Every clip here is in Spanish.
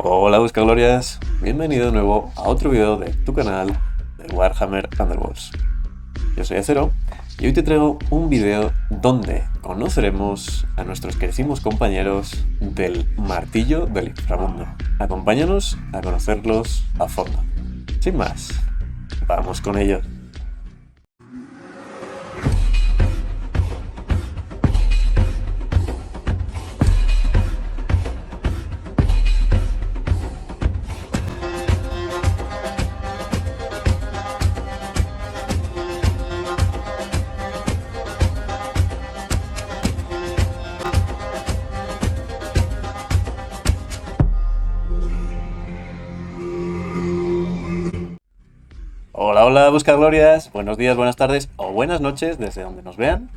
Hola Buscaglorias, bienvenido de nuevo a otro video de tu canal de Warhammer Underworlds. Yo soy Acero y hoy te traigo un video donde conoceremos a nuestros queridísimos compañeros del Martillo del Inframundo. Acompáñanos a conocerlos a fondo. Sin más, vamos con ellos. Hola Buscaglorias, buenos días, buenas tardes o buenas noches desde donde nos vean.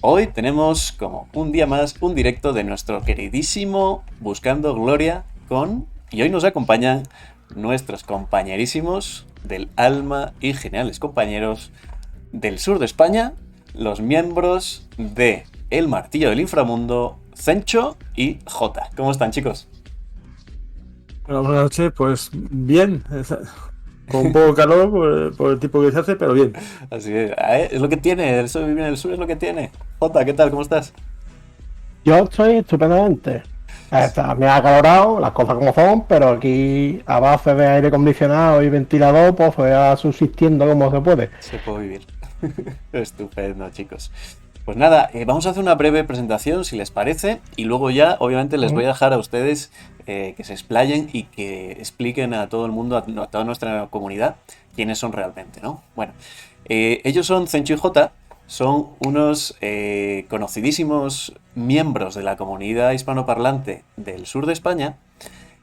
Hoy tenemos como un día más un directo de nuestro queridísimo Buscando Gloria y hoy nos acompañan nuestros compañerísimos del alma y geniales compañeros del sur de España, los miembros de El Martillo del Inframundo, Zencho y Jota. ¿Cómo están, chicos? Bueno, buenas noches, pues bien, con un poco de calor por el tipo que se hace, pero bien. Así es lo que tiene, eso de vivir en el sur es lo que tiene. Jota, ¿qué tal? ¿Cómo estás? Yo estoy estupendamente. Me ha acalorado, las cosas como son, pero aquí a base de aire acondicionado y ventilador, pues se va subsistiendo como se puede. Se puede vivir. Estupendo, chicos. Pues nada, vamos a hacer una breve presentación, si les parece, y luego ya, obviamente, les voy a dejar a ustedes que se explayen y que expliquen a todo el mundo, a toda nuestra comunidad, quiénes son realmente, ¿no? Bueno, ellos son Zencho y Jota, son unos conocidísimos miembros de la comunidad hispanoparlante del sur de España.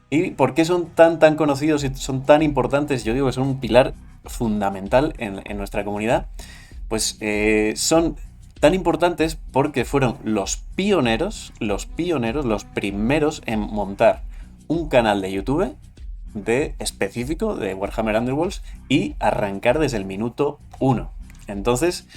¿Y por qué son tan conocidos y son tan importantes? Yo digo que son un pilar fundamental en nuestra comunidad. Pues son tan importantes porque fueron los primeros en montar un canal de YouTube específico de Warhammer Underworlds y arrancar desde el minuto 1. Entonces,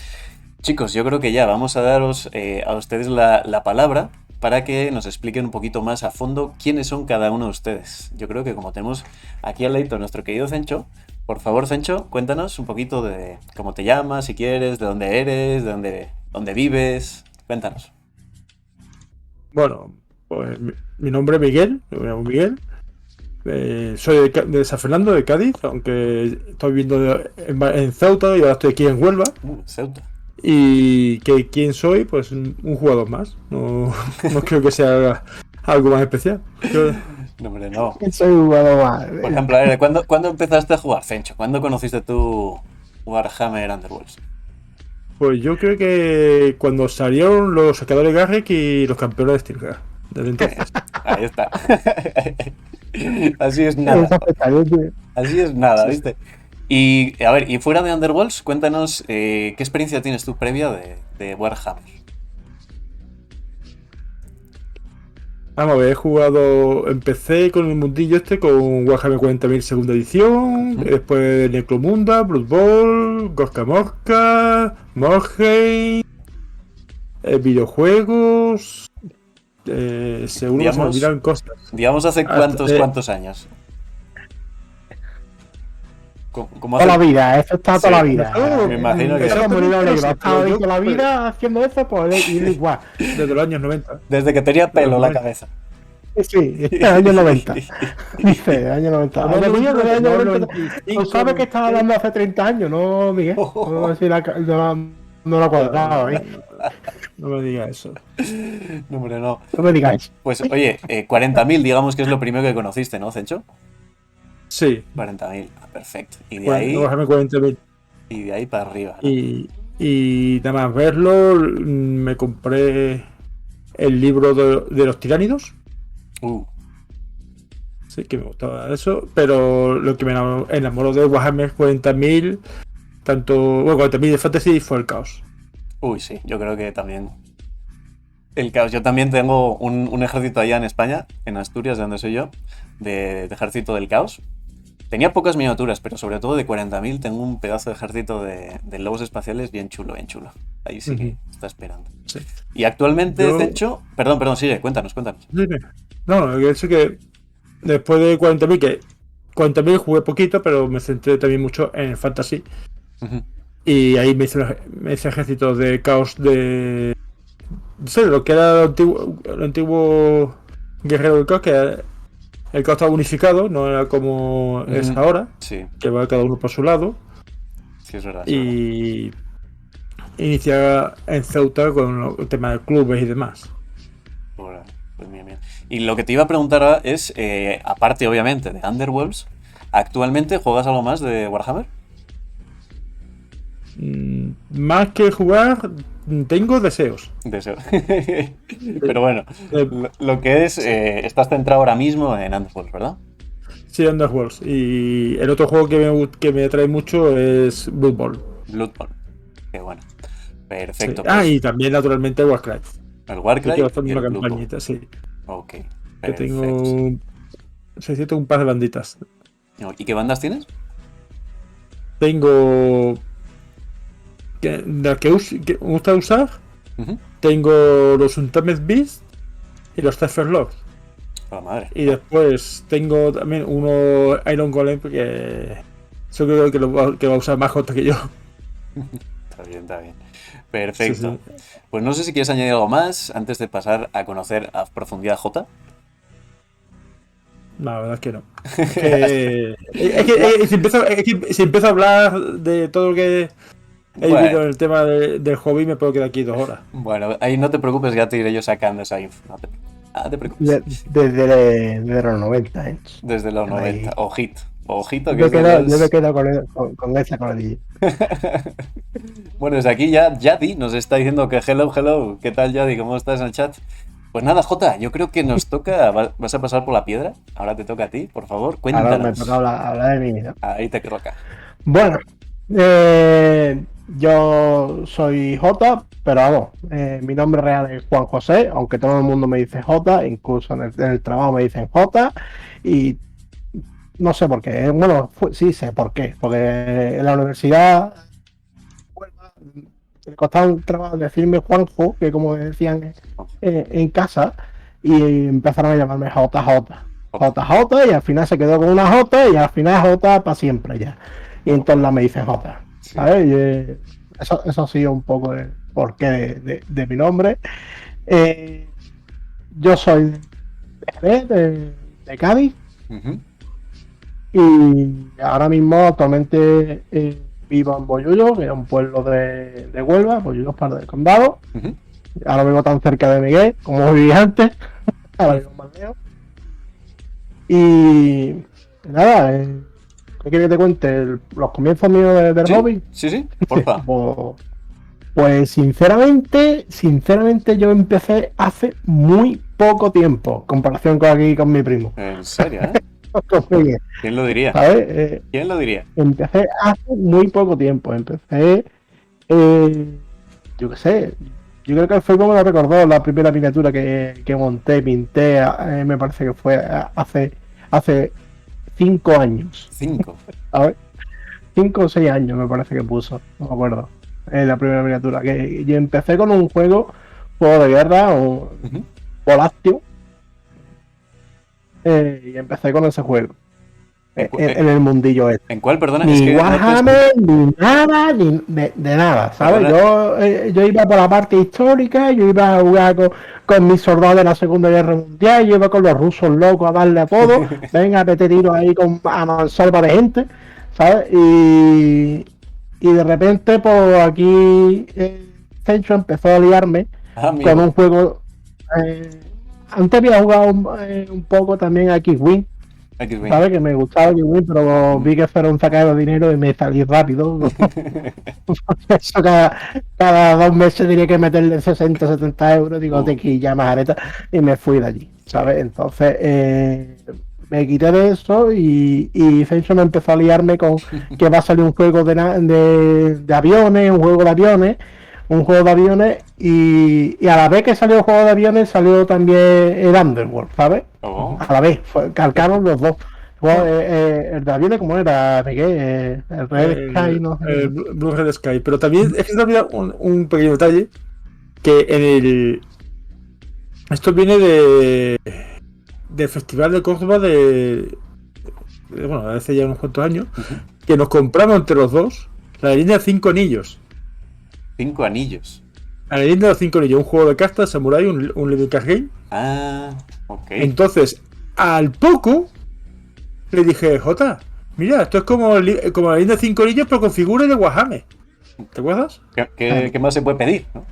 chicos, yo creo que ya vamos a daros a ustedes la palabra para que nos expliquen un poquito más a fondo quiénes son cada uno de ustedes. Yo creo que como tenemos aquí al ladito a nuestro querido Zencho, por favor, Zencho, cuéntanos un poquito de cómo te llamas, si quieres, de dónde eres, de dónde vives. Cuéntanos. Bueno, pues mi nombre es Miguel, me llamo Miguel. Soy de San Fernando, de Cádiz, aunque estoy viviendo en Ceuta y ahora estoy aquí en Huelva. Ceuta. Y ¿quién soy? Pues un jugador más. No creo que sea algo más especial. No, hombre, no. Soy un jugador más. Por ejemplo, a ver, ¿cuándo empezaste a jugar, Zencho? ¿Cuándo conociste tu Warhammer Underworlds? Pues yo creo que cuando salieron los saqueadores Garrick y los campeones de Stilgar. Desde entonces. Ahí está. Así es nada. Así es nada, ¿viste? Y a ver, y fuera de Underworlds, cuéntanos qué experiencia tienes tú previa de Warhammer. Vamos a ver, empecé con el mundillo con Warhammer 40.000 segunda edición, después Necromunda, Blood Bowl, Gorka Morka, Morheim, videojuegos, seguro que se me olvidan cosas. Digamos, ¿hace cuántos años? Toda la vida, eso está toda la vida. Me imagino que eso como Libro Negro, ha estado ahí toda la vida haciendo eso, pues ir igual. Desde los años 90. Desde que tenía pelo en la cabeza. Sí, años 90. Dice, años 90. No sabe que estaba hablando hace 30 años, ¿no, Miguel? No lo ha cuadrado, ¿eh? No me digas eso. No, hombre, no. No me digas eso. Pues, oye, 40.000, digamos que es lo primero que conociste, ¿no, Zencho? Sí. 40.000, perfecto. Y de Bueno, ahí. 40.000. Y de ahí para arriba, ¿no? Y nada más verlo, me compré el libro de los tiránidos. Sí, que me gustaba eso. Pero lo que me enamoró de Warhammer 40.000, bueno, 40.000 de Fantasy fue el caos. Uy, sí, yo creo que también. El caos. Yo también tengo un ejército allá en España, en Asturias, de donde soy yo, de ejército del caos. Tenía pocas miniaturas, pero sobre todo de 40.000 tengo un pedazo de ejército de lobos espaciales bien chulo, bien chulo. Ahí sí que está esperando. Sí. Y actualmente, de hecho... Perdón, sigue, cuéntanos. No, eso que después de 40.000, que 40.000 jugué poquito, pero me centré también mucho en el Fantasy. Ujú. Y ahí me hice ejércitos de caos de. No sé, lo que era el antiguo guerrero del caos, que el caos estaba unificado, no era como es Ujú. ahora, Sí, que va cada uno por su lado. sí, es verdad, es verdad. Y iniciar en Ceuta con el tema de clubes y demás. Bueno, pues bien, bien. Y lo que te iba a preguntar ahora es, aparte obviamente de Underworlds, ¿actualmente juegas algo más de Warhammer? Más que jugar, tengo deseos. Deseo. Eh, Pero bueno, eh, lo que es, estás centrado ahora mismo en Underworlds, ¿verdad? sí, Underworlds. Y el otro juego que me atrae mucho es Blood Bowl. Bloodborne. Qué bueno. Sí. Perfecto, Ah, pues y también naturalmente Warcraft. el Que quiero Warcry hacer y una el Bloodborne. campañita, sí. Ok, Que perfecto. tengo 600, un par de banditas. ¿Y qué bandas tienes? Tengo. La que me gusta usar. Ujú. Tengo los Untamed Beast y los Cypher Lords. A la madre. Y después tengo también uno Iron Golem que. Yo creo que va a usar más J que yo. Está bien, está bien. Sí, Perfecto. sí. Pues no sé si quieres añadir algo más antes de pasar a conocer a profundidad a J. No, la verdad es que no. Si empiezo a hablar de todo lo que he vivido Bueno, en el tema del hobby, me puedo quedar aquí 2 horas. bueno, ahí no te preocupes, ya te iré yo sacando esa info. No te preocupes. Desde los 90, ¿eh? Desde los 90. Ahí. Ojito. Ojito Yo que me es de quedo, yo me los... quedo con esa coladilla. Bueno, desde aquí ya Yadi nos está diciendo que hello, hello. ¿Qué tal, Yadi? ¿Cómo estás en el chat? Pues nada, Jota, yo creo que nos toca. ¿Vas a pasar por la piedra? Ahora te toca a ti, por favor, Ahora me toca cuéntanos. hablar de mí, ¿no? Ahí te toca. Bueno, yo soy J, pero vamos, mi nombre real es Juan José, aunque todo el mundo me dice J, incluso en el trabajo me dicen J, y no sé por qué. Bueno, sí sé por qué, porque en la universidad me costaba un trabajo decirme Juanjo, que como decían en casa, y empezaron a llamarme JJ. Jota. JJ, y al final se quedó con una J, y al final J para siempre ya. Y Bueno, entonces me dicen J. sí. ¿Sabes? Eso ha sido un poco el porqué de mi nombre. Eh, yo soy de Cádiz, Ujú, y ahora mismo actualmente vivo en Bollullo, que es un pueblo de Huelva. Bollullo es parte del condado. ujú. Ahora vivo tan cerca de Miguel como viví antes. Ahora vivo más lejos. Y nada, ¿qué quieres que te cuente? Los comienzos míos del Sí, hobby. sí, sí, porfa. Pues sinceramente yo empecé hace muy poco tiempo, en comparación con aquí con mi primo. En serio, ¿eh? Con Miguel, ¿Quién lo diría? ¿sabes? ¿Quién lo diría? Empecé hace muy poco tiempo. Empecé, yo qué sé, yo creo que el Facebook me lo recordó la primera miniatura que monté, pinté, me parece que fue hace 5 años, 5. ¿sabes? 5 o 6 años me parece que puso, no me acuerdo. La primera miniatura. Que yo empecé con un juego de guerra, un Ujú. Voláctio, y empecé con ese juego, ¿En, cu- en el mundillo este. en cuál, perdona? Es Ni que no te escucho. Warhammer, ni nada, ni de nada, ¿sabes? Perdona. Yo iba por la parte histórica, yo iba a jugar con mis soldados de la Segunda Guerra Mundial, yo iba con los rusos locos a darle a todo, venga, mete tiro ahí a mansalva de gente, ¿sabes? Y de repente, pues aquí Centro empezó a liarme Ah, con un amigo. juego. eh, Antes había jugado un poco también a X-Wing, X-Wing. ¿sabes? Que me gustaba X-Wing, pero vi que fuera un sacado de dinero y me salí rápido. Eso cada 2 meses tenía que meterle 60, 70 euros. Digo, te quilla más areta, y me fui de allí, ¿sabes? Entonces me quité de eso, y Fenso me empezó a liarme con que va a salir un juego de aviones, un juego de aviones, y a la vez que salió el juego de aviones salió también el Underworld, ¿sabes? Oh. A la vez, calcaron los dos. El de aviones, ¿cómo era, Miguel? El Red Sky, no sé El qué. Blue Red Sky. Pero también es que se olvida un pequeño detalle. Que en el. Esto viene del Festival de Córdoba bueno, hace ya unos cuantos años, que nos compramos entre los dos la leyenda de 5 anillos. 5 anillos. La leyenda de los 5 anillos, un juego de cartas, samurai, un living card game. Ah, ok. Entonces, al poco, le dije, Jota, mira, esto es como la leyenda de 5 anillos, pero con figuras de Warhammer. ¿Te acuerdas? ¿Qué más se puede pedir, no?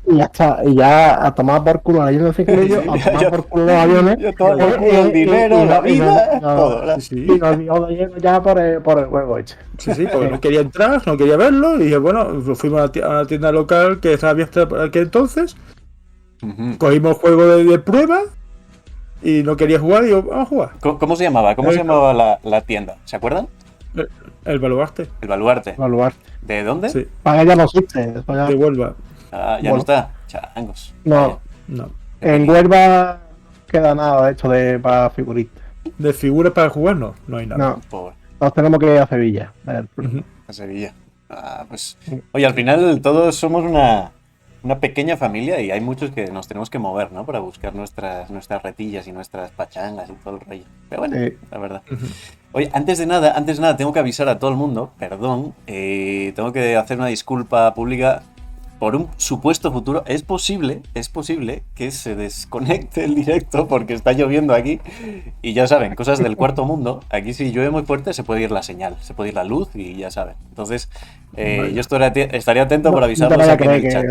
Y ya está, y ya a tomar por culo la leyenda de 5 anillos, a tomar por culo los aviones. Ya todo, el dinero, la vida, todo, ¿verdad? Sí, Y nos dio de lleno ya por el juego hecho. sí, porque no quería entrar, no quería verlo. Y dije, bueno, fuimos a la tienda local que estaba abierta por aquel entonces. Ujú. Cogimos el juego de prueba y no quería jugar. Y digo, vamos a jugar. ¿Cómo se llamaba? ¿Cómo se llamaba la tienda? ¿Se acuerdan? El baluarte. El Baluarte. Evaluar. ¿De dónde? Sí, Para ella no existe. Eso ya- de Huelva. Ah, ya Bueno. no está. Changos. No, No. en Huelva no queda nada de hecho para figuristas. De figuras para jugar, no hay nada. No, Pobre. nos tenemos que ir a Sevilla. A ver, Ujú. A Sevilla. Ah, pues. Oye, al final todos somos una pequeña familia y hay muchos que nos tenemos que mover, ¿no? Para buscar nuestras retillas y nuestras pachangas y todo el rollo. Pero bueno, la verdad. Ujú. Oye, antes de nada, tengo que avisar a todo el mundo, perdón, tengo que hacer una disculpa pública por un supuesto futuro. Es posible que se desconecte el directo porque está lloviendo aquí y ya saben, cosas del cuarto mundo. Aquí si llueve muy fuerte se puede ir la señal, se puede ir la luz y ya saben. Entonces, yo estaré atento por avisarlos no te aquí en el vayas a chat.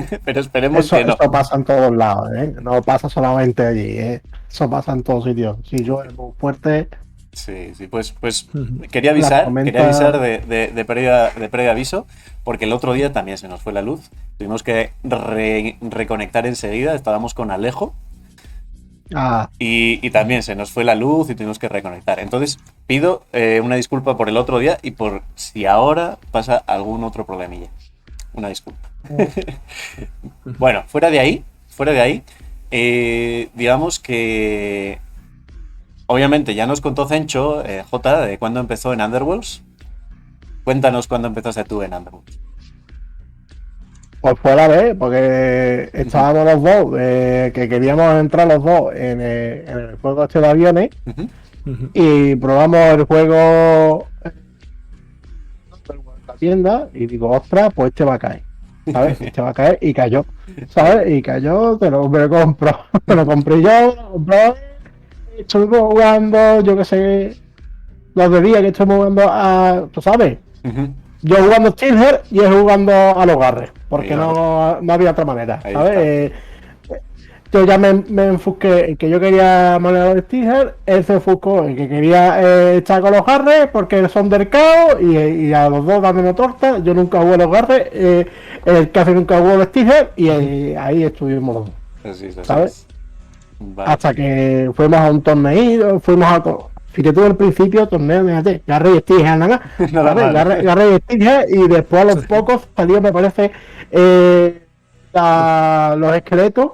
creer Pero esperemos eso, que no. eso pasa en todos lados, ¿eh? No pasa solamente allí, ¿eh? Eso pasa en todos sitios. Si llueve muy fuerte, Sí, pues Ujú. quería La avisar, tormenta- de previo aviso, porque el otro día también se nos fue la luz. Tuvimos que reconectar enseguida, estábamos con Alejo y también se nos fue la luz y tuvimos que reconectar. Entonces pido una disculpa por el otro día y por si ahora pasa algún otro problemilla. Una disculpa. Bueno, fuera de ahí, digamos que obviamente ya nos contó Cencho, J, de cuándo empezó en Underworlds. Cuéntanos cuándo empezaste tú en Underworlds. pues fue la vez, porque estábamos los dos, que queríamos entrar los dos en el juego este de aviones, Ujú. Ujú. y probamos el juego en la tienda, y digo, ostras, pues este va a caer, ¿sabes? Este va a caer, y cayó, ¿sabes? Y cayó, me lo compro, me lo compré yo, lo compré, estuvimos jugando, yo qué sé, los de día que estuvimos jugando a, tú sabes, Ujú. yo jugando Steelhead y él jugando a los Garres, porque Ahí no había otra manera, Ahí ¿sabes? Yo ya me enfusqué en que yo quería manejar los Steelhead, él se enfuscó en que quería estar con los Garres porque son del caos y a los dos dándome torta. Yo nunca jugué a los Garres, él casi nunca jugó a los Steelhead y ahí estuvimos los dos. Así es. ¿Sabes? Vale. Hasta que fuimos a un torneo, fuimos a todo. Fíjate tú al principio, torneo, fíjate, Garre y Steelhead nada más. Nada ¿Vale? más. Garre y Steelhead, y después a los pocos salió, me parece, los esqueletos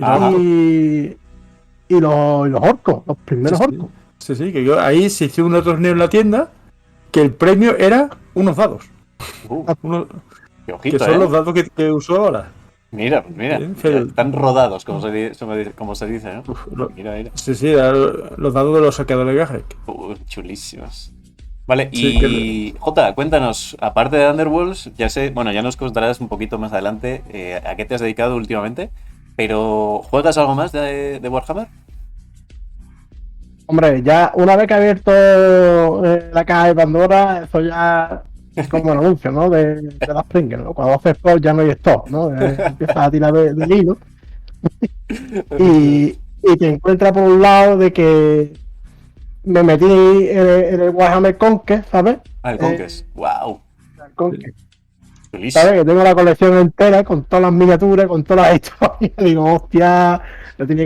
Ajá. y los orcos, los primeros Sí, sí. orcos. Sí, que yo ahí se hizo un torneo en la tienda que el premio era unos dados. Unos- Qué que ojito, son los dados que usó ahora. Mira, mira. Sí, pero- Están rodados, como se dice, ¿no? Lo- Mira. Sí, los dados de los saqueadores de Garrett. Chulísimos. Vale, Sí, y Jota, cuéntanos, aparte de Underworlds, ya sé, bueno, ya nos contarás un poquito más adelante a qué te has dedicado últimamente, pero ¿juegas algo más de Warhammer? Hombre, ya una vez que he abierto la caja de Pandora, eso ya es como el anuncio, ¿no? De las Pringles, ¿no? Cuando haces stock ya no hay stock, ¿no? Empiezas a tirar del hilo y te encuentras por un lado de que me metí en el Warhammer Conquest, ¿sabes? Ah, el Conquest. Wow. El Conquest, Chulísimo. ¿sabes? Que tengo la colección entera con todas las miniaturas, con todas las historias. Digo, hostia, tenía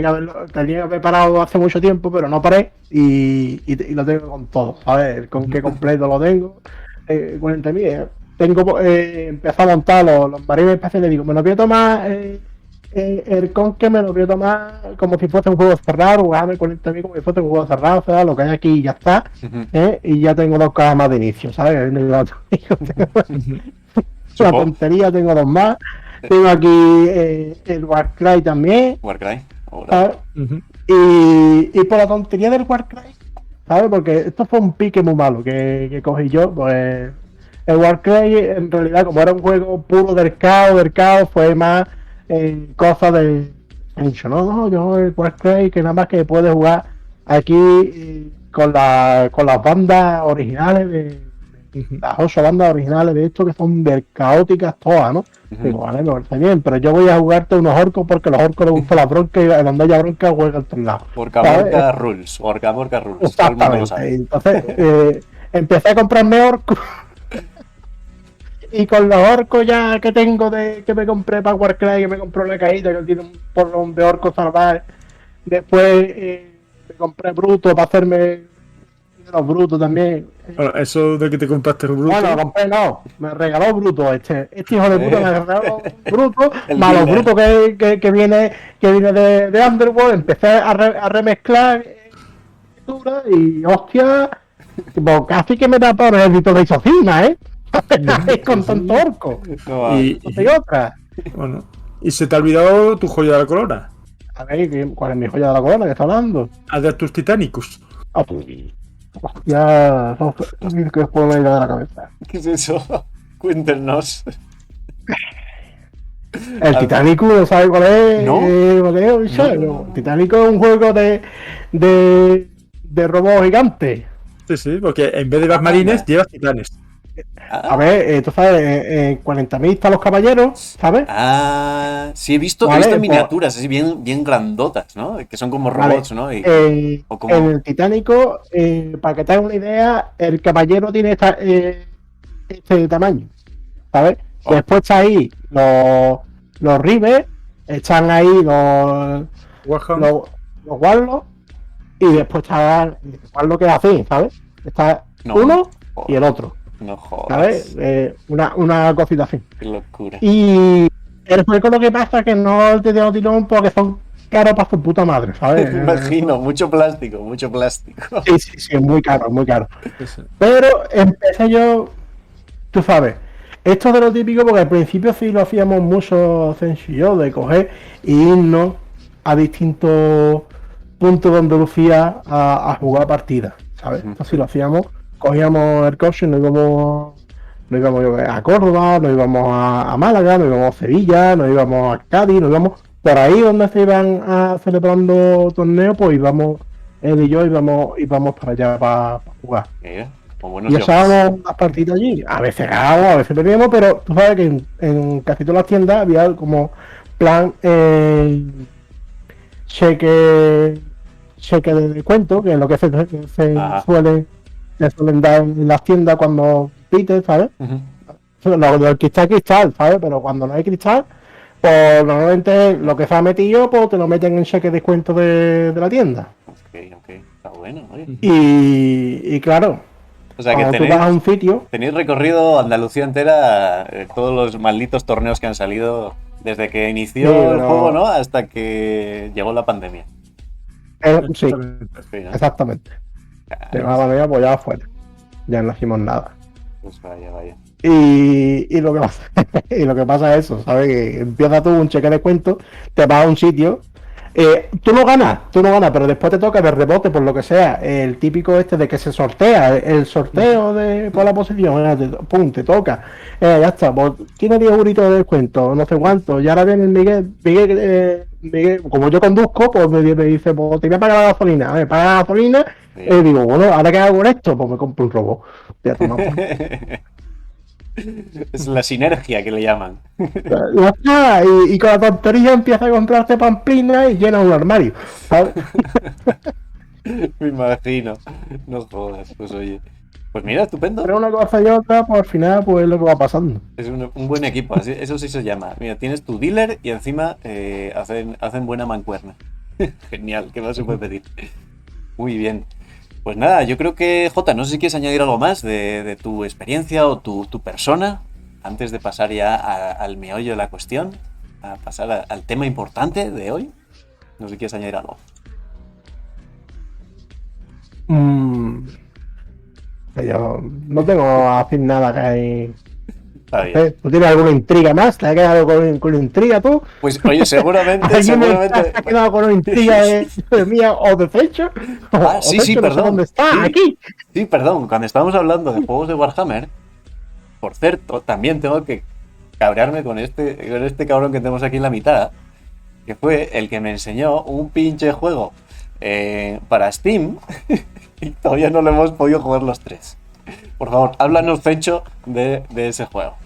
que haber parado hace mucho tiempo, pero no paré y lo tengo con todo, ¿sabes? El Conquest completo lo tengo. 40.000. Tengo empecé a montar los marines especiales. Digo, me lo voy a tomar. El Conquest me lo voy a tomar como si fuese un juego cerrado, Warhammer 40.000 como si fuese un juego cerrado, o sea, lo que hay aquí ya está, Ujú. y ya tengo 2 cajas más de inicio, ¿sabes? Una Supongo. tontería, tengo 2 más. Tengo aquí el Warcry también, Warcry. Ahora. ¿sabes? Ujú. Y por la tontería del Warcry, ¿sabes? Porque esto fue un pique muy malo que cogí yo, pues el Warcry en realidad como era un juego puro del caos fue más cosa de nicho, ¿no? No, yo el Warcry que nada más que puede jugar aquí con las bandas originales las 8 bandas originales de esto que son del caóticas todas, ¿no? Digo, vale, me parece bien, pero yo voy a jugarte unos orcos porque a los orcos les gusta la bronca y donde haya bronca juega al otro lado. Orca Rules, Orca Rules, todo el mundo lo sabe. Entonces, empecé a comprarme orcos y con los orcos ya que tengo que me compré para Warcry, que me compró la caída, que tiene un porrón de orcos salvajes. Después me compré bruto para hacerme los brutos también. Bueno, eso de que te compraste el bruto. Bueno, compré no, me regaló bruto este hijo de puta me regaló bruto, El más los dealer. brutos que viene de Underworld, empecé a remezclar y hostia, tipo, casi que me da por el ejército de Isocina, con tanto orco. No va. Y otra. bueno, y se te ha olvidado tu joya de la corona. A ver, ¿cuál es mi joya de la corona que está hablando? Adeptus Titanicus. Ah, pues, hostia, que fue una idea de la cabeza. ¿Qué es eso? Cuéntenos. El Titanic, ¿no sabes cuál es? ¿No? ¿Cuál es? Bicho? No. Titanic es un juego de robots gigantes. Sí, sí, porque en vez de las marines llevas titanes. A ver, tú sabes, en 40.000 están los caballeros, ¿sabes? Sí, he visto Vale, pues- miniaturas así bien grandotas, ¿no? Que son como Vale, robots, ¿no? O como... En el Titanic, para que te hagas una idea, el caballero tiene este tamaño, ¿sabes? Oh. Después está ahí los ribes, están ahí Warhound. los warlocks, y después está el warlock que es así, ¿sabes? Está No. uno y el otro, No jodas. ¿sabes? Una cosita así. Qué locura. Y el juego lo que pasa es que no te tengo tirón porque son caros para su puta madre, ¿sabes? Me imagino, mucho plástico. Sí, es muy caro, muy caro. Sí, sí. Pero empecé yo, tú sabes, esto de lo típico porque al principio sí lo hacíamos mucho Zenshi y yo, de coger e irnos a distintos puntos de Andalucía a jugar partidas, ¿sabes? Esto sí lo hacíamos, cogíamos el coche y nos íbamos a Córdoba, nos íbamos a Málaga, nos íbamos a Sevilla, nos íbamos a Cádiz, nos íbamos por ahí donde se iban celebrando torneos, pues íbamos, él y yo íbamos para allá para jugar. Mira, como buenos Y jogos. echábamos las partidas allí. A veces ganábamos, a veces perdíamos, pero tú sabes que en casi todas las tiendas había como plan cheque de descuento, que es lo que se Ajá. suelen dar en las tiendas cuando pites, ¿sabes? Ujú. Lo del cristal, ¿sabes? Pero cuando no hay cristal, pues normalmente lo que se ha metido, pues te lo meten en cheque de descuento de la tienda. Ok, está bueno, oye. Y claro, O sea que cuando tú vas a un sitio, tenéis recorrido Andalucía entera, todos los malditos torneos que han salido desde que inició Sí, el pero- juego, ¿no? Hasta que llegó la pandemia. sí, Sí, ¿no? exactamente. De una manera, pues ya afuera. Ya no hicimos nada. Pues vaya. Y lo que pasa, y lo que pasa es eso, ¿sabes? Que empieza tú un cheque de cuento, te vas a un sitio, tú no ganas, pero después te toca de rebote, por lo que sea, el típico este de que se sortea, el sorteo por la posición, pum, te toca, ya está, pues tiene 10 euritos de descuento, no sé cuánto, y ahora viene el Miguel, como yo conduzco, pues me dice, pues te voy a pagar la gasolina, me paga la gasolina, Sí. y digo, bueno, ¿ahora qué hago con esto? Pues me compro un robot. Ya toma, pues. Es la sinergia que le llaman. Ya está, y con la tontería empieza a comprarte pamplinas y llena un armario, ¿sabes? Me imagino. No jodas, pues oye. Pues mira, estupendo. Pero una cosa y otra, pues al final, pues es lo que va pasando. Es un buen equipo, eso sí se llama. Mira, tienes tu dealer y encima hacen buena mancuerna. Genial, ¿qué más se puede pedir? Muy bien. Pues nada, yo creo que, Jota, no sé si quieres añadir algo más de tu experiencia o tu persona, antes de pasar ya al meollo de la cuestión, a pasar al tema importante de hoy. No sé si quieres añadir algo. Yo no tengo así nada que hay Está bien. ¿Tú tienes alguna intriga más? ¿Te has quedado con intriga tú? Pues oye, seguramente, ¿Alguien seguramente. te has quedado con una intriga de mía o de Fecho? Ah, O sí, Fecho sí, no sé perdón. dónde está, Sí, aquí. sí, perdón. Cuando estábamos hablando de juegos de Warhammer, por cierto, también tengo que cabrearme con este cabrón que tenemos aquí en la mitad, que fue el que me enseñó un pinche juego para Steam y todavía no lo hemos podido jugar los tres. Por favor, háblanos, Fecho, de ese juego.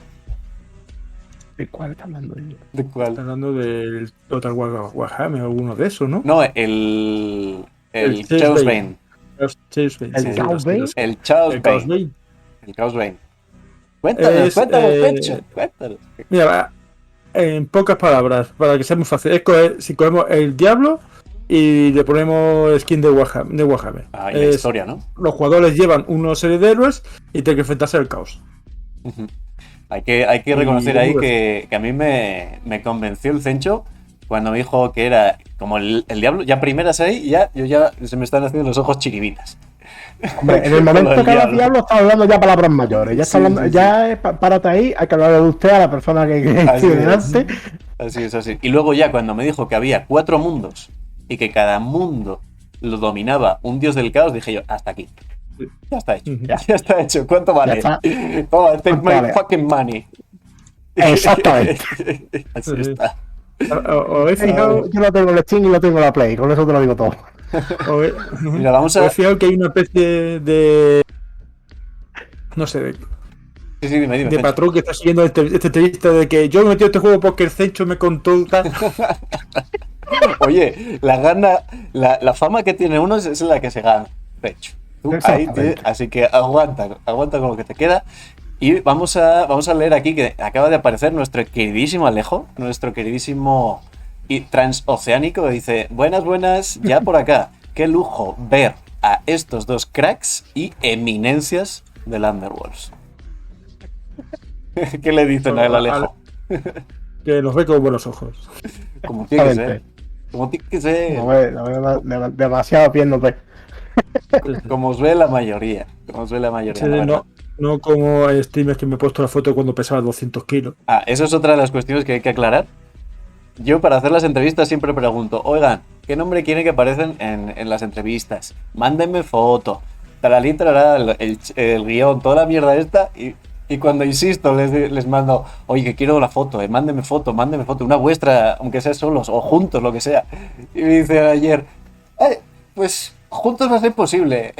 ¿De cuál está hablando? ¿De cuál? Está hablando del Total Warhammer o alguno de esos, ¿no? No, el Chaos Chaos Bane. Bane. Chaos Bane, ¿El sí, Chaos Bane? El Chaos El Chaos Bane. Bane. El Chaos Bane. Cuéntanos, cuéntanos, Fecho. Cuéntanos. Mira, en pocas palabras, para que sea muy fácil, si cogemos el Diablo y le ponemos skin de Warhammer. Ah, y la historia, ¿no? Los jugadores llevan una serie de héroes y tienen que enfrentarse al caos. Hay que reconocer ahí que a mí me convenció el Cencho cuando me dijo que era como el diablo. Ya primeras ahí, ya se me están haciendo los ojos chiribitas. Hombre, en el momento que habla Diablo está hablando ya palabras mayores. Ya está hablando, ya párate ahí, hay que hablar de usted a la persona que tiene delante. Así es, así. Y luego ya cuando me dijo que había 4 mundos y que cada mundo lo dominaba un dios del caos, dije yo, hasta aquí. Ya está hecho. Ya está hecho. ¿Cuánto vale? Toma, take my fucking money. Exactamente. Así está. ¿Os he fijado? Yo no tengo el Steam y no tengo la Play, con eso te lo digo todo. Mira, vamos a... ¿Os he fijado que hay una especie de... no sé, Sí, dime, de patrón que está siguiendo esta entrevista de que yo me metí a este juego porque el Cencho me contó tal? Oye, la fama que tiene uno es la que se gana, de hecho. Así que aguanta con lo que te queda. Y vamos a leer aquí que acaba de aparecer nuestro queridísimo Alejo, nuestro queridísimo transoceánico, que dice: buenas, ya por acá. Qué lujo ver a estos dos cracks y eminencias del Underworlds. ¿Qué le dicen a él, Alejo? Que nos ve con buenos ojos. Como tiene que ser. Como tiene que ser. No, demasiado bien no ve. Como os ve la mayoría. Como os ve la mayoría. Sí, no como hay streamers que me he puesto la foto cuando pesaba 200 kilos. Ah, eso es otra de las cuestiones que hay que aclarar. Yo para hacer las entrevistas siempre pregunto: oigan, ¿qué nombre quieren que aparecen en las entrevistas? Mándenme foto. Talalí, talalá, el guión, toda la mierda esta. Y cuando insisto, les mando: oye, que quiero la foto, mándenme foto, una vuestra, aunque sea solos o juntos, lo que sea. Y me dice ayer: pues juntos va a ser posible.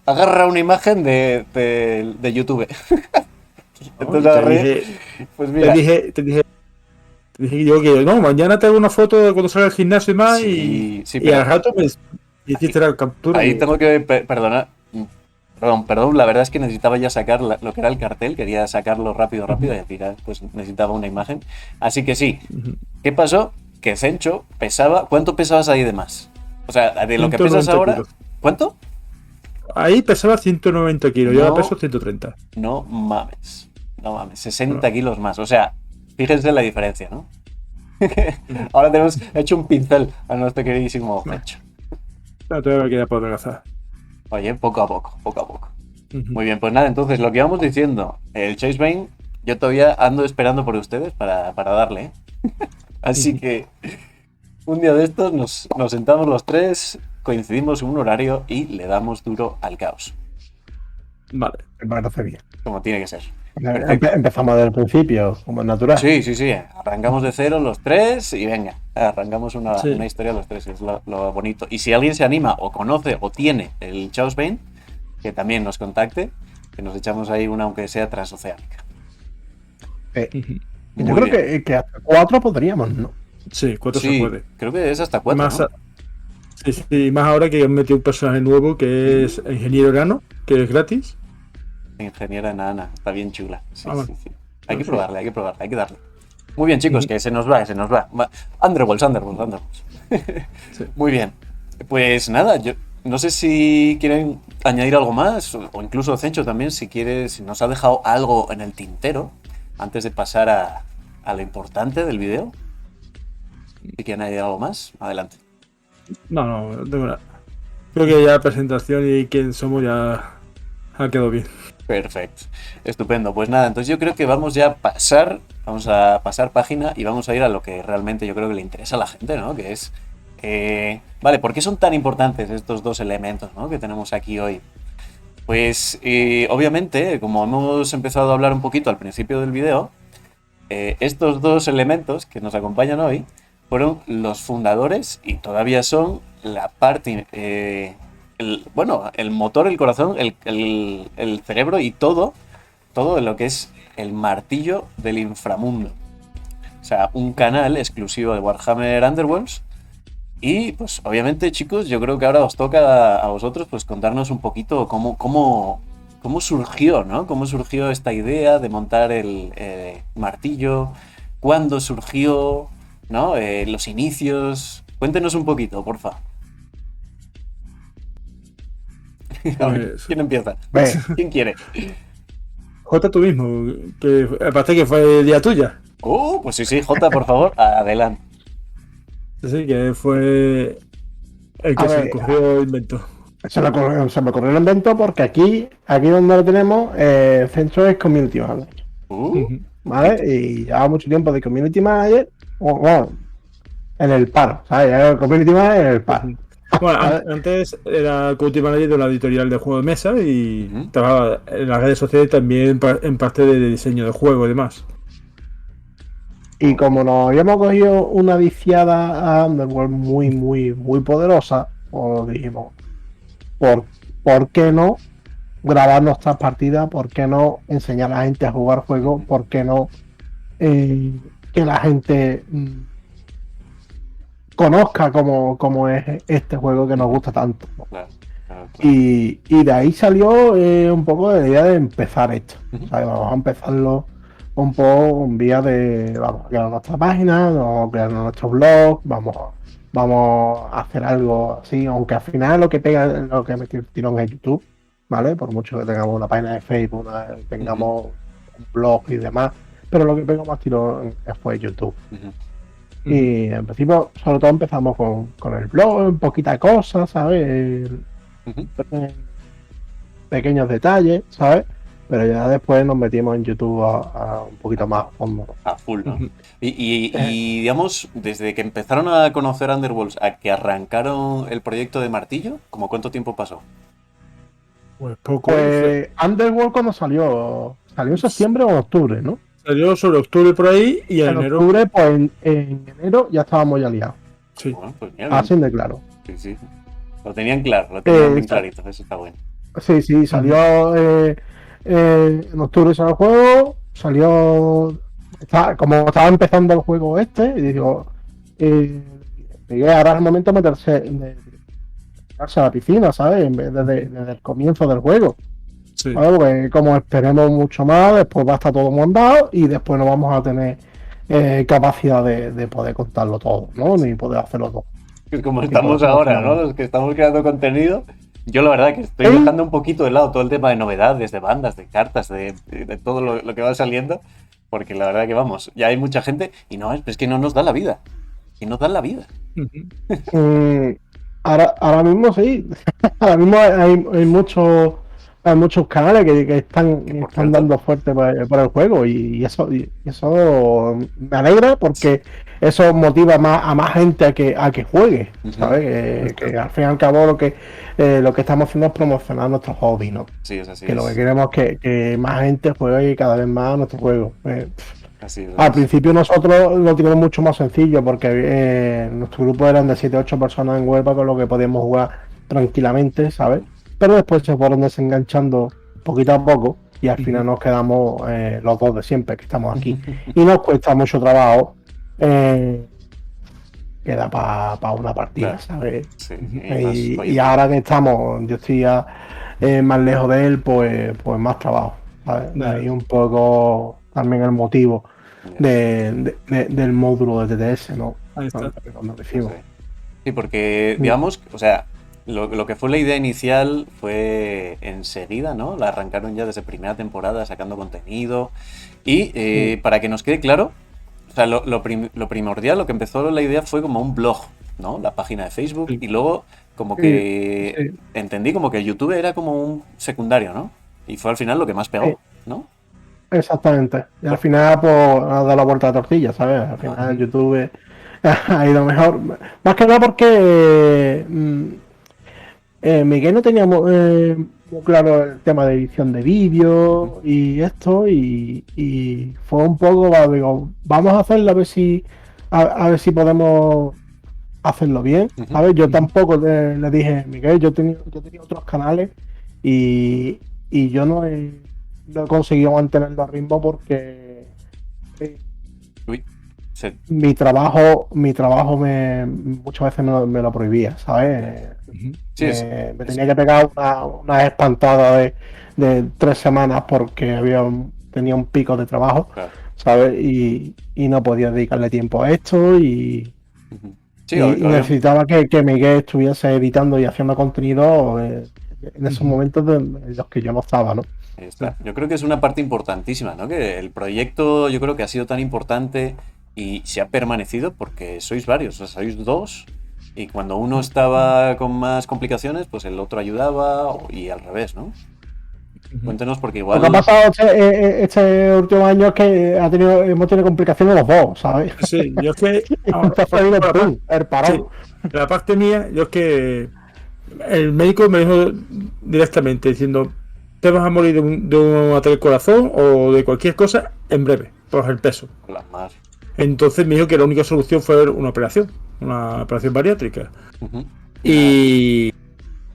Agarra una imagen de YouTube. Entonces agarré. Pues mira. Te dije yo que no, mañana te hago una foto de cuando salga al gimnasio y más. Sí, y al rato me hiciste la captura. Ahí tengo que perdonar. Perdón, la verdad es que necesitaba ya sacar lo que era el cartel, quería sacarlo rápido y al final pues necesitaba una imagen. Así que sí. ¿Qué pasó? Que Cencho pesaba... ¿Cuánto pesabas ahí de más? O sea, de lo que pesas ahora... kilos. ¿Cuánto? Ahí pesaba 190 kilos, yo ahora peso 130. No mames, 60 kilos más. O sea, fíjense la diferencia, ¿no? Ahora tenemos hecho un pincel a nuestro queridísimo Cencho. No, todavía me queda por adelgazar. Oye, poco a poco. Muy bien, pues nada, entonces lo que vamos diciendo, el Chase Bane, yo todavía ando esperando por ustedes para darle, ¿eh? Así que un día de estos nos sentamos los tres, coincidimos en un horario y le damos duro al caos. Vale. Me parece bien. Como tiene que ser. Empezamos desde el principio, como es natural. Sí. Arrancamos de cero los tres y venga, arrancamos una historia los tres, es lo bonito. Y si alguien se anima o conoce o tiene el Chaos Bane, que también nos contacte, que nos echamos ahí una aunque sea transoceánica. Yo creo que hasta 4 podríamos, ¿no? Sí, 4 se puede. Creo que es hasta 4, más, ¿no? Sí, más ahora que han metido un personaje nuevo que es Ingeniero Enano, que es gratis. Ingeniera enana, está bien chula. Sí. Hay que Sí. probarle, hay que darle. Muy bien, chicos, que se nos va. Underworlds. Sí. Muy bien. Pues nada, yo no sé si quieren añadir algo más, o incluso Cencho también, si nos ha dejado algo en el tintero, antes de pasar a lo importante del video. Si quieren añadir algo más, adelante. No tengo nada. Creo que ya la presentación y quién somos ya ha quedado bien. Perfecto, estupendo. Pues nada, entonces yo creo que vamos a pasar página y vamos a ir a lo que realmente yo creo que le interesa a la gente, ¿no? Que es, vale, ¿por qué son tan importantes estos dos elementos, ¿no? Que tenemos aquí hoy? Pues obviamente, como hemos empezado a hablar un poquito al principio del video, estos dos elementos que nos acompañan hoy fueron los fundadores y todavía son la parte, bueno, el motor, el corazón, el cerebro y todo lo que es el martillo del inframundo. O sea, un canal exclusivo de Warhammer Underworlds. Y pues obviamente, chicos, yo creo que ahora os toca a vosotros pues contarnos un poquito cómo surgió, ¿no? Cómo surgió esta idea de montar el martillo, cuándo surgió, ¿no? Los inicios. Cuéntenos un poquito, porfa. A ver, Pues, ¿quién empieza? Ve, ¿Quién quiere? Jota, tú mismo, que aparte que fue el día tuya. Pues sí, Jota, por favor, adelante. Así que fue el a que se le ver, ocurrió el invento. se me ocurrió el invento porque aquí donde lo tenemos, el centro es Community Manager, Ujú. ¿vale? Y lleva mucho tiempo de Community Manager, bueno, en el par, ¿sabes? Ya el Community Manager en el par. Bueno, ¿Vale? antes era community manager de una editorial de juegos de mesa y Ujú. trabajaba en las redes sociales también en parte de diseño de juego y demás. Y como nos habíamos cogido una viciada a Underworld muy poderosa, pues dijimos, ¿por, ¿por qué no grabar nuestras partidas? ¿Por qué no enseñar a la gente a jugar juegos? ¿Por qué no que la gente conozca cómo es este juego que nos gusta tanto? Claro, claro. Y de ahí salió un poco de la idea de empezar esto. Ujú. ¿Sabes? Vamos a empezarlo un poco en vía de, vamos a crear nuestra página, vamos a crear nuestro blog, vamos a hacer algo así, aunque al final lo que pega, lo que me tirón es YouTube, ¿vale? Por mucho que tengamos una página de Facebook, tengamos un blog y demás, pero lo que pega más tirón fue YouTube. Ujú. Y en principio, sobre todo empezamos con el blog, poquita cosa, ¿sabes? Ujú. Pequeños detalles, ¿sabes? Pero ya después nos metimos en YouTube a un poquito más a fondo. A full, ¿no? Ujú. Y, digamos, desde que empezaron a conocer Underworlds a que arrancaron el proyecto de martillo, ¿cómo cuánto tiempo pasó? Pues poco. Pues Underworld cuando salió en septiembre o en octubre, ¿no? Salió sobre octubre por ahí y en En enero. octubre, pues en enero ya estábamos ya liados. Sí. Bueno, pues mira, bien. Así de claro. Sí, sí. Lo tenían claro, lo tenían bien Está- clarito, eso está bueno. Sí, salió en octubre salió el juego, como estaba empezando el juego este, y digo, llegué ahora es el momento de tirarse a la piscina, ¿sabes? En vez desde el comienzo del juego. Sí. ¿Vale? Porque como esperemos mucho más, después va a estar todo montado y después no vamos a tener capacidad de poder contarlo todo, ¿no? Ni poder hacerlo todo. Es como Y estamos por eso ahora, no. ¿no? Los que estamos creando contenido. Yo la verdad que estoy ¿Eh? dejando un poquito de lado todo el tema de novedades, de bandas, de cartas, de todo lo que va saliendo. Porque la verdad que vamos, ya hay mucha gente y no, es que no nos da la vida. Y nos dan la vida. Ujú. Ahora mismo sí. Ahora mismo hay muchos canales que están Que por cierto, dando fuerte por el juego y eso me alegra porque eso motiva a más gente a que juegue, Ujú. ¿sabes? Que al fin y al cabo lo que estamos haciendo es promocionar nuestro hobby, ¿no? sí, es así. Que lo que queremos es que más gente juegue cada vez más nuestro juego. Así es. Al principio nosotros lo teníamos mucho más sencillo porque nuestro grupo eran de 7 8 personas en Huelva con lo que podíamos jugar tranquilamente, ¿sabes? Pero después se fueron desenganchando poquito a poco y al final nos quedamos los dos de siempre que estamos aquí. Y nos cuesta mucho trabajo queda para una partida, Claro. ¿sabes? Sí, Y ahora que yo estoy ya, más lejos de él, pues más trabajo, ¿sabes? Claro. Ahí un poco también el motivo del módulo de TTS, ¿no? Ahí está. Cuando decimos. Sí, porque, digamos, o sea, lo que fue la idea inicial fue enseguida, ¿no? La arrancaron ya desde primera temporada sacando contenido. Y para que nos quede claro, o sea, lo primordial, lo que empezó la idea fue como un blog, ¿no? La página de Facebook. Sí. Y luego, como que entendí como que YouTube era como un secundario, ¿no? Y fue al final lo que más pegó, ¿no? Exactamente. Y al final, pues, ha dado la vuelta a la tortilla, ¿sabes? Al final, YouTube ha ido mejor. Más que nada porque Miguel no tenía muy claro el tema de edición de vídeo y esto, y fue un poco, digo, vamos a hacerlo a ver si podemos hacerlo bien. A ver, yo tampoco le dije, Miguel, yo tenía otros canales y yo no he conseguido mantenerlo a ritmo porque eh, Uy, se- mi trabajo muchas veces me lo prohibía, ¿sabes? sí, Me tenía que pegar una espantada de 3 semanas porque tenía un pico de trabajo, claro. ¿sabes? Y no podía dedicarle tiempo a esto Ujú. Sí, y necesitaba que Miguel estuviese editando y haciendo contenido en esos momentos en los que yo no estaba, ¿no? ahí está. Yo creo que es una parte importantísima, ¿no? Que el proyecto yo creo que ha sido tan importante y se ha permanecido porque sois varios, o sea, sois dos y cuando uno estaba con más complicaciones, pues el otro ayudaba y al revés, ¿no? Cuéntenos porque Lo que ha igual... pasado este último año es que hemos tenido complicaciones los dos, ¿sabes? Sí, yo es que. Entonces ha habido el Sí, parón. la parte mía, yo es que. El médico me dijo directamente diciendo: te vas a morir de un ataque al corazón o de cualquier cosa en breve, por el peso. Las más. Entonces me dijo que la única solución fue una operación bariátrica. Ujú. Y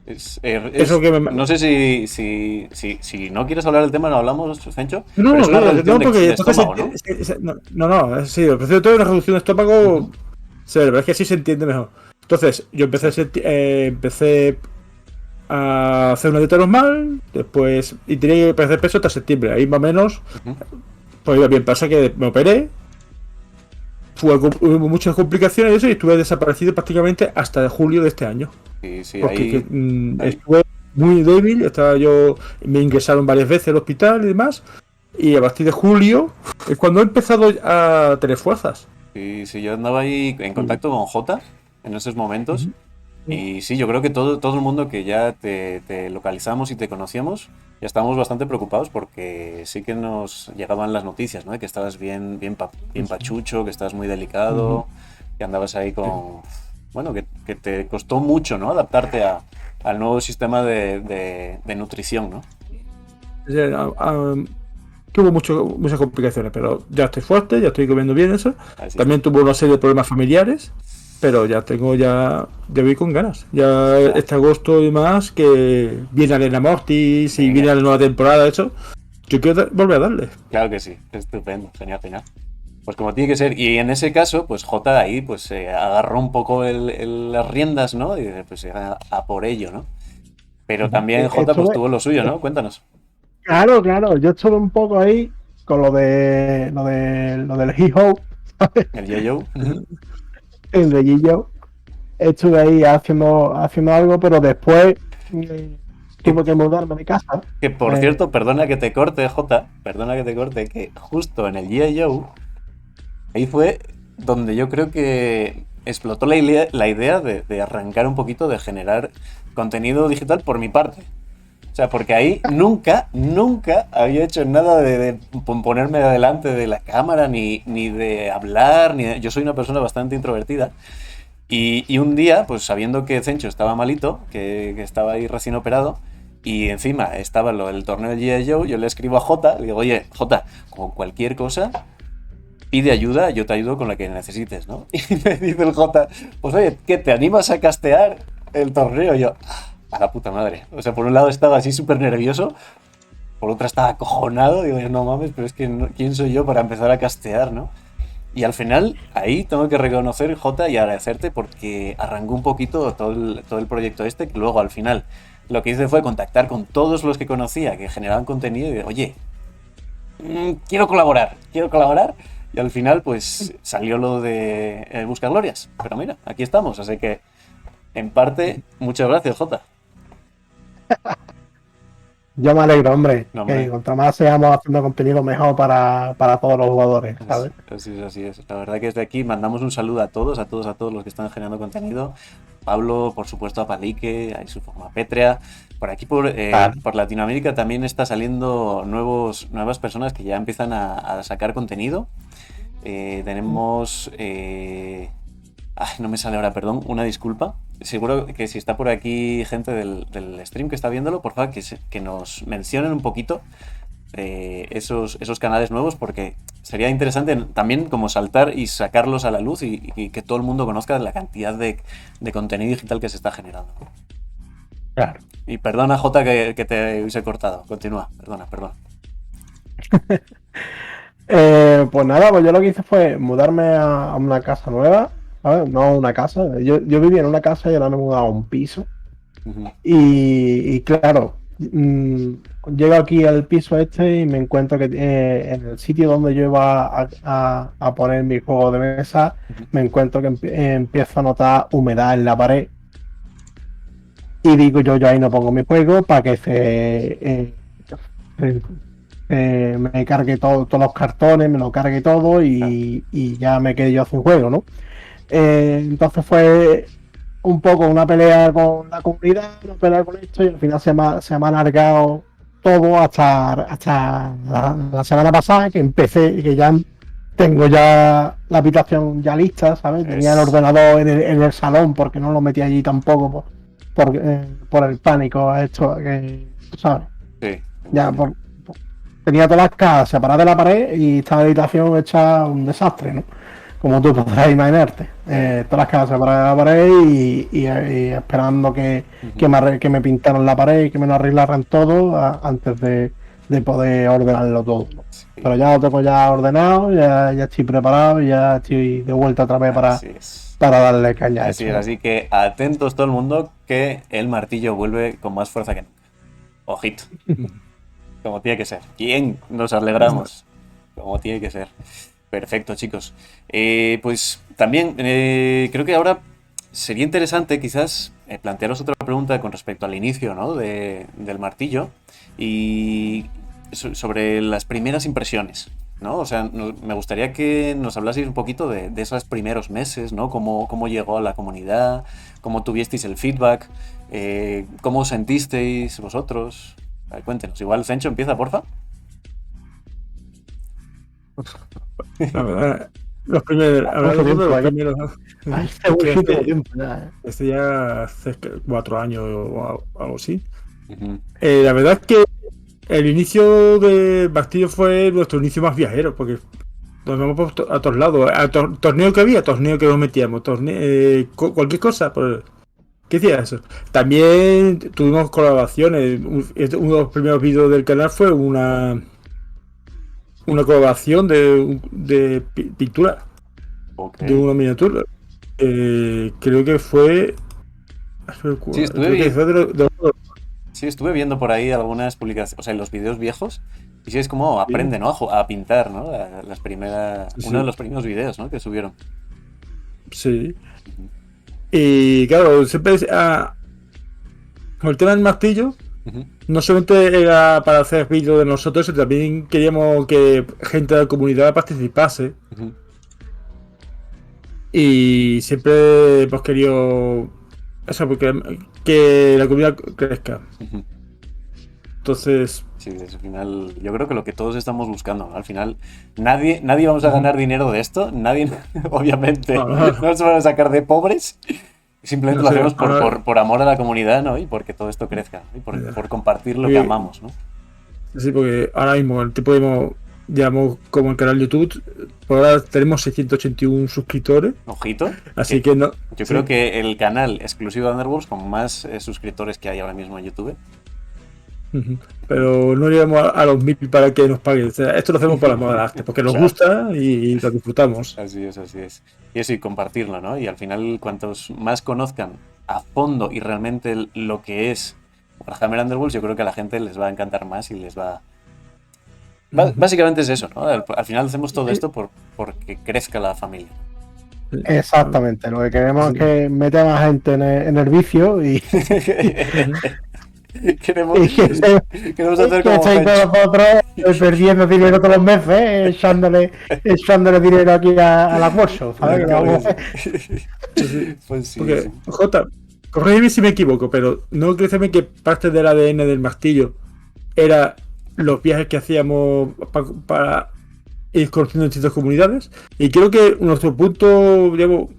eso que me. No sé si no quieres hablar del tema, no hablamos, Cencho, No, pero es una no, reducción no, porque de entonces estómago, ¿no? no, sí, el proceso de todo es una reducción de estómago severa, pero es que así se entiende mejor. Entonces, yo empecé a hacer una dieta normal, después, y tenía que perder peso hasta septiembre, ahí más o menos, Ujú. pues iba bien, pasa que me operé, hubo muchas complicaciones y eso, y estuve desaparecido prácticamente hasta julio de este año. Sí, sí, Porque ahí, ahí. estuve muy débil, me ingresaron varias veces al hospital y demás. Y a partir de julio es cuando he empezado a tener fuerzas. Sí, yo andaba ahí en contacto con Jota en esos momentos. Ujú. Y sí, yo creo que todo el mundo que ya te localizamos y te conocíamos, ya estábamos bastante preocupados porque sí que nos llegaban las noticias, ¿no? De que estabas bien pachucho, que estabas muy delicado, que andabas ahí con... Bueno, que te costó mucho, ¿no? Adaptarte al nuevo sistema de nutrición, ¿no? O sea, que hubo muchas complicaciones, pero ya estoy fuerte, ya estoy comiendo bien eso. Así También tuve una serie de problemas familiares, pero ya voy con ganas. Ya está. este agosto y más, que viene Arena Mortis y viene Venga, la nueva temporada, eso. Yo quiero volver a darle. claro que sí, estupendo, genial, genial. Pues como tiene que ser, y en ese caso, pues J ahí pues agarró un poco las riendas, ¿no? Y dice, pues a por ello, ¿no? Pero también J pues Estuve, tuvo lo suyo, ¿no? Cuéntanos. claro, yo estuve un poco ahí con lo del hip hop, El Yo-Yo. Ujú. el de Gillo. Estuve ahí haciendo algo, pero después Que, tuve que mudarme de casa. que por Eh, cierto, perdona que te corte, J, perdona que te corte, que justo en el G.I. Joe, ahí fue donde yo creo que explotó la idea de arrancar un poquito, de generar contenido digital por mi parte. O sea, porque ahí nunca había hecho nada de ponerme delante de la cámara, ni de hablar, yo soy una persona bastante introvertida. Y un día, pues sabiendo que Cencho estaba malito, que estaba ahí recién operado, y encima estaba lo del torneo del G.I. Joe, yo le escribo a Jota, le digo, oye, Jota, con cualquier cosa, pide ayuda, yo te ayudo con la que necesites, ¿no? Y me dice el Jota, pues oye, ¿qué te animas a castear el torneo? Y yo, a la puta madre. O sea, por un lado estaba así súper nervioso, por otra estaba acojonado, digo, no mames, pero es que ¿quién soy yo para empezar a castear, no? Y al final, ahí tengo que reconocer, Jota, y agradecerte porque arrancó un poquito todo el proyecto este, que luego al final lo que hice fue contactar con todos los que conocía que generaban contenido y de, oye, quiero colaborar. Y al final, pues salió lo de Buscaglorias. Pero mira, aquí estamos, así que en parte, muchas gracias, Jota. Yo me alegro, hombre, No, que hombre. contra más seamos haciendo contenido mejor para todos los jugadores, ¿sabes? Así es, así es. La verdad que desde aquí mandamos un saludo a todos, a todos los que están generando contenido. Pablo, por supuesto, a Palique, a su forma pétrea. Por aquí, Claro. por Latinoamérica, también está saliendo nuevas personas que ya empiezan a sacar contenido. Tenemos... ay, no me sale ahora, perdón, una disculpa. Seguro que si está por aquí gente del stream que está viéndolo, por favor, que nos mencionen un poquito esos canales nuevos, porque sería interesante también como saltar y sacarlos a la luz y que todo el mundo conozca la cantidad de contenido digital que se está generando. Claro. Y perdona, Jota, que te hubiese cortado. Continúa, perdona. Pues nada, pues yo lo que hice fue mudarme a una casa nueva, ¿sabes? No una casa. Yo vivía en una casa y ahora me he mudado a un piso. Ujú. Y claro, llego aquí al piso este y me encuentro que en el sitio donde yo iba a poner mi juego de mesa, me encuentro que empiezo a notar humedad en la pared. Y digo yo ahí no pongo mi juego para que se- me cargue todos los cartones, me lo cargue todo y ya me quedé yo sin juego, ¿no? Entonces fue un poco una pelea con la comunidad, una pelea con esto y al final se me ha alargado todo hasta la semana pasada que empecé, que ya tengo ya la habitación ya lista, ¿sabes? Tenía el ordenador en el salón porque no lo metí allí tampoco por el pánico a esto, que, ¿sabes? Sí. Ya tenía todas las cajas separadas de la pared y esta habitación hecha un desastre, ¿no? Como tú podrás imaginarte. Todas las cajas separadas de la pared y esperando que me pintaran la pared y que me lo arreglaran todo antes de poder ordenarlo todo, ¿no? Sí. Pero ya lo tengo ya ordenado, ya estoy preparado y ya estoy de vuelta otra vez Así es. para darle caña a Así esto, es, ¿no? así que atentos todo el mundo que el martillo vuelve con más fuerza que nunca. Ojito. Como tiene que ser. Bien, nos alegramos. Como tiene que ser. Perfecto, chicos. Pues también creo que ahora sería interesante quizás plantearos otra pregunta con respecto al inicio, ¿no? del martillo y sobre las primeras impresiones, ¿no? O sea, me gustaría que nos hablaseis un poquito de esos primeros meses, ¿no? Cómo llegó a la comunidad, cómo tuvisteis el feedback, cómo os sentisteis vosotros. A ver, cuéntenos. Igual Zencho empieza, porfa. La verdad, los primeros, hablando de los primeros, Ay, es que muchísimo tiempo ya, ya hace 4 años o algo así. Ujú. La verdad es que el inicio de Bastillo fue nuestro inicio más viajero, porque nos vamos a todos lados. A torneo que había, torneo que nos metíamos, cualquier cosa. Pues, ¿qué decía eso? También tuvimos colaboraciones. Uno de los primeros vídeos del canal fue una colaboración de pintura, Ok. de una miniatura. Creo que fue. Sí, Creo que fue Sí, estuve viendo por ahí algunas publicaciones, o sea, en los vídeos viejos, y sí es como aprende, ¿no? A pintar, ¿no? Las primeras, Sí. uno de los primeros vídeos, ¿no? Que subieron. Sí. Y claro, siempre con el tema del martillo, Ujú. no solamente era para hacer vídeos de nosotros, sino también queríamos que gente de la comunidad participase. Ujú. Y siempre hemos querido eso, porque que la comunidad crezca. Ujú. Entonces, Sí, al final, yo creo que lo que todos estamos buscando, ¿no? Al final, nadie vamos a ganar dinero de esto, nadie, obviamente, No. no nos van a sacar de pobres, simplemente No lo sé, hacemos ahora- por amor a la comunidad, ¿no? Y porque todo esto crezca, ¿no? Y por compartir lo que Sí. amamos, ¿no? sí, porque ahora mismo el tipo digamos, como el canal YouTube, por ahora tenemos 681 suscriptores, Ojito. así que no. Yo sí. creo que el canal exclusivo de Underwolves con más suscriptores que hay ahora mismo en YouTube. Ujú. Pero no llegamos a los 1000 para que nos paguen. O sea, esto lo hacemos por amor al arte, porque nos Claro. gusta y lo disfrutamos. Así es, así es. Y eso, y compartirlo, ¿no? Y al final, cuantos más conozcan a fondo y realmente lo que es Warhammer Underworlds, yo creo que a la gente les va a encantar más y les va... Básicamente es eso, ¿no? Al final hacemos todo esto porque crezca la familia. Exactamente, lo que queremos es que meta más gente en el vicio y Queremos, Y que queremos hacer que como estáis Fetch. vosotros perdiendo dinero todos los meses, echándole dinero aquí a la workshop, ¿sabes? Que vamos a- Pues sí, Porque, sí. Jota, corrígeme si me equivoco, pero ¿no crees también que parte del ADN del martillo era los viajes que hacíamos para ir conociendo distintas comunidades? Y creo que nuestro punto, digamos,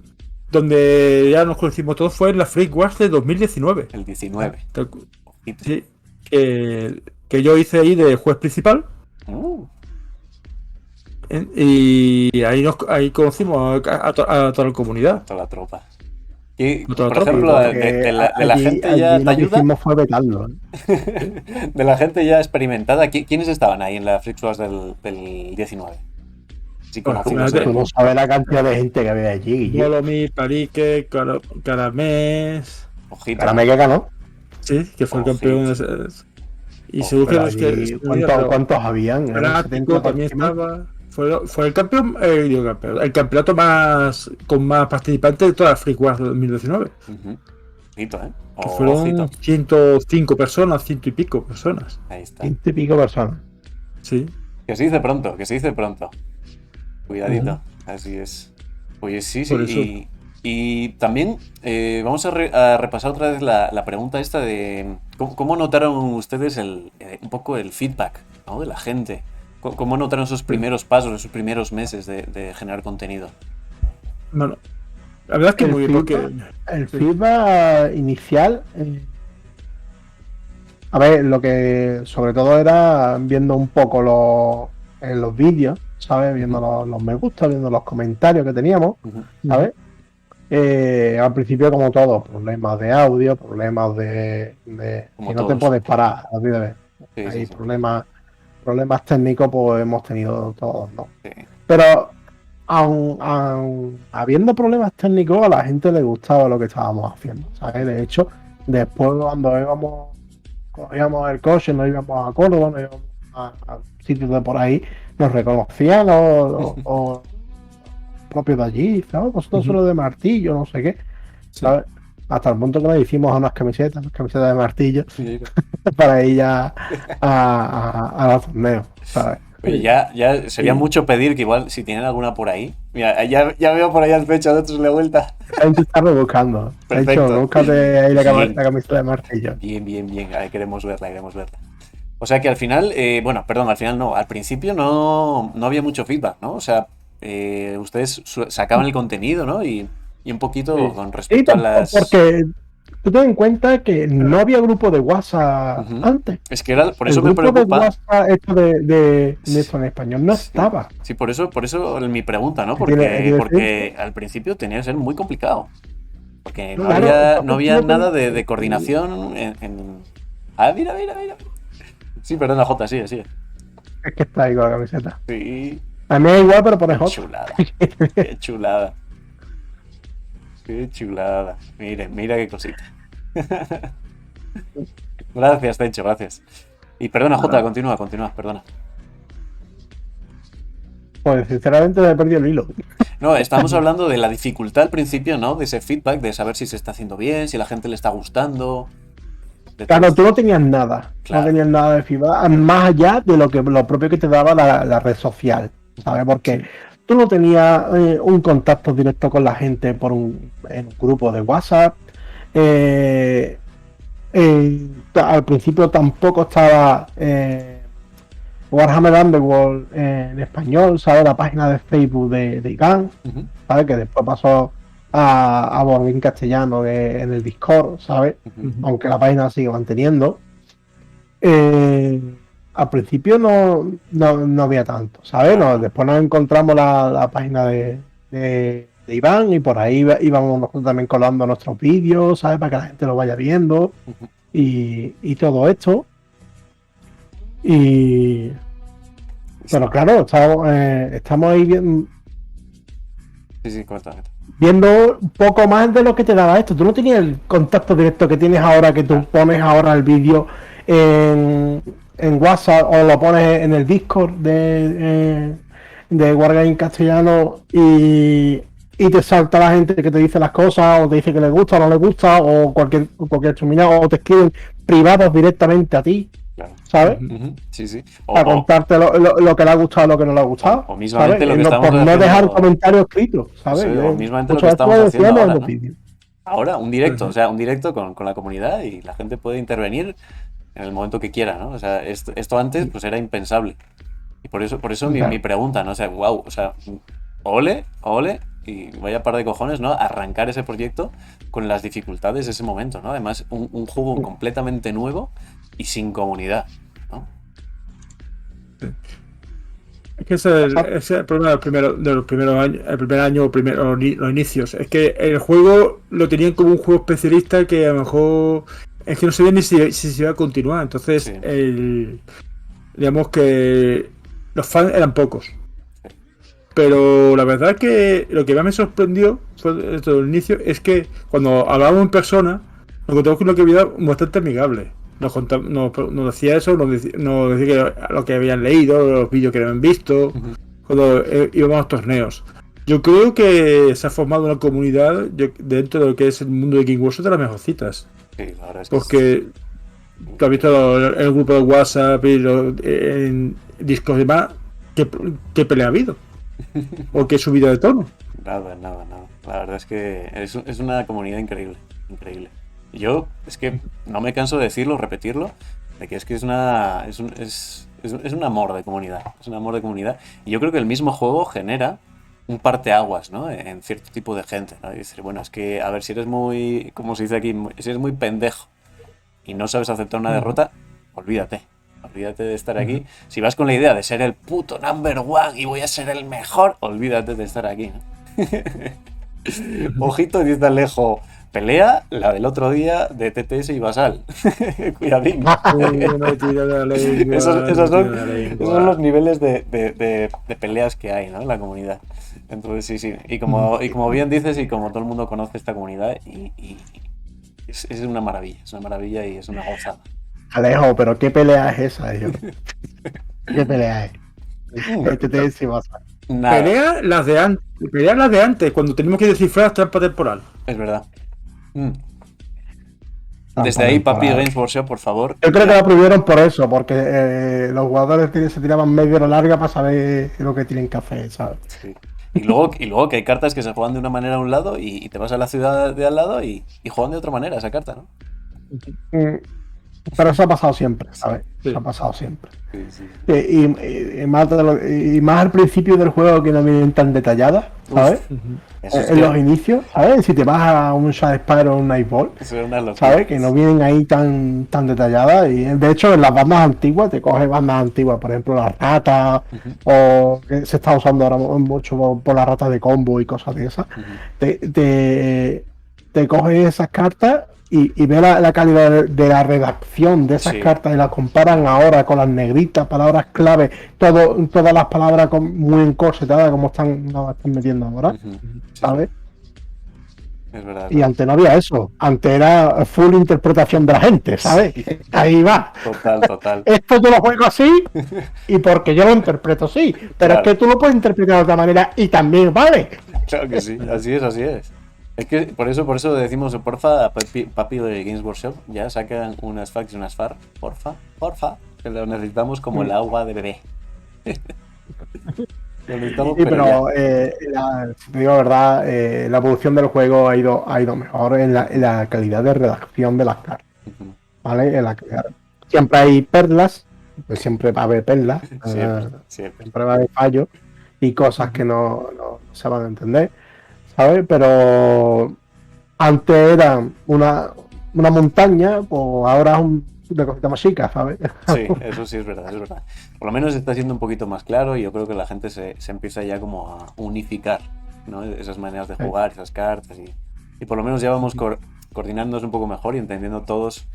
donde ya nos conocimos todos fue en la Freak Wars de 2019. El 19. Ojito. Sí, que yo hice ahí de juez principal. Y ahí conocimos a toda la comunidad. Toda la tropa. Y, Toda la por tropa, ejemplo, porque de la allí- gente allí ya te lo que ayuda. hicimos fue vetarlo, ¿eh? De la gente ya experimentada. ¿Quiénes estaban ahí en la Freak Wars del 19? Sí, Bueno, conocidos. fíjate. Tú no sabes la cantidad de gente que había allí, Guille. Bolomi, Parique, Caramés. Ojito. Para Mega ganó. Sí, que fue el Ojito. campeón. Y seguro que Pero los allí, que. ¿cuántos habían? Galáctico 70 también próximos. estaba. Fue el campeón, el campeonato con más participantes de toda la Freak Wars de 2019. Ojito, ¿eh? Que fueron Ojito. 105 personas, ciento y pico personas. Ahí está. 20 y pico personas. Sí. Que se dice pronto, que se dice pronto. Cuidadito, así es. Oye, sí, Por sí. Y también vamos a repasar otra vez la pregunta esta de cómo notaron ustedes un poco el feedback, ¿no? De la gente. ¿Cómo notaron esos primeros pasos, esos primeros meses de generar contenido? Bueno, la verdad es que El muy bien, porque. El feedback inicial. A ver, lo que sobre todo era viendo un poco los vídeos, ¿sabes? Viendo los me gusta, viendo los comentarios que teníamos, ¿sabes? Al principio, como todo, problemas de audio, problemas de Como que no te todos. puedes parar, así de ver. Sí, Hay sí. problemas técnicos, pues hemos tenido todos, ¿no? Sí. Pero aun habiendo problemas técnicos, a la gente le gustaba lo que estábamos haciendo, ¿sabes? De hecho, después cuando cogíamos el coche, nos íbamos a Córdoba, nos íbamos a sitios de por ahí, nos reconocían los propios de allí, ¿sabes? Vosotros sois los de martillo, no sé qué, ¿sabes? Hasta el punto que nos hicimos unas camisetas de martillo Sí. para ir ya a los torneos, ¿sabes? Oye, ya sería Sí. mucho pedir que igual si tienen alguna por ahí. Mira, ya veo por ahí al pecho de otros la vuelta. Hay que estar rebuscando. De Perfecto. hecho, búscate ahí la Bien. camiseta de martillo. Bien. Ahí queremos verla. O sea que al final, al final no, al principio no había mucho feedback, ¿no? O sea, ustedes sacaban el contenido, ¿no? Y un poquito Sí. con Sí, respecto a las... porque tú ten en cuenta que no había grupo de WhatsApp Ujú. antes. Es que era, por El eso me grupo de preocupa. WhatsApp esto de esto en español no Sí. estaba. Sí, por eso mi pregunta, ¿no? Tiene Porque al principio tenía que ser muy complicado. Porque no Claro, había no nada tenía- de coordinación en... Ah, mira. Sí, perdona, Jota, sigue. Es que está ahí con la camiseta. Sí, A mí me da igual, pero pones qué otro. chulada. Qué chulada. Mira qué cosita. Gracias, Tencho, gracias. Y perdona, Jota, continúa, perdona. Pues sinceramente me he perdido el hilo. No, estamos hablando de la dificultad al principio, ¿no? De ese feedback, de saber si se está haciendo bien, si a la gente le está gustando. de todo Claro, esto. tú no tenías nada. Claro. No tenías nada de feedback, más allá de lo propio que te daba la red social. ¿Sabes? Porque tú no tenías un contacto directo con la gente en un grupo de WhatsApp. Al principio tampoco estaba Warhammer Underworld en español, ¿sabes? La página de Facebook de Iván, Ujú, ¿sabes? Que después pasó a Borg en castellano en el Discord, ¿sabes? ujú. Aunque la página sigue manteniendo. Al principio no había tanto, ¿sabes? Después nos encontramos la página de Iván y por ahí íbamos nosotros también colando nuestros vídeos, ¿sabes? Para que la gente lo vaya viendo Ujú. y todo esto. Pero claro, estamos ahí Sí, corta. viendo un poco más de lo que te daba esto. Tú no tenías el contacto directo que tienes ahora, que tú pones ahora el vídeo en WhatsApp o lo pones en el Discord de Wargame castellano y te salta la gente que te dice las cosas o te dice que le gusta o no le gusta o cualquier chuminada o te escriben privados directamente a ti, Claro. ¿sabes? Sí, sí. Para contarte lo que le ha gustado, lo que no le ha gustado. O mismamente ¿sabes? lo que No, estamos por no haciendo- dejar comentarios escritos, ¿sabes? Eso, o mismamente lo que Muchas estamos veces haciendo decíamos ahora, en ¿no? los vídeos. Ahora, un directo, o sea, un directo con la comunidad y la gente puede intervenir en el momento que quiera, ¿no? O sea, esto antes pues era impensable. Y por eso mi pregunta, ¿no? O sea, wow, o sea, ole, y vaya par de cojones, ¿no? Arrancar ese proyecto con las dificultades de ese momento, ¿no? Además, un juego completamente nuevo y sin comunidad, ¿no? Es que ese es el problema de los primeros años, el primer año, los inicios. Es que el juego lo tenían como un juego especialista que a lo mejor es que no sabía ni si se iba a continuar. Entonces, Sí. digamos que los fans eran pocos. Pero la verdad que lo que más me sorprendió fue desde el inicio es que cuando hablábamos en persona nos encontramos con una comunidad bastante amigable. Nos decía eso, nos decía que lo que habían leído, los vídeos que habían visto, cuando íbamos a los torneos. Yo creo que se ha formado una comunidad dentro de lo que es el mundo de Game Workshop de las mejorcitas. Sí, la verdad es que Porque tú has visto en el grupo de WhatsApp y en Discord y demás, ¿qué pelea ha habido? ¿O qué subida de tono? Nada. La verdad es que es una comunidad increíble. Y yo es que no me canso de decirlo, repetirlo, de que es un amor de comunidad. Es un amor de comunidad. Y yo creo que el mismo juego genera un parteaguas, ¿no? En cierto tipo de gente, ¿no? Y decir, bueno, es que, a ver, si eres muy, como se dice aquí, si eres muy pendejo y no sabes aceptar una derrota, olvídate de estar aquí. Si vas con la idea de ser el puto number one y voy a ser el mejor, olvídate de estar aquí, ¿no? Ojito, dice Alejo. Pelea la del otro día de TTS y Basal. Cuidadín. Esos son los niveles de peleas que hay, ¿no? En la comunidad. Entonces, sí. Y como bien dices, y como todo el mundo conoce esta comunidad, y es una maravilla y es una gozada. Alejo, pero ¿qué pelea es esa, yo? ¿Qué pelea es? TTS y Basal. Pelea las de antes, cuando tenemos que descifrar trampa temporal. Es verdad. Desde ahí, Papi Games Workshop, por favor. Yo creo que la prohibieron por eso, porque los jugadores se tiraban media hora larga para saber lo que tienen que hacer, ¿sabes? Sí. Y luego que hay cartas que se juegan de una manera a un lado y te vas a la ciudad de al lado y juegan de otra manera esa carta, ¿no? Pero eso ha pasado siempre, ¿sabes? Sí. Eso ha pasado siempre. Sí. Y más al principio del juego, que no vienen tan detalladas, ¿sabes? En los inicios, ¿sabes? Si te vas a un Shadespire o un Nightball, ¿sabes? Que no vienen ahí tan detalladas. Y de hecho, en las bandas antiguas, te coges bandas antiguas, por ejemplo, las ratas, o que se está usando ahora mucho por las ratas de combo y cosas de esas. Te coges esas cartas y ve la calidad de la redacción de esas cartas y las comparan ahora con las negritas, palabras clave, todas las palabras muy encorsetadas como están metiendo ahora, ¿sabes? Es verdad. Y antes no había eso, antes era full interpretación de la gente, ¿sabes? Sí. Ahí va. Total. Esto yo lo juego así y porque yo lo interpreto así, pero es que tú lo puedes interpretar de otra manera y también vale. Claro que sí, así es. Es que por eso decimos, porfa, a Papi de Games Workshop, ya sacan unas facts y unas FAR, porfa, que lo necesitamos como el agua de bebé. Lo necesitamos, pero te digo la verdad, la evolución del juego ha ido mejor en la calidad de redacción de las cartas, ¿vale? Siempre hay perlas, pues siempre va a haber perlas, siempre va a haber fallos y cosas que no se van a entender, ¿sabes? Pero antes era una montaña, pues ahora es una cosita más chica, ¿sabes? Sí, eso sí es verdad. Por lo menos está siendo un poquito más claro y yo creo que la gente se empieza ya como a unificar, ¿no? Esas maneras de jugar, esas cartas y por lo menos ya vamos coordinándonos un poco mejor y entendiendo todos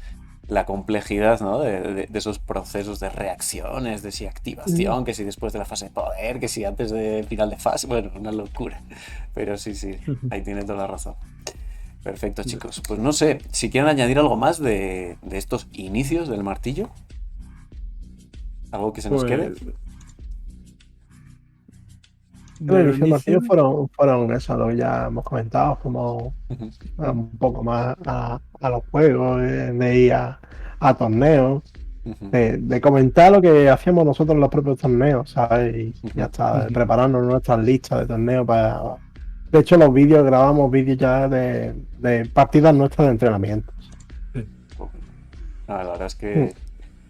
la complejidad, ¿no? de esos procesos de reacciones, de si activación, que si después de la fase de poder, que si antes de final de fase, bueno, una locura. Pero sí, ahí tiene toda la razón. Perfecto, chicos. Pues no sé, si quieren añadir algo más de estos inicios del martillo. ¿Algo que se nos quede? Los martillos fueron eso, lo que ya hemos comentado, fuimos un poco más a los juegos, de ir a a torneos, Ujú. de comentar lo que hacíamos nosotros en los propios torneos, ¿sabes? Y ya está, prepararnos nuestras listas de torneos para... De hecho, los vídeos, grabamos vídeos ya de partidas nuestras de entrenamiento. No, la verdad es que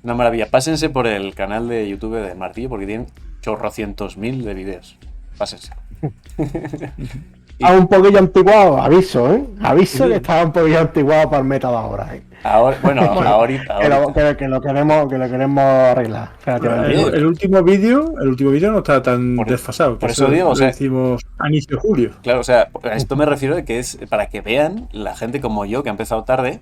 una maravilla. Pásense por el canal de YouTube de Martillo porque tienen chorrocientos mil de vídeos. Pásense. Está un poquillo antiguado, aviso, ¿eh? Aviso que estaba un poquillo antiguado para el meta de ahora, ¿eh? Ahora, bueno, ahorita. Que lo queremos arreglar. Espérate, El último vídeo no está tan desfasado. Por eso digo, o sea, lo hicimos a inicio de julio. Claro, o sea, a esto me refiero de que es para que vean la gente como yo que ha empezado tarde,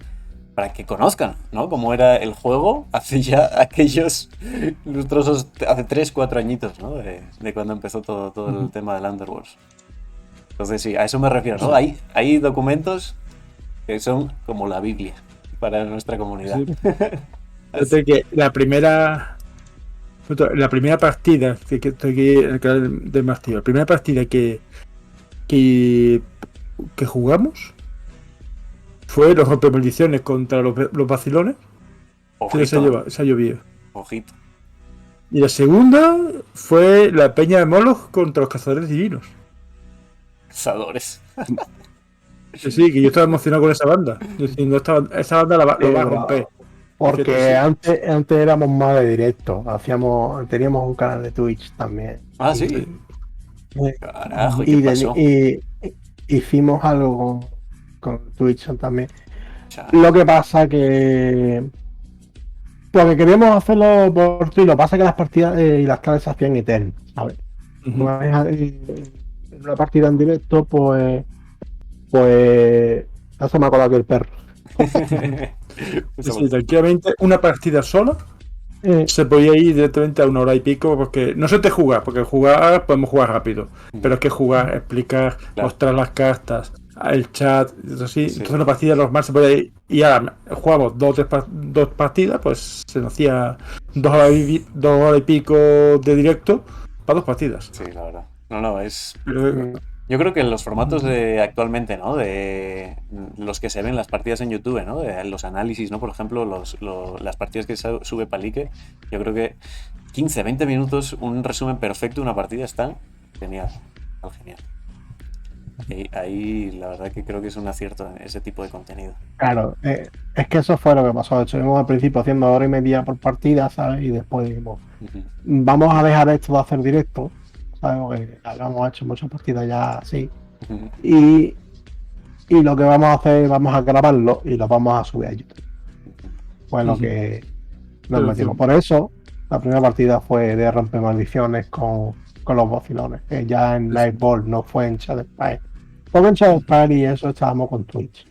para que conozcan, ¿no? Cómo era el juego hace ya aquellos lustrosos, hace 3, 4 añitos, ¿no? De cuando empezó todo el tema del Underworlds. Entonces sí, a eso me refiero, ¿no? Hay documentos que son como la Biblia para nuestra comunidad. Sí. Fíjate que la primera partida que estoy aquí en el canal de Martillo, la primera partida que jugamos fue los rompemaldiciones contra los vacilones. Que se ha llovido. Ojito. Y la segunda fue la peña de Moloch contra los cazadores divinos. Cazadores. Sí, que yo estaba emocionado con esa banda. Diciendo, esa banda la va a romper. Porque antes éramos más de directo. Teníamos un canal de Twitch también. Ah, sí. Carajo, ¿y qué pasó? Hicimos algo con Twitch también. Lo que pasa que... Porque queríamos hacerlo por Twitch. Lo que pasa es que las partidas y las claves se hacían eternas, ¿sabes? Una vez en una partida en directo, pues eso me ha colado aquí el perro. Sí, tranquilamente, una partida sola se podía ir directamente a 1 hora y pico, porque no se te juega, porque jugar podemos jugar rápido, pero es que jugar, explicar, mostrar las cartas, el chat, así, entonces una partida normal se puede ir, y ahora jugamos dos partidas, pues se nos hacía 2 horas y pico de directo para 2 partidas. Sí, la verdad. No, es... Yo creo que los formatos de actualmente, ¿no? De los que se ven las partidas en YouTube, ¿no? De los análisis, ¿no? Por ejemplo, las partidas que sube Palique, yo creo que 15, 20 minutos, un resumen perfecto de una partida está genial. Genial. Ahí la verdad que creo que es un acierto en ese tipo de contenido. Claro, es que eso fue lo que pasó. Estuvimos al principio haciendo 1 hora y media por partida, ¿sabes? Y después dijimos, vamos a dejar esto de hacer directo. ¿Sabes? Porque hemos hecho muchas partidas ya así. Y lo que vamos a hacer, vamos a grabarlo y lo vamos a subir a YouTube. Fue lo que nos metimos. Por eso, la primera partida fue de romper maldiciones con los vacilones, que ya en Nightball no fue en Shadowspire. Porque en Shadowspire y eso estábamos con Twitch.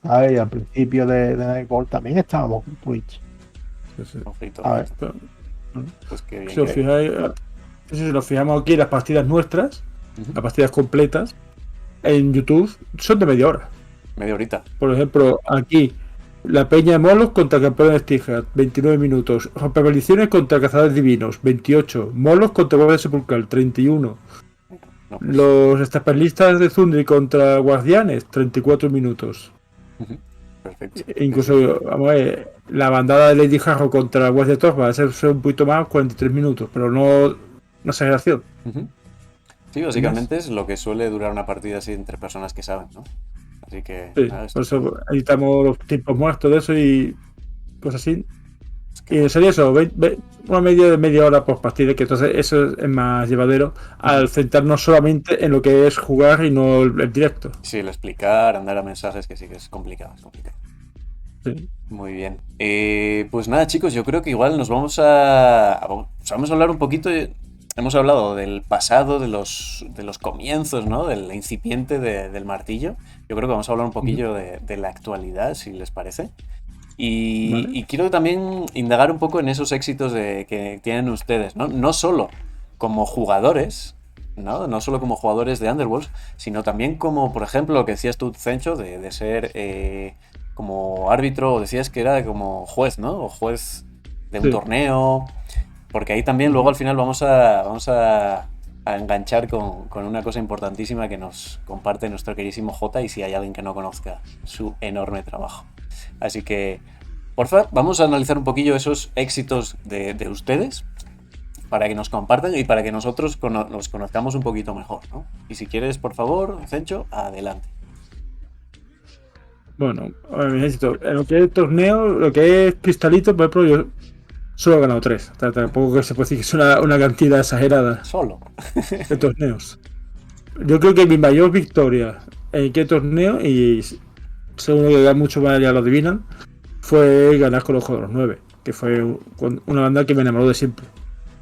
¿Sabes? Y al principio de Nightball también estábamos con Twitch. A ver. Pues que bien. Si nos fijamos aquí, las partidas nuestras, las partidas completas, en YouTube son de media hora. Media horita. Por ejemplo, aquí, la Peña de Molos contra Campeones Tijas, 29 minutos. Rompemaldiciones contra Cazadores Divinos, 28. Molos contra Guardia Sepulcral, 31. Los estapelistas de Zundri contra Guardianes, 34 minutos. Perfecto. Incluso, vamos a ver, la bandada de Lady Jarro contra Guardia Torba va a ser un poquito más, 43 minutos, pero no exageración. Sí, básicamente es lo que suele durar una partida así entre personas que saben, ¿no? Así que... Sí, por eso editamos los tiempos muertos de eso y cosas así. Y sería eso, una media de media hora por partida, que entonces eso es más llevadero al centrarnos solamente en lo que es jugar y no el directo. Sí, el explicar, andar a mensajes, que sí que es complicado. Sí. Muy bien. Pues nada, chicos, yo creo que igual nos vamos a hablar un poquito... Hemos hablado del pasado, de los comienzos, ¿no? Del incipiente del martillo. Yo creo que vamos a hablar un poquillo de la actualidad, si les parece. Y quiero también indagar un poco en esos éxitos que tienen ustedes, ¿no? No solo como jugadores, ¿no? No solo como jugadores de Underworlds, sino también como, por ejemplo, lo que decías tú, Cencho, de ser como árbitro, o decías que era como juez, ¿no? O juez de un torneo... Porque ahí también luego al final vamos a enganchar con una cosa importantísima que nos comparte nuestro queridísimo Jota, y si hay alguien que no conozca su enorme trabajo. Así que, Porfa, vamos a analizar un poquillo esos éxitos de ustedes para que nos compartan y para que nosotros los conozcamos un poquito mejor, ¿no? Y si quieres, por favor, Cencho, adelante. Bueno, a ver, mis éxitos. En lo que es torneo, lo que es Cristalito, por ejemplo, yo solo he ganado 3. Tampoco que se puede decir que es una cantidad exagerada Solo. de torneos. Yo creo que mi mayor victoria en qué torneo, y según que muchos ya lo adivinan, fue ganar con los Juegos de los 9, que fue una banda que me enamoró de siempre.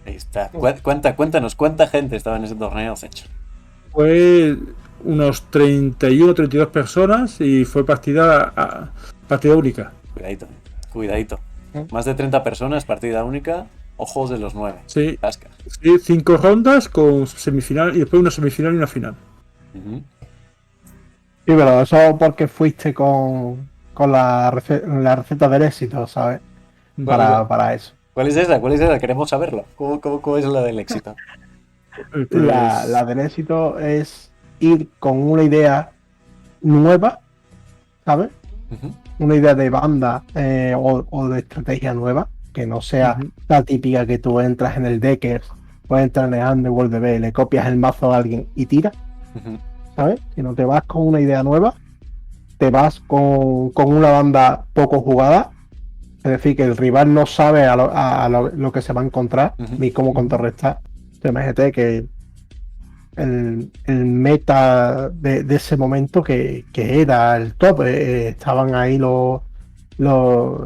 Ahí está. Cuéntanos, ¿cuánta gente estaba en ese torneo, Cencho? Fue unos 31 32 personas y fue partida única. Cuidadito. Más de 30 personas, partida única, ojos de los 9. Sí, Tasca. sí, 5 rondas con semifinal y después una semifinal y una final. Uh-huh. Sí, pero eso porque fuiste con la receta del éxito, ¿sabes? Para eso. ¿Cuál es esa? Queremos saberlo. ¿Cómo es la del éxito? Pues, La del éxito es ir con una idea nueva, ¿sabes? Uh-huh. Una idea de banda o de estrategia nueva, que no sea la típica que tú entras en el Deckers o entras en el Underworld DB, le copias el mazo a alguien y tiras, ¿sabes? Si no te vas con una idea nueva, te vas con una banda poco jugada, es decir, que el rival no sabe a lo que se va a encontrar ni cómo contrarrestar. Imagínate que el meta de ese momento que era el top, estaban ahí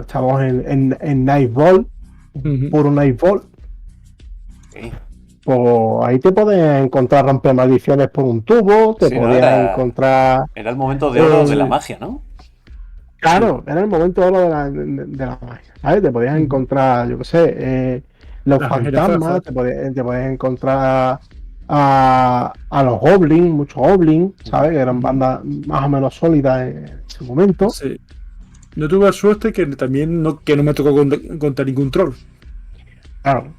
estábamos en Nightball, puro Nightball. Okay. Pues ahí te podías encontrar romper maldiciones por un tubo, te podías encontrar... Era el momento de oro de la magia, ¿no? Claro, era el momento de oro de la magia, ¿sabes? Te podías encontrar, yo qué sé, los fantasmas, te podías encontrar a los goblins, muchos goblins, ¿sabes? Que eran bandas más o menos sólidas en ese momento. Sí. No tuve la suerte que también no me tocó contra ningún troll. Claro,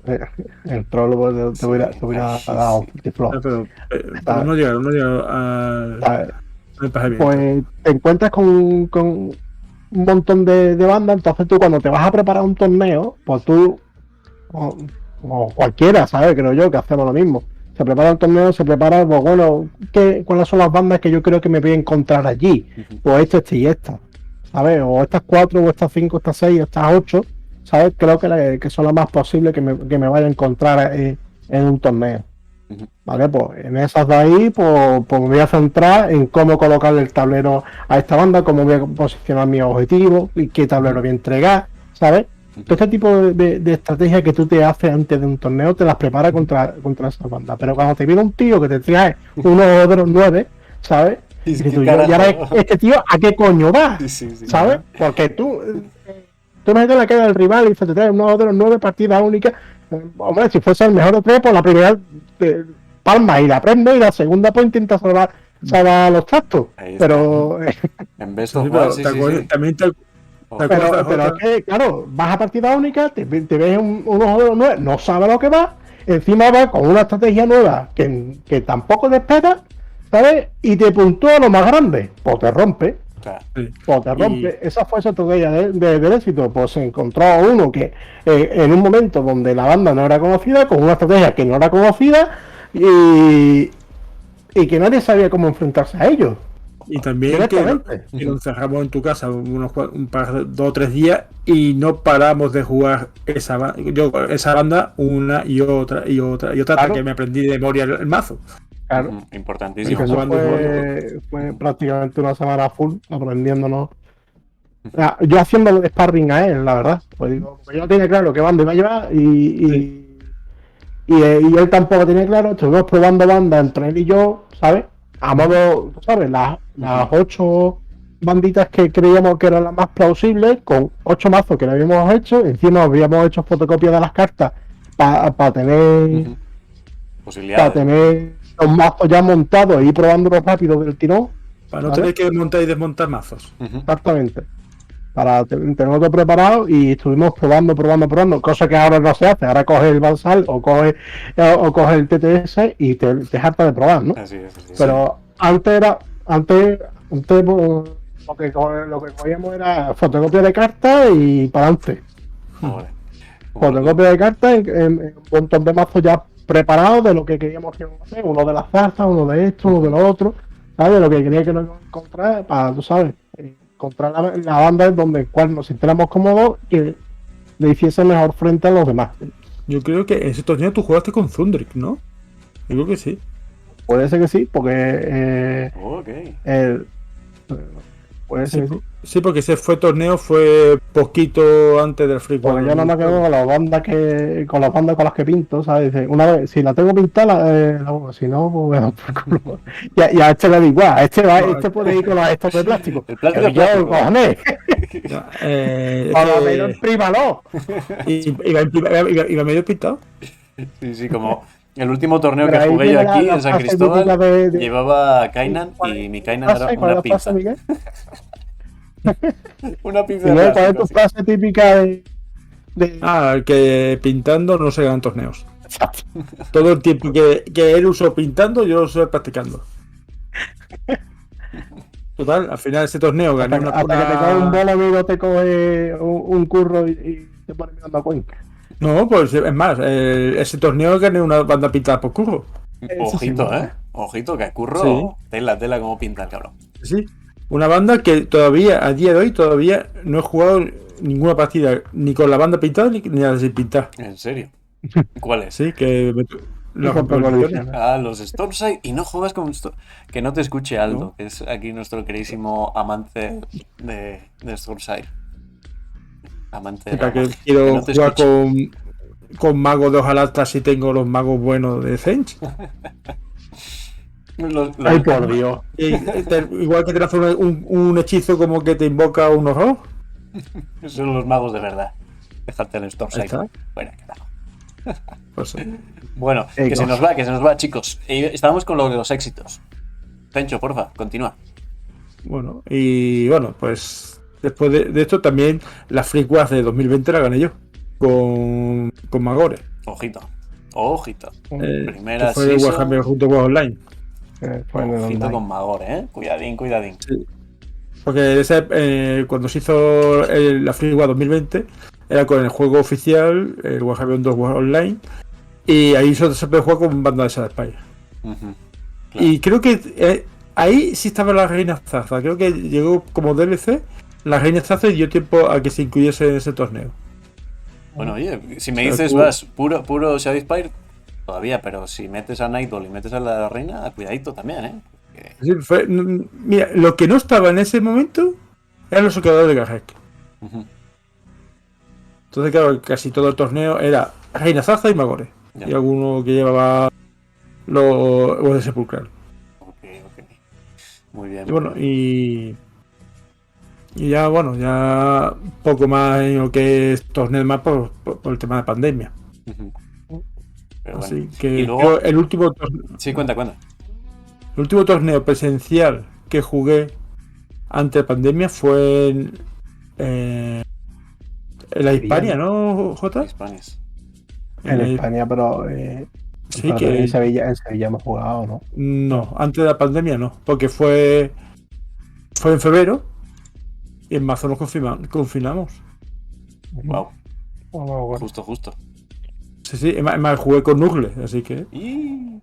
el troll te hubiera dado multiflor. Pero no llegaron a... Pues te encuentras con un montón de bandas, entonces tú cuando te vas a preparar un torneo, pues tú, o cualquiera, ¿sabes? Creo yo que hacemos lo mismo. Se prepara un torneo, se prepara, pues bueno, ¿cuáles son las bandas que yo creo que me voy a encontrar allí? Pues esta y esta, ¿sabes? O estas 4, o estas 5, estas 6, o estas 8, ¿sabes? Creo que son las más posibles que me vaya a encontrar en un torneo. Vale, pues en esas de ahí, pues me voy a centrar en cómo colocarle el tablero a esta banda, cómo voy a posicionar mis objetivos y qué tablero voy a entregar, ¿sabes? Todo este tipo de estrategia que tú te haces antes de un torneo te las preparas contra esa banda. Pero cuando te viene un tío que te trae uno de los 9, ¿sabes? Y tú, y ahora este tío, ¿a qué coño va? Sí, ¿sabes? Porque tú metes la cara del rival y se te trae uno de los 9 partidas únicas. Hombre, si fuese el mejor de 3, pues la primera palma y la prende y la segunda pues intenta salvar los trastos. Pero en vez de también pero es que, claro, vas a partida única, te ves unos de los 9, no sabes lo que va, encima va con una estrategia nueva que tampoco te espera, ¿sabes? Y te puntúa lo más grande, pues te rompe. Pues te rompe. Esa fue esa estrategia del éxito. Pues se encontró a uno que en un momento donde la banda no era conocida, con una estrategia que no era conocida y que nadie sabía cómo enfrentarse a ellos. Y también que nos encerramos en tu casa 2 o 3 días y no paramos de jugar esa banda una y otra claro. Hasta que me aprendí de memoria el mazo. Claro. Importantísimo. Fue prácticamente una semana full aprendiéndonos. Yo haciendo sparring a él, la verdad. Pues digo, yo no tenía claro qué banda iba a llevar y él tampoco tenía claro. Estuvimos probando banda entre él y yo, ¿sabes? A modo, ¿sabes? Las 8 banditas que creíamos que eran las más plausibles, con 8 mazos que le habíamos hecho. Encima habíamos hecho fotocopias de las cartas para tener posibilidades. Para tener los mazos ya montados y ir probándolos rápido del tirón. Para no tener que montar y desmontar mazos. Exactamente. Para tenerlo todo preparado y estuvimos probando, cosa que ahora no se hace. Ahora coge el Bansal o coge el TTS y te harta de probar, ¿no? Así es. Pero antes lo que cogíamos era fotocopia de cartas y para adelante. Joder. Fotocopia de cartas en un montón de mazos ya preparados de lo que queríamos que hacer, uno de las zarzas, uno de esto, uno de lo otro, ¿sabes? Lo que quería que nos encontrar para, tú sabes, encontrar la banda en donde cual nos sintiéramos cómodos y le hiciese mejor frente a los demás. Yo creo que en ese torneo tú jugaste con Thundrick, ¿no? Yo creo que sí. Puede ser que sí, porque Ok. puede ser que sí. Sí, porque ese torneo fue poquito antes del Free Porque World. yo no me quedo con las bandas con las que pinto, ¿sabes? Dice, una vez, si la tengo pintada, la pongo, si no, pues me da por culo. Y a este le digo, igual, este puede ir con estos de plástico. El plástico es Yo, plástico. cojones, Ahora pero imprímalo. iba medio pintado. Sí, como el último torneo Pero que ahí jugué yo viene aquí la en San frase Cristóbal, típica de- llevaba Kainan y mi Kainan era ¿Cuál es una la frase, pinza. Miguel? Una pinza de Miguel, ¿cuál es tu plástico, sí. frase típica de... Que pintando no se ganan torneos. Exacto. Todo el tiempo que él usó pintando, yo lo usé practicando. Total, al final ese torneo gané Hasta que te coge un bolo, amigo, te coge un curro y te pone mirando a Cuenca. No, pues es más, ese torneo gané una banda pintada por curro. Ojito, sí, Ojito, que curro. Sí. Tela como pinta el cabrón. Sí. Una banda que todavía, a día de hoy, todavía no he jugado ninguna partida, ni con la banda pintada ni la sin pintar. ¿En serio? ¿Cuál es? Sí, que los Coalición. Ah, los Stormside. Y no juegas con que no te escuche Aldo, No. que es aquí nuestro queridísimo amante de Stormside. Amante de la que magia. quiero Que no te jugar escuche. con magos de hojalata si tengo los magos buenos de Zench. Ay, por Dios. Igual que te lanza un hechizo como que te invoca un horror. Son los magos de verdad. Déjate el Ahí Stormside. está. Bueno, carajo. Pues, Bueno, que se nos va, chicos. Estábamos con lo de los éxitos. Pencho, porfa, continúa. bueno, y bueno, pues después de esto también la Free Wars de 2020 la gané yo. Con Magore. Ojito. Primera Que fue de season. Warhammer junto con Online. Ojito con Magore, Cuidadín. Sí. Porque cuando se hizo la Free Wars 2020 era con el juego oficial, el Warhammer 2 War Online, y ahí solo se puede jugar con banda de Spire. Ujú, claro. Y creo que ahí sí estaba la Reina Zaza. Creo que llegó como DLC la Reina Zaza y dio tiempo a que se incluyese en ese torneo. Bueno, oye, si me O sea, dices tú- vas puro Shadowspire, todavía, pero si metes a Nightball y metes a la reina, cuidadito también, ¿eh? Que- Sí, mira, lo que no estaba en ese momento eran los socadores de Gajek. Ujú, Entonces, claro, casi todo el torneo era Reina Zaza y Magore. ya. Y alguno que llevaba los de Sepulcral. Ok. Muy bien. Y bueno, y ya, bueno, ya poco más en lo que es torneo más por el tema de pandemia. Ujú. Pero Así bueno. que Y luego, yo el último cuenta. torneo presencial que jugué antes de pandemia fue en la Hispania, ¿no, Jota? Hispanis. En España, pero Sí, pero que en Sevilla hemos jugado, ¿no? no, antes de la pandemia no, porque fue en febrero y en marzo nos confinamos. Wow, Bueno. justo. Sí, además jugué con Nugle, así que Y...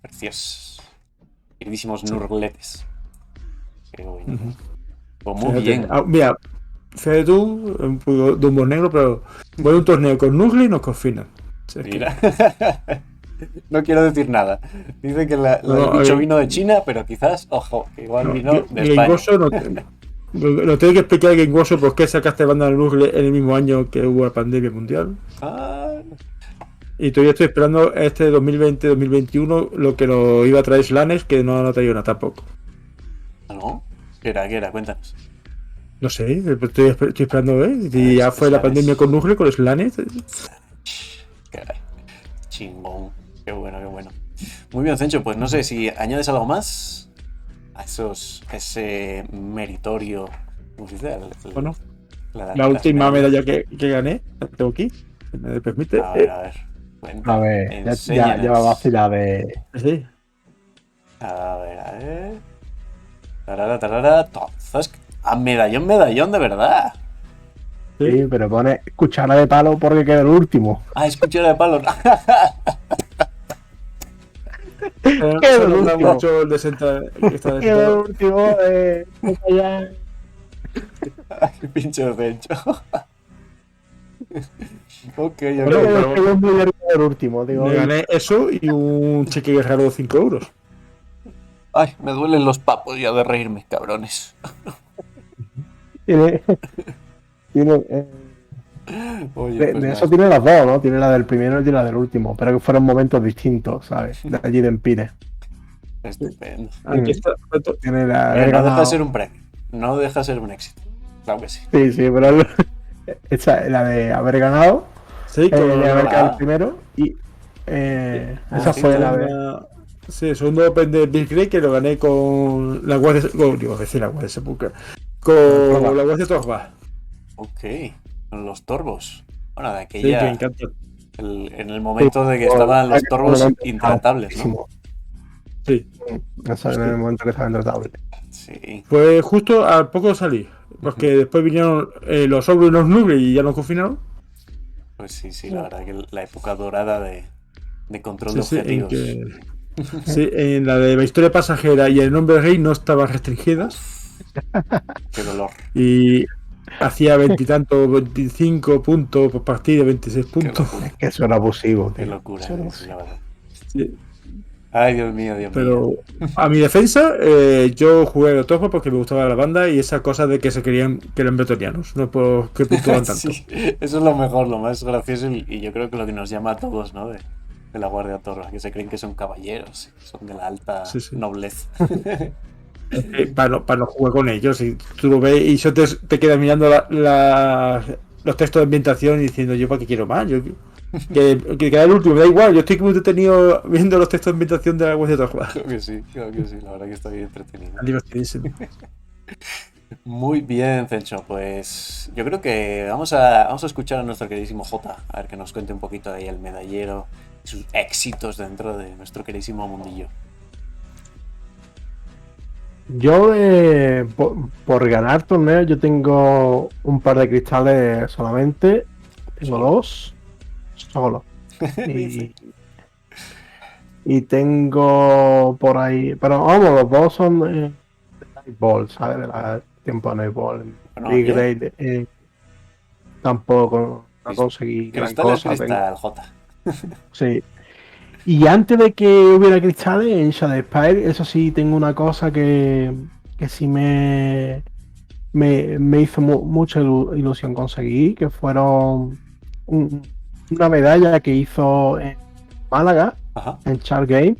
Preciosos. Queridísimos nurletes. Qué bueno. Ujú. Pues muy fíjate. bien. Mira, fíjate tú, un poco de humor negro, pero voy a un torneo con Nugle y nos confinan. O sea, es que- Mira. No quiero decir nada. Dice que No, el bicho vino de China, pero quizás, ojo, que igual vino de España. Gamegoso no tengo que explicar a Gamegoso por qué sacaste banda de Nugle en el mismo año que hubo la pandemia mundial. Ah, Y todavía estoy esperando este 2020-2021 lo que nos iba a traer Slanes, que no ha traído nada tampoco. ¿no? ¿Qué era? Cuéntanos. No sé, estoy esperando, ¿eh? Y ya fue la Slanes. pandemia con Nugle, con Slanes. Caray. Chingón. Qué bueno. Muy bien, Cencho. Pues no sé si añades algo más a ese meritorio. ¿Cómo se dice? Bueno, las la última medallas. medalla que gané, la tengo aquí, si me permite. A ver. Cuenta. A ver, ya Enséñanos. va vacila de. Sí. A ver. Tarara. A medallón, de verdad. Sí, pero pone cuchara de palo porque queda el último. Ah, es cuchara de palo. Queda Se el nota último. mucho el que está Queda el desentado. último. Ya. Ay, pinche Zencho. Ok, Bueno, ok. pero- Quedó muy cerca del último. Digo, Me gané eso y un cheque guerrero de 5 euros. Ay, me duelen los papos ya de reírme, cabrones. tiene, tiene, Oye, de pues eso nada. tiene las dos, ¿no? Tiene la del primero y la del último, pero que fueron momentos distintos, ¿sabes? De allí de Empire. Estupendo. Aquí está. Tiene la Pero haber no deja de ganado. ser un premio. No deja de ser un éxito. Claro que sí. Sí, sí, pero esa, la de haber ganado, Sí, con de haber quedado Ah. el primero, y esa sí, fue con la de. Sí, el segundo Open de Big Grey que lo gané con la Guardia. Digo, decir la Guardia Sepulcra. Con la Guardia Torba. Ok. Con los torbos. Bueno, de Sí, que aquella. me encanta. En el momento de que estaban los torbos intratables, ¿no? Sí. Esa en el momento que estaba intratable. Sí. Fue justo al poco de salir. Porque después vinieron los ogros y los nubes y ya nos confinaron. Pues sí, la verdad que la época dorada de control Sí, de sí, objetivos. Sí, en la de la historia pasajera y el nombre del rey no estaban restringidas. Qué dolor. Y hacía veintitantos, 25 puntos por partida, 26 Qué puntos. locura. Es que eso era abusivo, Qué tío. locura, Eso era es la verdad. Sí, Ay, Dios mío, Dios mío. pero a mi defensa, yo jugué a Otojo porque me gustaba la banda y esa cosa de que se creían que eran bretonianos, no por que puntuaban tanto. Sí, eso es lo mejor, lo más gracioso y yo creo que lo que nos llama a todos, ¿no? De la Guardia Torra, que se creen que son caballeros, que son de la alta Sí, sí. nobleza. Para no jugar con ellos, y tú lo ves y yo te quedas mirando los textos de ambientación y diciendo, yo para qué quiero más. Que queda el último, me da igual, yo estoy muy entretenido viendo los textos de ambientación de la Guardia Torra. Claro que sí, la verdad que está bien entretenido. Divertidísimo. Muy bien, Cencho, pues yo creo que vamos a escuchar a nuestro queridísimo Jota, a ver que nos cuente un poquito de ahí el medallero y sus éxitos dentro de nuestro queridísimo mundillo. Yo, por ganar torneos, yo tengo un par de cristales solamente. Tengo dos. Solo. Y tengo por ahí. Pero vamos, los dos son de Nightball, ¿sabes? De la tiempo de Nightball. Bueno, Big oye. Grade, tampoco no conseguí gran Cristal es cosa. cristal, Jota. Sí. Y antes de que hubiera cristales en Shadow Spire, eso sí, tengo una cosa que sí me hizo mucha ilusión conseguir, que fueron una medalla que hizo en Málaga, Ajá. en Char Game.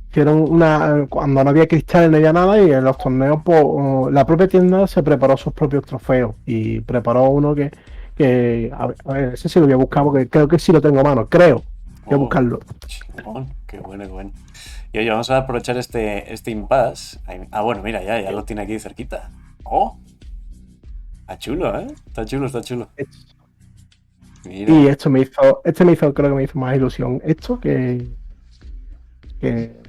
Hicieron cuando no había cristales, no había nada, y en los torneos, pues, la propia tienda se preparó sus propios trofeos y preparó uno que a ver, ese sí lo voy a buscar porque creo que sí lo tengo a mano, creo. Voy a buscarlo. Chingón, qué bueno, qué bueno. Y oye, vamos a aprovechar este impasse. Ah, bueno, mira, ya lo tiene aquí cerquita. ¡Oh! Está chulo, ¿eh? Está chulo. Mira. Y este me hizo, creo que me hizo más ilusión esto que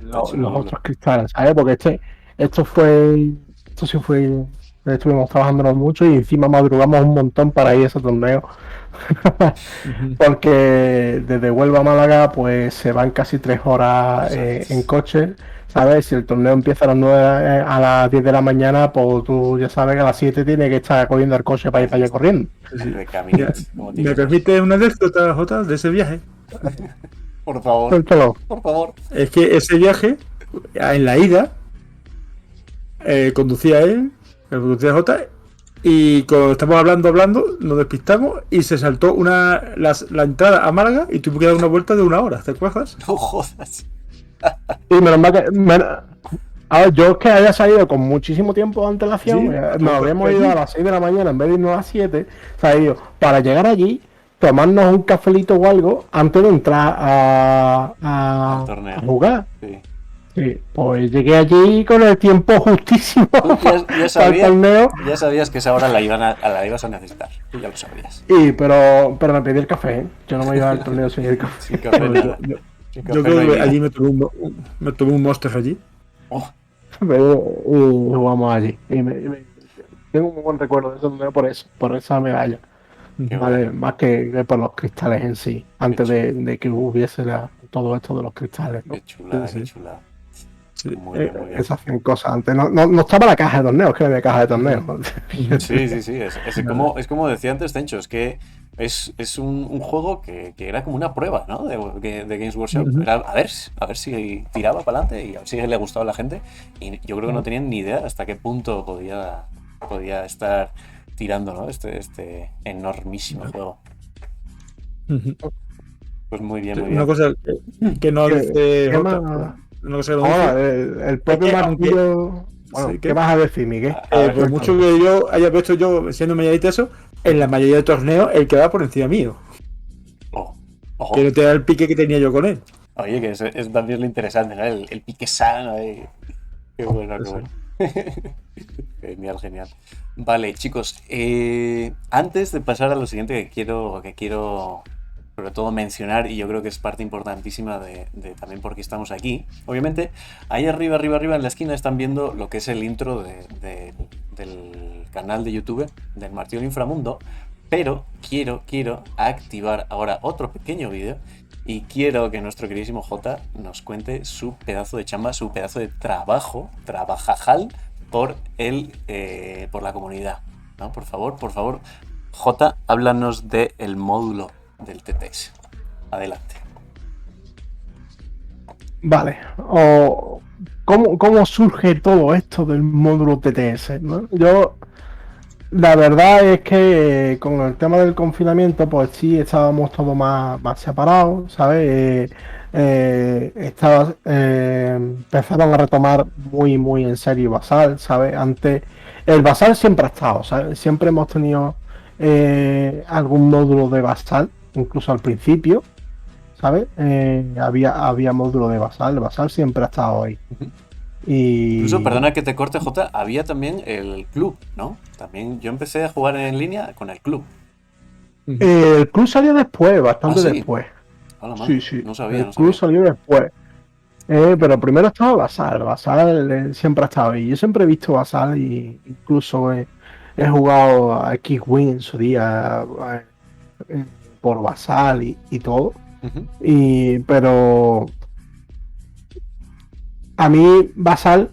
los otros cristales, ¿sabes? Porque esto sí fue, estuvimos trabajándonos mucho y encima madrugamos un montón para ir a ese torneo. Porque desde Huelva a Málaga pues se van casi 3 horas en coche, ¿sabes? Si el torneo empieza a las 9 a las 10 de la mañana, pues tú ya sabes que a las 7 tienes que estar cogiendo el coche para ir para allá corriendo. De camino, ¿Me permite una anécdota, Jota, de ese viaje? Por favor, Suéltalo. por favor. Es que ese viaje, en la ida, conducía él, conducía Jota, y cuando estamos hablando, nos despistamos y se saltó la entrada a Málaga y tuve que dar una vuelta de 1 hora, ¿te acuerdas? No jodas. Y menos mal que. A ver, yo es que haya salido con muchísimo tiempo de antelación, Sí, nos habíamos ido a las 6 de la mañana en vez de irnos a las 7, o sea, ido para llegar allí, tomarnos un cafelito o algo antes de entrar Al torneo. a jugar. Sí. Sí, pues llegué allí con el tiempo justísimo Tú ya para el sabías, torneo, ya sabías que esa hora la ibas a necesitar. Tú ya lo sabías. pero me pedí el café, ¿eh? Yo no me iba al torneo sin el café. Sin café Bueno, nada. Sin café Yo no hay creo que vida. allí me tomé un Monster allí. Oh, Y jugamos allí. Y me tengo un buen recuerdo de ese torneo por esa medalla. Qué Vale, bueno. más que por los cristales en sí, Qué, antes de que hubiese todo esto de los cristales, ¿no? qué chulada, qué Sí, chulada. sí. Muy bien, muy bien. Se hacían cosas antes. No estaba la caja de torneos, que no había caja de torneos. Sí, sí, sí. Nada. Es como decía antes Tencho, es que es un juego que era como una prueba, ¿no? De Games Workshop. Ujú. Era a ver si tiraba para adelante y a ver si le gustaba a la gente. Y yo creo que no tenían ni idea hasta qué punto podía estar tirando, ¿no? Este enormísimo juego. Ujú. Pues muy bien, Sí, muy una bien. cosa que no ¿Qué, dice qué J, más? una cosa que no dice, Ahora, el es propio que aunque, martillo. sí, Bueno, ¿qué que, vas a decir, Miguel? A ver, por mucho Cuéntame. que yo haya visto yo siendo mayorita eso, en la mayoría de torneos el que va por encima mío, ojo, que ojo. no te da el pique que tenía yo con él. Oye, que es también lo interesante, ¿no? El pique sano. Qué bueno, qué Eso. bueno. Genial, genial. Vale, chicos, antes de pasar a lo siguiente que quiero sobre todo mencionar, y yo creo que es parte importantísima de también por qué estamos aquí. Obviamente, ahí arriba, arriba, arriba en la esquina están viendo lo que es el intro del canal de YouTube del Martillo del Inframundo, pero quiero activar ahora otro pequeño vídeo y quiero que nuestro queridísimo J nos cuente su pedazo de chamba, su pedazo de trabajo, trabajajal por la comunidad. ¿No? Por favor, J, háblanos del módulo del TTS. Adelante. Vale. ¿Cómo surge todo esto del módulo TTS? ¿No? La verdad es que con el tema del confinamiento, pues sí, estábamos todos más separados, ¿sabes? Empezaron a retomar muy en serio Basal, ¿sabes? Antes, el Basal siempre ha estado, ¿sabes? Siempre hemos tenido algún módulo de Basal, incluso al principio, ¿sabes? Había módulo de Basal, el Basal siempre ha estado ahí. Incluso, Y perdona que te corte, J, había también el club, ¿no? También yo empecé a jugar en línea con el club. Ujú. el club salió después, Ah, bastante sí. después. Hola, Sí, mano. sí, No sabía, el no club sabía. salió después. Pero primero estaba Basal. Basal siempre ha estado ahí. Yo siempre he visto Basal y incluso he jugado a X-Wing en su día eh, por Basal y todo. Ujú. Pero a mí Basal,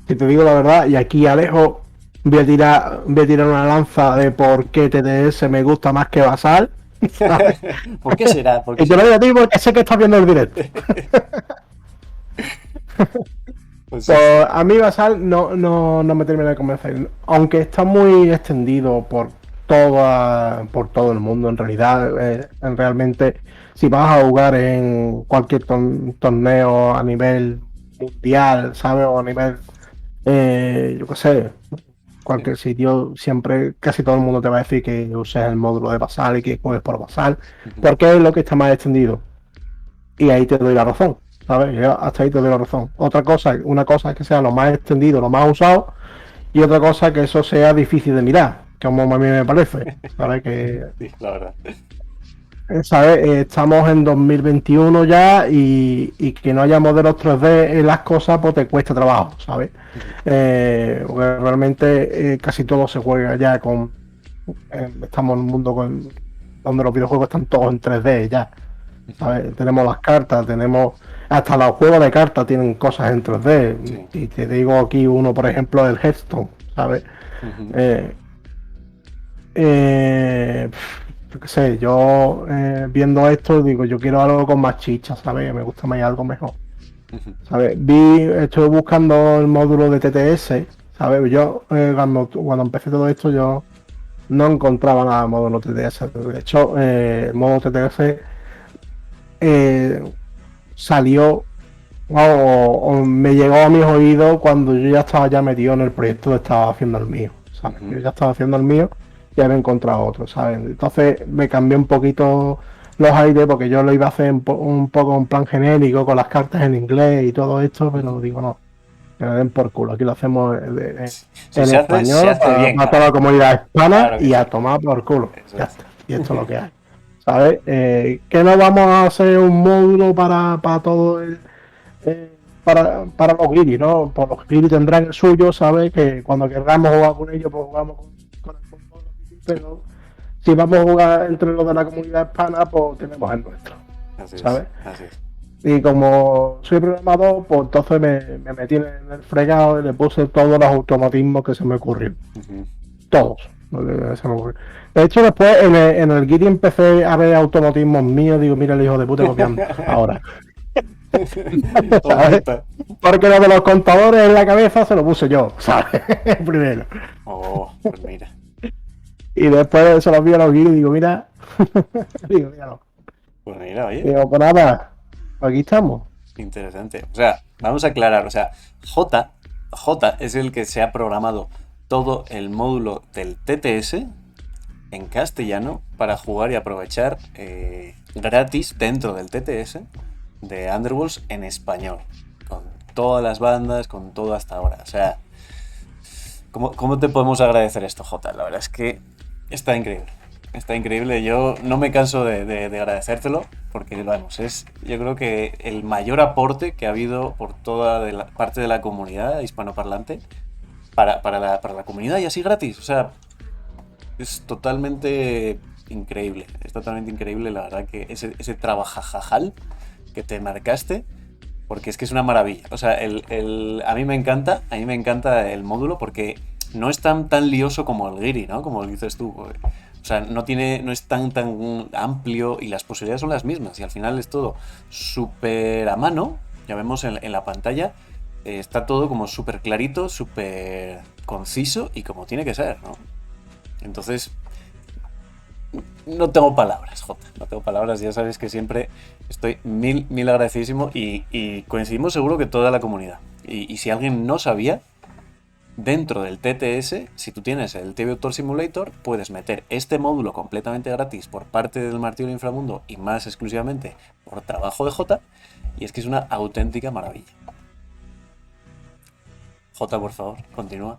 si te digo la verdad, y aquí Alejo voy a tirar una lanza de por qué TTS me gusta más que Basal. ¿Sabes? ¿Por qué será? ¿Por qué Y te lo será? digo a ti porque sé que estás viendo el directo. Pues sí, sí. Pues a mí Basal no me termina de convencer. Aunque está muy extendido por todo el mundo, en realidad, realmente, si vas a jugar en cualquier torneo a nivel mundial, ¿sabes? O a nivel, yo qué sé, Sí. cualquier sitio, siempre, casi todo el mundo te va a decir que uses el módulo de Basal y que juegues por Basal, Ujú. porque es lo que está más extendido. Y ahí te doy la razón, ¿sabes? Yo hasta ahí te doy la razón. Una cosa es que sea lo más extendido, lo más usado, y otra cosa que eso sea difícil de mirar, como a mí me parece, ¿sabes? Sí, la verdad. ¿Sabes? Estamos en 2021 ya y que no haya modelos 3D en las cosas, pues te cuesta trabajo, ¿sabes? Ujú. Porque realmente casi todo se juega ya estamos en un mundo donde los videojuegos están todos en 3D ya. Ujú. ¿Sabes? Tenemos las cartas, hasta los juegos de cartas tienen cosas en 3D. Sí. Y te digo aquí uno, por ejemplo, el Hearthstone, ¿sabes? Ujú. Eh, eh, yo qué sé, yo viendo esto digo, yo quiero algo con más chicha, ¿sabes? Me gusta más algo mejor, Ujú. ¿sabes? Estuve buscando el módulo de TTS, ¿sabes? Yo cuando empecé todo esto yo no encontraba nada de módulo TTS. De hecho, el módulo TTS eh, salió o me llegó a mis oídos cuando yo ya estaba ya metido en el proyecto que estaba haciendo el mío, ¿sabes? Yo Ujú. ya estaba haciendo el mío y había encontrado otro, ¿sabes? Entonces me cambié un poquito los aires porque yo lo iba a hacer un poco en plan genérico con las cartas en inglés y todo esto, pero digo no, que me den por culo, aquí lo hacemos Si en se español hace bien, para toda la carajo. comunidad hispana Claro que y a sí. tomar por culo, Eso ya es. está, y esto es lo que hay. ¿Sabes? Que no vamos a hacer un módulo para todo el, eh, para los guiris, ¿no? Pues los guiris tendrán el suyo, ¿sabes? Que cuando queramos jugar con ellos, pues jugamos con el fútbol, pero si vamos a jugar entre los de la comunidad hispana, pues tenemos el nuestro, ¿sabes? Así es. Y como soy programador, pues entonces me metí en el fregado y le puse todos los automatismos que se me ocurrieron. Todos. Se me ocurrió. De hecho, después en el Git empecé a ver automatismos míos. Digo, mira el hijo de puta copiando ahora. ¿Sabes? Porque lo de los contadores en la cabeza se lo puse yo, ¿sabes? Primero. Oh, pues mira. Y después se los vi a los Git y digo, mira. Digo, míralo. Pues mira, oye. Digo, pues nada, aquí estamos. Interesante. O sea, vamos a aclarar. O sea, J es el que se ha programado todo el módulo del TTS en castellano para jugar y aprovechar gratis dentro del TTS de Underworlds en español. Con todas las bandas, con todo hasta ahora. O sea, ¿cómo te podemos agradecer esto, J? La verdad es que está increíble. Está increíble. Yo no me canso de agradecértelo porque, vamos, es yo creo que el mayor aporte que ha habido por toda la parte de la comunidad hispanoparlante para la comunidad y así gratis. O sea, es totalmente increíble. Es totalmente increíble, la verdad, que ese trabajajajal que te marcaste, porque es que es una maravilla. O sea, a mí me encanta el módulo porque no es tan lioso como el Giri, ¿no? Como dices tú. O sea, no es tan amplio y las posibilidades son las mismas. Y al final es todo súper a mano. Ya vemos en la pantalla. Está todo como súper clarito, súper conciso y como tiene que ser, ¿no? Entonces, no tengo palabras, Jota. No tengo palabras. Ya sabes que siempre estoy mil agradecidísimo y coincidimos seguro que toda la comunidad. Y si alguien no sabía, dentro del TTS, si tú tienes el TV Autor Simulator, puedes meter este módulo completamente gratis por parte del Martillo del Inframundo y más exclusivamente por trabajo de J. Y es que es una auténtica maravilla. J, por favor, continúa.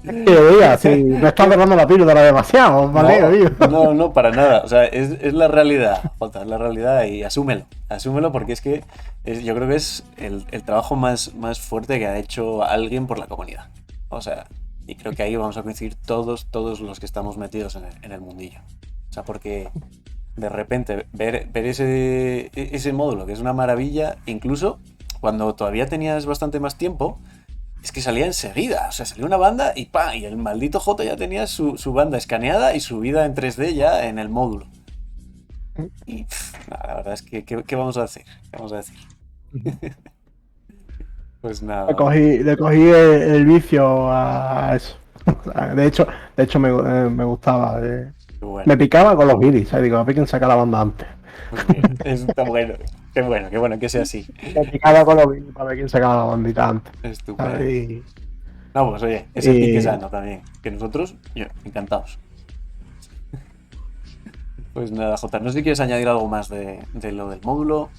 Sí, me estás agarrando la píldora demasiado, ¿vale? No, para nada. O sea, es la realidad, Jota, es la realidad y asúmelo porque es que yo creo que es el trabajo más fuerte que ha hecho alguien por la comunidad. O sea, y creo que ahí vamos a coincidir todos los que estamos metidos en el mundillo. O sea, porque de repente ver ese módulo, que es una maravilla, incluso cuando todavía tenías bastante más tiempo, es que salía enseguida. O sea, salió una banda y ¡pam! Y el maldito J ya tenía su banda escaneada y subida en 3D ya en el módulo. Y la verdad es que ¿qué vamos a decir? ¿Qué vamos a decir? Pues nada. Le cogí el vicio a eso. De hecho me gustaba. Bueno. Me picaba con los guiris, ¿sabes? Digo, a ver quién saca la banda antes. Está bueno. Qué bueno que sea así. Me picaba con los guiris para ver quién sacaba la bandita antes. Estupendo. No, pues oye, ese pique sano también. Que nosotros, encantados. Pues nada, Jota, no sé si quieres añadir algo más de lo del módulo.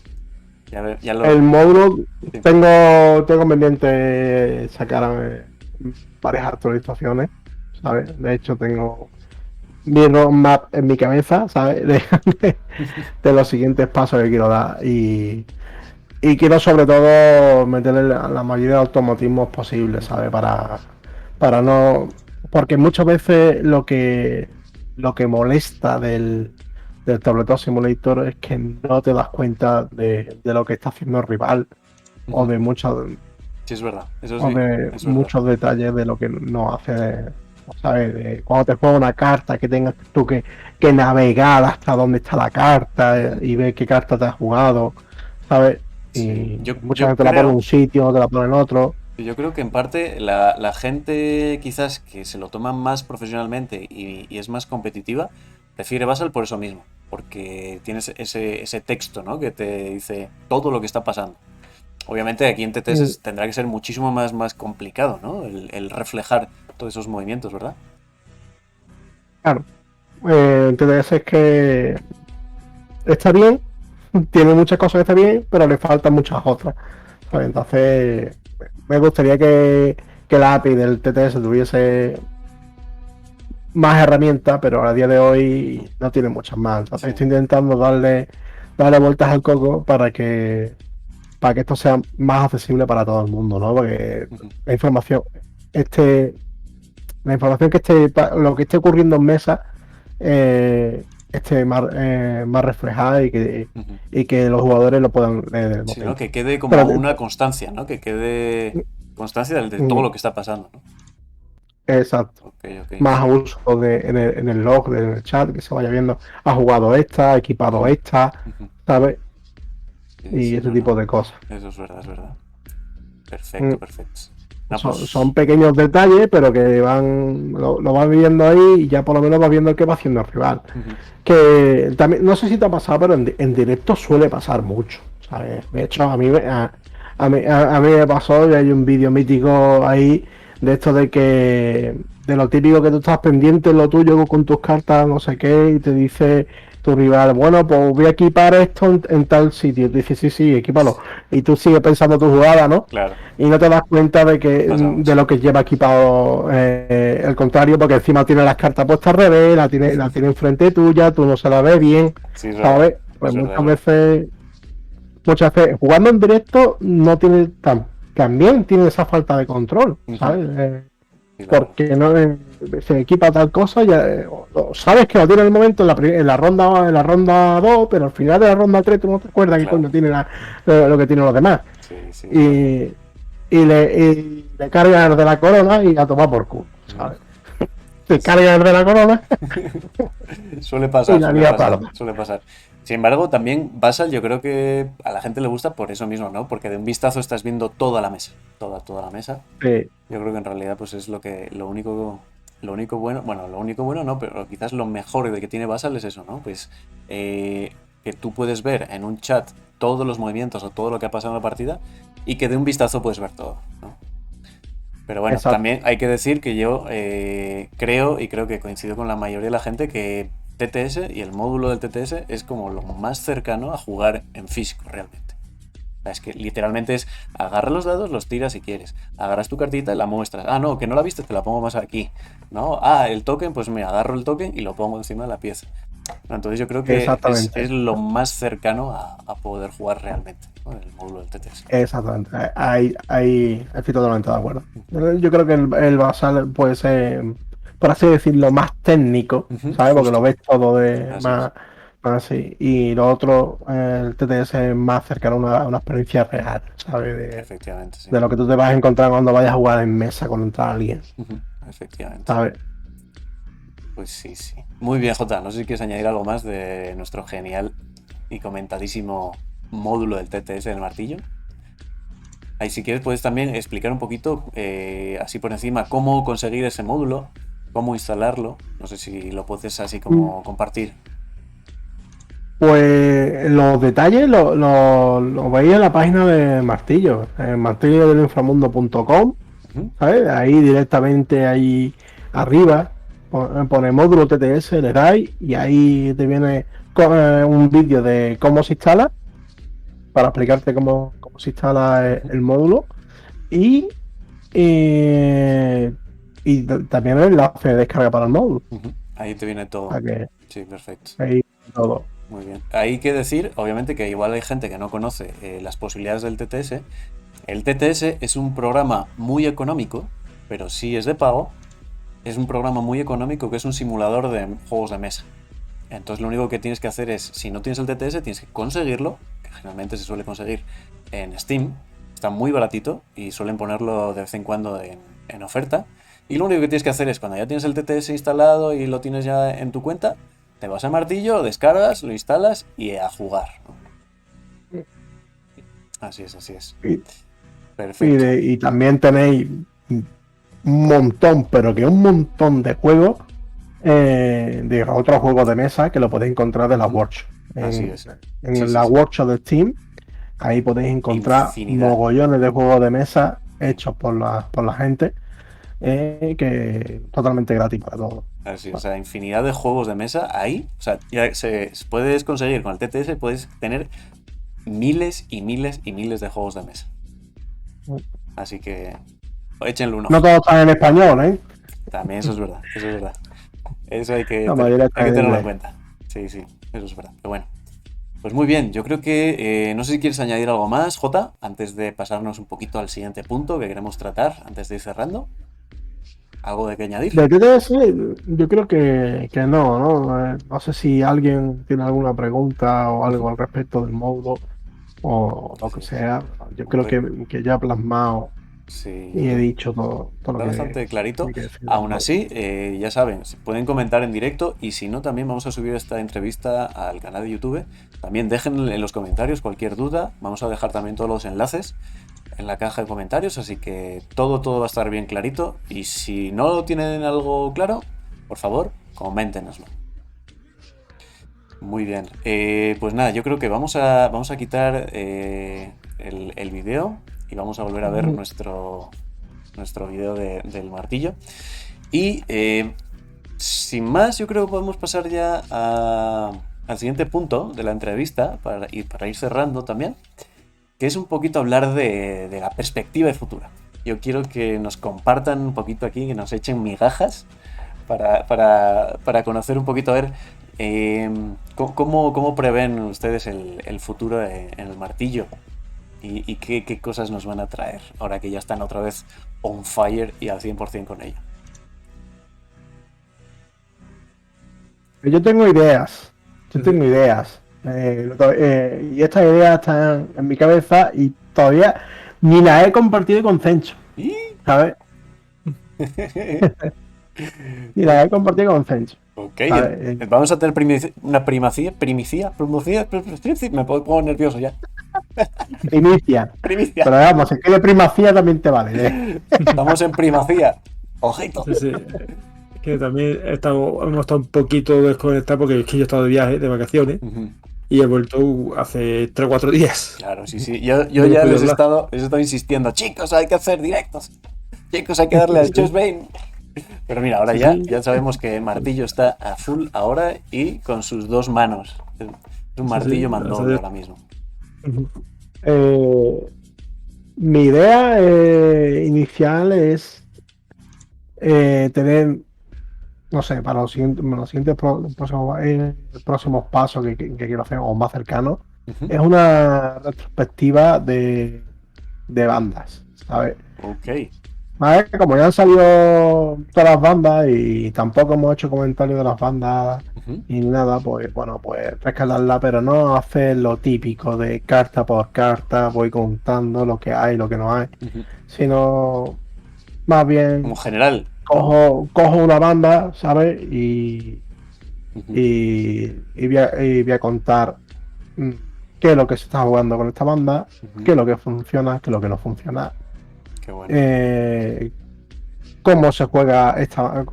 El módulo, sí. Tengo pendiente sacar varias actualizaciones, ¿sabes? De hecho, tengo mi roadmap en mi cabeza, ¿sabes? De los siguientes pasos que quiero dar. Y quiero sobre todo meterle la mayoría de automatismos posibles, ¿sabes? Para no... Porque muchas veces lo que molesta del Tabletop Simulator es que no te das cuenta de lo que está haciendo el rival o de muchos... Sí, es verdad. Eso sí, o de muchos detalles de lo que no hace... ¿Sabes? Cuando te juega una carta que tengas tú que navegar hasta dónde está la carta y ver qué carta te has jugado, ¿sabes? Y mucha gente la pone en un sitio, te la pone en otro. Yo creo que en parte la gente quizás que se lo toma más profesionalmente y es más competitiva, prefiere Basal por eso mismo, porque tienes ese texto, ¿no? Que te dice todo lo que está pasando. Obviamente aquí en TTS tendrá que ser muchísimo más complicado, ¿no? El reflejar todos esos movimientos, ¿verdad? Claro. En TTS es que está bien, tiene muchas cosas que está bien, pero le faltan muchas otras. Entonces, me gustaría que la API del TTS tuviese más herramientas, pero a día de hoy no tiene muchas más. Entonces estoy intentando darle vueltas al coco para que para que esto sea más accesible para todo el mundo, ¿no? Porque Ujú. la información, la información lo que esté ocurriendo en mesa, esté más reflejada Ujú. y que los jugadores lo puedan leer en el Sí, ¿no? momento. Que quede como Pero, una constancia, ¿no? Que quede constancia de todo lo que está pasando, ¿no? exacto. Ok, ok, Más sí. uso en el log, en el chat, que se vaya viendo, ha jugado esta, ha equipado Ujú. esta, Ujú. ¿sabes? Sí, Y sí, ese no, tipo no. de cosas. Eso es verdad, es verdad. Mm. Perfecto, perfecto. No, Son pues. pequeños detalles, pero que lo vas viendo ahí y ya por lo menos vas viendo qué va haciendo el rival. Ujú. Que también, no sé si te ha pasado, pero en directo suele pasar mucho, ¿sabes? De hecho, a mí me pasó y hay un vídeo mítico ahí de esto de lo típico que tú estás pendiente en lo tuyo con tus cartas, no sé qué, y te dice tu rival, bueno, pues voy a equipar esto en tal sitio. Y te dice, sí, sí, equípalo. Y tú sigues pensando tu jugada, ¿no? Claro, Y no te das cuenta pasa de mucho. lo que lleva equipado el contrario, porque encima tiene las cartas puestas al revés, la tiene enfrente tuya, tú no se la ves bien, Sí, es verdad. ¿sabes? Pues Es verdad, es verdad. muchas veces jugando en directo no tiene también tiene esa falta de control, Ujú. ¿sabes? Claro, Porque no se equipa tal cosa, ya o sabes que lo tiene en el momento en la ronda 2, pero al final de la ronda 3 tú no te acuerdas qué claro. coño tiene lo que tienen los demás. Sí, sí, es verdad. Y, y le cargan el de la corona y a tomar por culo, Mm. ¿sabes? Te Sí. cargan el de la corona Suele y pasar, la suele lía pasar, parda. suele pasar. Sin embargo, también Basal yo creo que a la gente le gusta por eso mismo, ¿no? Porque de un vistazo estás viendo toda la mesa, toda la mesa. Sí, Yo creo que en realidad pues es lo único bueno, bueno, lo único bueno no, pero quizás lo mejor de que tiene Basal es eso, ¿no? Pues que tú puedes ver en un chat todos los movimientos o todo lo que ha pasado en la partida y que de un vistazo puedes ver todo, ¿no? Pero bueno, exacto. también hay que decir que yo creo, y creo que coincido con la mayoría de la gente, que TTS y el módulo del TTS es como lo más cercano a jugar en físico realmente. O sea, es que literalmente es agarra los dados, los tiras si quieres. Agarras tu cartita y la muestras. Ah, no, que no la viste, te la pongo más aquí. ¿No? Ah, el token, pues me agarro el token y lo pongo encima de la pieza. Entonces yo creo que es Exactamente. lo más cercano a poder jugar realmente, ¿no? El módulo del TTS. Exactamente. Ahí estoy totalmente de acuerdo. Yo creo que el basal puede ser, por así decirlo, más técnico, Ujú, ¿sabes? Porque lo justo, ves todo de así es. más así. Y lo otro, el TTS es más cercano a una experiencia real, ¿sabes? Efectivamente, sí. De lo que tú te vas a encontrar cuando vayas a jugar en mesa contra alguien, Ujú, efectivamente. ¿sabes? Pues sí, sí. Muy bien, Jota. No sé si quieres añadir algo más de nuestro genial y comentadísimo módulo del TTS del martillo. Ahí si quieres puedes también explicar un poquito, así por encima, cómo conseguir ese módulo, cómo instalarlo. No sé si lo puedes así como compartir. Pues los detalles lo veis en la página de Martillo, en martillodelinframundo.com, Ujú, ¿sabes? Ahí directamente ahí arriba pone módulo TTS, le dais y ahí te viene un vídeo de cómo se instala, para explicarte cómo se instala ujú, el módulo y, eh, también el enlace de descarga para el módulo, ujú. Ahí te viene todo. para que Sí, perfecto. ahí todo. Muy bien. Hay que decir, obviamente, que igual hay gente que no conoce las posibilidades del TTS. El TTS es un programa muy económico, pero sí es de pago. Es un programa muy económico que es un simulador de juegos de mesa. Entonces lo único que tienes que hacer es, si no tienes el TTS, tienes que conseguirlo, que generalmente se suele conseguir en Steam. Está muy baratito y suelen ponerlo de vez en cuando en oferta. Y lo único que tienes que hacer es, cuando ya tienes el TTS instalado y lo tienes ya en tu cuenta, te vas a Martillo, descargas, lo instalas y a jugar, ¿no? Así es, así es. Y, Perfecto. y también tenéis un montón, pero que un montón de juegos, de otros juegos de mesa que lo podéis encontrar de la Ujú. workshop. Así En, es. Sí, en sí, la sí. workshop de Steam, ahí podéis encontrar Infinidad. mogollones de juegos de mesa hechos por la gente, que totalmente gratis para todos. Así, o sea, infinidad de juegos de mesa ahí. O sea, ya puedes conseguir con el TTS, puedes tener miles y miles y miles de juegos de mesa. Así que échenle un No ojo. todos están en español, ¿eh? También eso es verdad, eso es verdad. Eso hay que, La mayoría hay están que en tenerlo en inglés. cuenta. Sí, sí, eso es verdad. Pero bueno. Pues muy bien, yo creo que no sé si quieres añadir algo más, Jota, antes de pasarnos un poquito al siguiente punto que queremos tratar, antes de ir cerrando. ¿Algo de qué añadir? De TTS, yo creo que no, ¿no? No sé si alguien tiene alguna pregunta o algo al respecto del módulo o lo que Sí. sea. Yo Hombre, creo que ya he plasmado sí, y he dicho todo lo está que bastante clarito. hay que decir del Aún módulo. así, ya saben, se pueden comentar en directo y si no, también vamos a subir esta entrevista al canal de YouTube. También dejen en los comentarios cualquier duda. Vamos a dejar también todos los enlaces en la caja de comentarios, así que todo va a estar bien clarito. Y si no tienen algo claro, por favor, coméntenoslo. Muy bien. Pues nada, yo creo que vamos a quitar el vídeo y vamos a volver a ver nuestro vídeo del martillo. Y sin más, yo creo que podemos pasar ya al siguiente punto de la entrevista para ir cerrando también, que es un poquito hablar de la perspectiva de futura. Yo quiero que nos compartan un poquito aquí, que nos echen migajas para conocer un poquito, a ver, cómo prevén ustedes el futuro en el martillo y qué cosas nos van a traer ahora que ya están otra vez on fire y al 100% con ello. Yo tengo ideas. Y estas ideas están en mi cabeza y todavía ni las he compartido con Cencho, ¿sabes? Ni las he compartido con Cencho. Ok, ¿Sabes? vamos a tener una primicia, me pongo nervioso ya. Primicia. Primicia, Pero vamos, si quiere primacía también te vale. estamos en primacía. Ojito. Sí, sí. Es que también hemos estado un poquito desconectados porque es que yo he estado de viaje, de vacaciones, Ujú. y he vuelto hace 3 o 4 días. Claro, sí. Yo No ya puedo les he hablar. estado insistiendo, chicos, hay que hacer directos. Chicos, hay que darle al Just Bane. Pero mira, ahora Sí, ya sí. sabemos que Martillo está a full ahora y con sus 2 manos. Es un martillo mandón ahora mismo. Mi idea inicial es tener, no sé, para los siguientes próximos pasos que quiero hacer o más cercanos, Ujú. es una retrospectiva de bandas, ¿sabes? Ok. ¿Vale? Como ya han salido todas las bandas y tampoco hemos hecho comentarios de las bandas Ujú. y nada, pues bueno, pues rescatarla, pero no hacer lo típico de carta por carta, voy contando lo que hay, lo que no hay, Ujú. sino más bien Como general, ¿no? cojo una banda, ¿sabes? Y Ujú. voy a contar qué es lo que se está jugando con esta banda, Ujú. qué es lo que funciona, qué es lo que no funciona. Qué bueno. Cómo se juega esta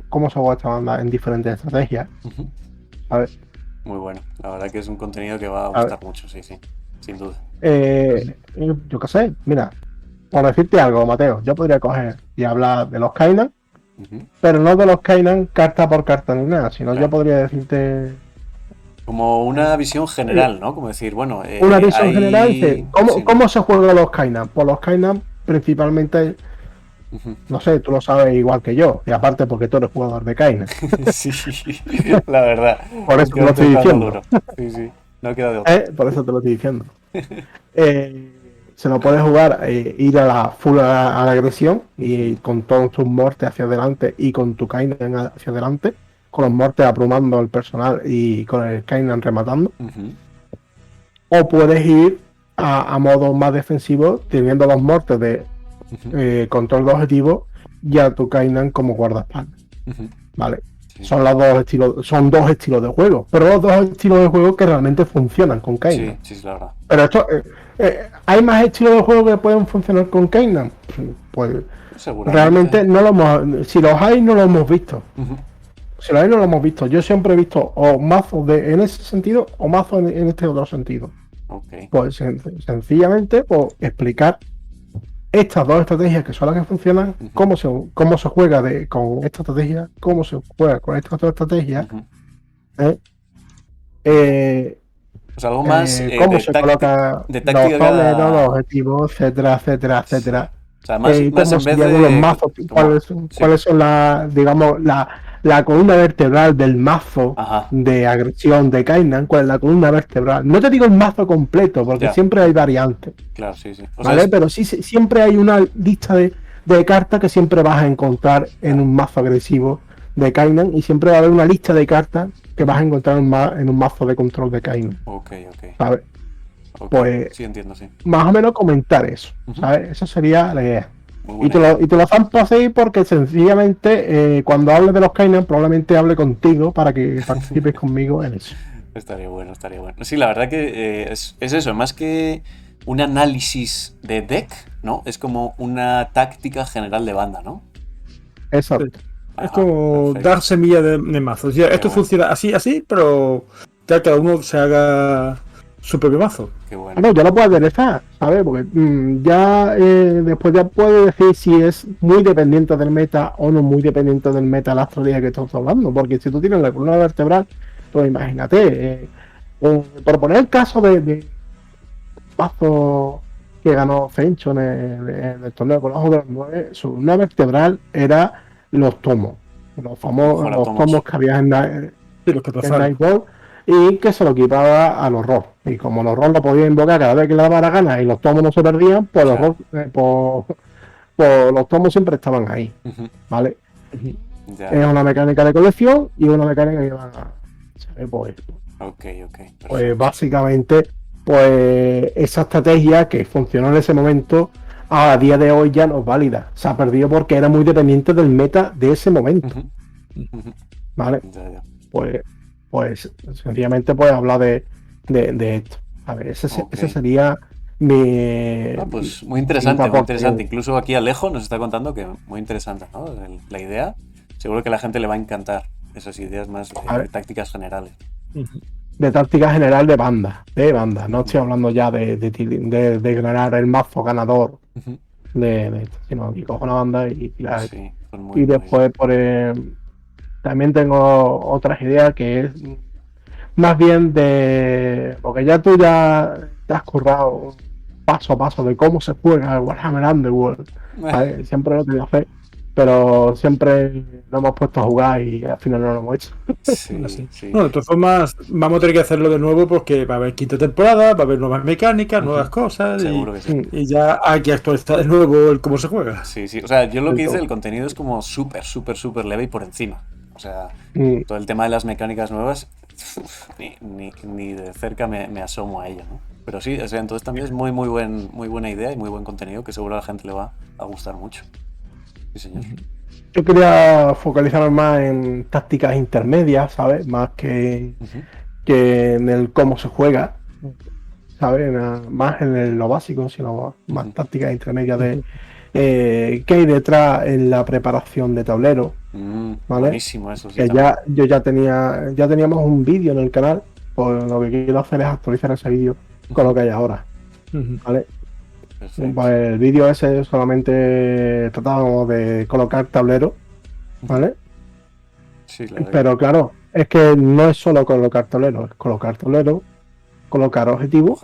banda en diferentes estrategias. Ujú. A ver, Muy bueno. La verdad que es un contenido que va a a ver, gustar mucho, sí, sin duda. yo qué sé, mira, por decirte algo, Mateo, yo podría coger y hablar de los Kainan, Ujú. pero no de los Kainan carta por carta ni nada, sino Claro. yo podría decirte Como una visión general, ¿no? Como decir, bueno, una visión ahí... general, dice, Sí. ¿cómo se juegan los Kainan? Pues los Kainan principalmente, Ujú. no sé, tú lo sabes igual que yo, y aparte porque tú eres jugador de Kainan. Sí, la verdad. Por eso Aunque te lo no estoy tocando diciendo. duro. Sí, no queda de otra. Por eso te lo estoy diciendo. Se lo puedes jugar, ir a la full a la agresión y con todos tus mortes hacia adelante y con tu Kainan hacia adelante, con los mortes abrumando al personal y con el Kainan rematando. Ujú. O puedes ir a modo más defensivo, teniendo los mortes de Ujú. control de objetivo y a tu Kainan como guardaespaldas. Ujú. ¿Vale? Sí. Son dos estilos de juego, pero los dos estilos de juego que realmente funcionan con Kainan. Sí, la verdad. Pero esto, ¿hay más estilos de juego que pueden funcionar con Kainan? Pues Seguramente. realmente no lo hemos, si los hay no lo hemos visto. Ujú. Si los hay no lo hemos visto. Yo siempre he visto o mazos en ese sentido o mazos en este otro sentido. Ok. Pues sencillamente pues, explicar estas dos estrategias que son las que funcionan, Ujú. cómo se juega con esta estrategia, cómo se juega con esta otra estrategia, Ujú. Pues algo más cómo se coloca de los táctica tómeros, los cada... objetivos, etcétera, etcétera, Sí. etcétera. O sea, más Cómo en se vez llaman los de... mazos, Como... Sí. cuáles son las, digamos, la columna vertebral del mazo Ajá. de agresión de Kainan, cuál es la columna vertebral. No te digo el mazo completo, porque Ya. siempre hay variantes, Claro, sí, sí. O sea, ¿vale? Pero sí, siempre hay una lista de cartas que siempre vas a encontrar en un mazo agresivo de Kainan, y siempre va a haber una lista de cartas que vas a encontrar en un mazo de control de Kainan, Ok. ¿sabes? Ok. Pues Sí, entiendo, sí. más o menos comentar eso, Ujú. ¿sabes? Esa sería la idea. Muy Y buena te lo zampo así porque sencillamente cuando hable de los Kainan probablemente hable contigo para que participes conmigo en eso. Estaría bueno, estaría bueno. Sí, la verdad que es eso, más que un análisis de deck, ¿no? Es como una táctica general de banda, ¿no? Exacto. Es Ajá, como perfecto. dar semilla de mazo. O sea, esto bueno. funciona así, pero ya cada uno se haga su propio mazo. Qué bueno. No, ya lo puedes aderezar, ¿sabes? Porque ya después ya puedes decir si es muy dependiente del meta o no muy dependiente del meta la astrología que estamos hablando. Porque si tú tienes la columna vertebral, pues imagínate, por poner el caso de mazo que ganó Fencho en el torneo con los de los 9, su columna vertebral era los tomos. Los Fuera tomos que había Sí, los que en pasaron. Nightball, y que se lo equipaba al horror. Y como el horror lo podía invocar cada vez que le daba la gana y los tomos no se perdían, pues el Claro. horror, pues los tomos siempre estaban ahí, Ujú. ¿vale? Ya. Es una mecánica de colección y una mecánica que van a... Pues, Ok, perfecto. pues básicamente, pues esa estrategia que funcionó en ese momento, a día de hoy ya no es válida. Se ha perdido porque era muy dependiente del meta de ese momento, Ujú. ¿vale? Ya. Pues sencillamente pues hablar de esto. A ver, Ok. ese sería mi... Pues muy mi interesante, muy aporte. interesante. Incluso aquí Alejo nos está contando que muy interesante, ¿no? La idea. Seguro que a la gente le va a encantar esas ideas más A de ver. tácticas generales. De táctica general de banda. No estoy hablando ya de ganar el mazo ganador Ujú. de esto, sino que cojo una banda y tirar. Sí, son Y después también tengo otras ideas que es más bien porque ya tú ya te has currado paso a paso de cómo se juega el Warhammer Underworld, ¿vale? Siempre lo he querido hacer, pero siempre lo hemos puesto a jugar y al final no lo hemos hecho. Sí, sí. No, de todas formas, vamos a tener que hacerlo de nuevo porque va a haber quinta temporada, va a haber nuevas mecánicas, nuevas cosas. Seguro que sí. Y ya hay que actualizar de nuevo el cómo se juega. Sí. O sea, yo lo que hice, el contenido es como súper leve y por encima. O sea, todo el tema de las mecánicas nuevas, ni de cerca me asomo a ello, ¿no? Pero sí, o sea, entonces también es muy buena idea y muy buen contenido que seguro a la gente le va a gustar mucho. Sí, señor. Yo quería focalizarme más en tácticas intermedias, ¿sabes? Más que en el cómo se juega, ¿sabes? Más en lo básico, sino más tácticas intermedias de qué hay detrás en la preparación de tablero, ¿vale? Buenísimo eso, sí. Que ya teníamos un vídeo en el canal, pues lo que quiero hacer es actualizar ese vídeo con lo que hay ahora, ¿vale? Perfecto. Pues el vídeo ese solamente tratábamos de colocar tablero, ¿vale? Sí, claro. Pero claro, es que no es solo colocar tablero, es colocar tablero, colocar objetivos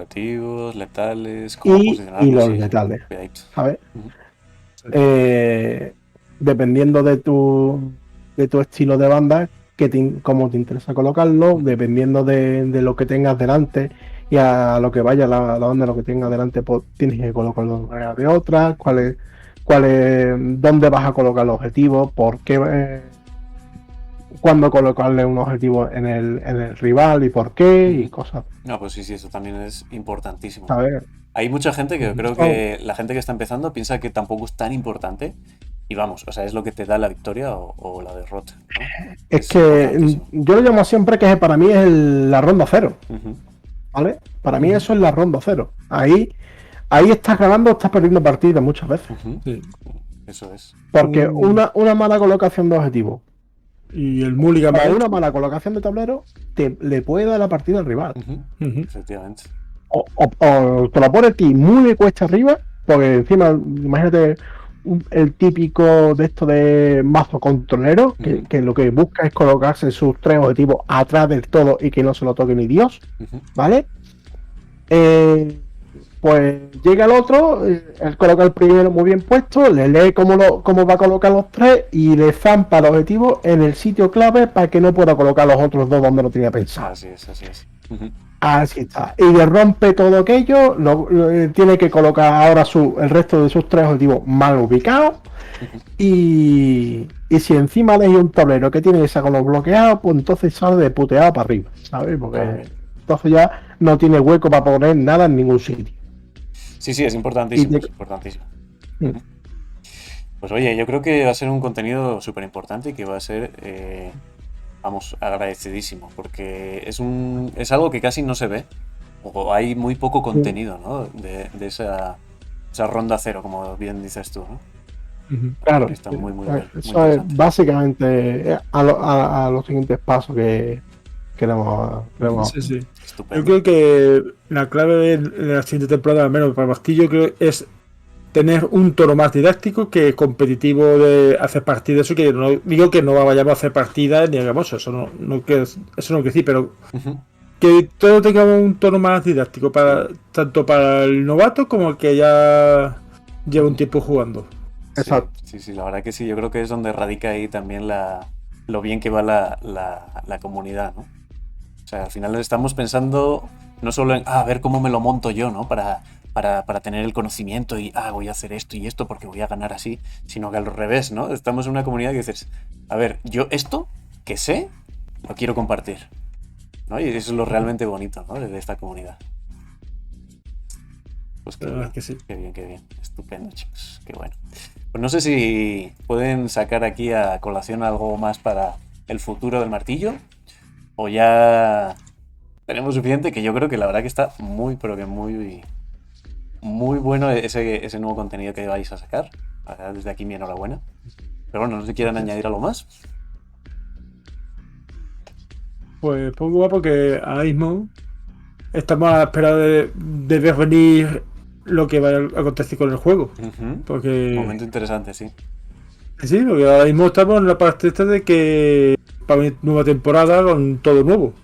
letales, cómo y posicionarlos. los Sí, letales, cuidadito. ¿sabes? Dependiendo de tu estilo de banda, cómo te interesa colocarlo, dependiendo de lo que tengas delante y a lo que vaya la banda, lo que tengas delante, pues tienes que colocarlo de una manera o de otra, dónde vas a colocar los objetivos, por qué, cuándo colocarle un objetivo en el rival y por qué, y cosas. No, pues sí, eso también es importantísimo. ¿Sabes? Hay mucha gente que creo que la gente que está empezando piensa que tampoco es tan importante. Y vamos, o sea, es lo que te da la victoria o la derrota, ¿no? Es que yo lo llamo siempre que para mí es la ronda cero. ¿Vale? Para mí eso es la ronda cero. Ahí estás ganando o estás perdiendo partidas muchas veces. Sí. Eso es. Porque una mala colocación de objetivos y el mulligan o una mala colocación de tablero le puede dar la partida al rival. Efectivamente. O te lo pone a ti muy de cuesta arriba, porque encima, imagínate el típico de esto de mazo controlero, que lo que busca es colocarse sus 3 objetivos atrás del todo y que no se lo toque ni Dios, ¿vale? Pues llega el otro, él coloca el primero muy bien puesto, le lee cómo va a colocar los tres y le zampa el objetivo en el sitio clave para que no pueda colocar los otros dos donde lo tenía pensado. Así es, así es. Así está. Y le rompe todo aquello, tiene que colocar ahora el resto de sus tres objetivos mal ubicados. Y si encima le hay un tablero que tiene esa con los bloqueados, pues entonces sale de puteado para arriba, ¿sabes? Porque entonces ya no tiene hueco para poner nada en ningún sitio. Sí, es importantísimo, es importantísimo. Pues oye, yo creo que va a ser un contenido súper importante y que va a ser, vamos, agradecidísimo, porque es algo que casi no se ve, o hay muy poco contenido, ¿no? De esa ronda cero, como bien dices tú, ¿no? Claro, está muy bien. Eso es básicamente a los siguientes pasos que queremos. Sí. Yo creo que la clave de la siguiente temporada, al menos para Bastillo, creo es tener un tono más didáctico que competitivo de hacer partidas. Eso que no digo que no vayamos a hacer partidas ni hagamos eso, no quiero decir, pero que todo tenga un tono más didáctico tanto para el novato como el que ya lleva un tiempo jugando. Exacto. Sí, la verdad que sí, yo creo que es donde radica ahí también lo bien que va la comunidad, ¿no? O sea, al final estamos pensando no solo en a ver cómo me lo monto yo, ¿no? Para tener el conocimiento y voy a hacer esto y esto porque voy a ganar así, sino que al revés, ¿no? Estamos en una comunidad que dices, a ver, yo esto que sé, lo quiero compartir, ¿no? Y eso es lo realmente bonito, ¿no? De esta comunidad. Pues qué bien. Estupendo, chicos. Qué bueno. Pues no sé si pueden sacar aquí a colación algo más para el futuro del martillo o ya tenemos suficiente, que yo creo que la verdad que está muy, pero que muy bueno ese nuevo contenido que vais a sacar. Desde aquí mi enhorabuena. Pero bueno, no sé si quieren añadir algo más. Pues poco guapo porque ahora mismo estamos a la espera de ver venir lo que va a acontecer con el juego. Porque momento interesante, sí. Sí, porque ahora mismo estamos en la parte esta de que para venir nueva temporada con todo nuevo.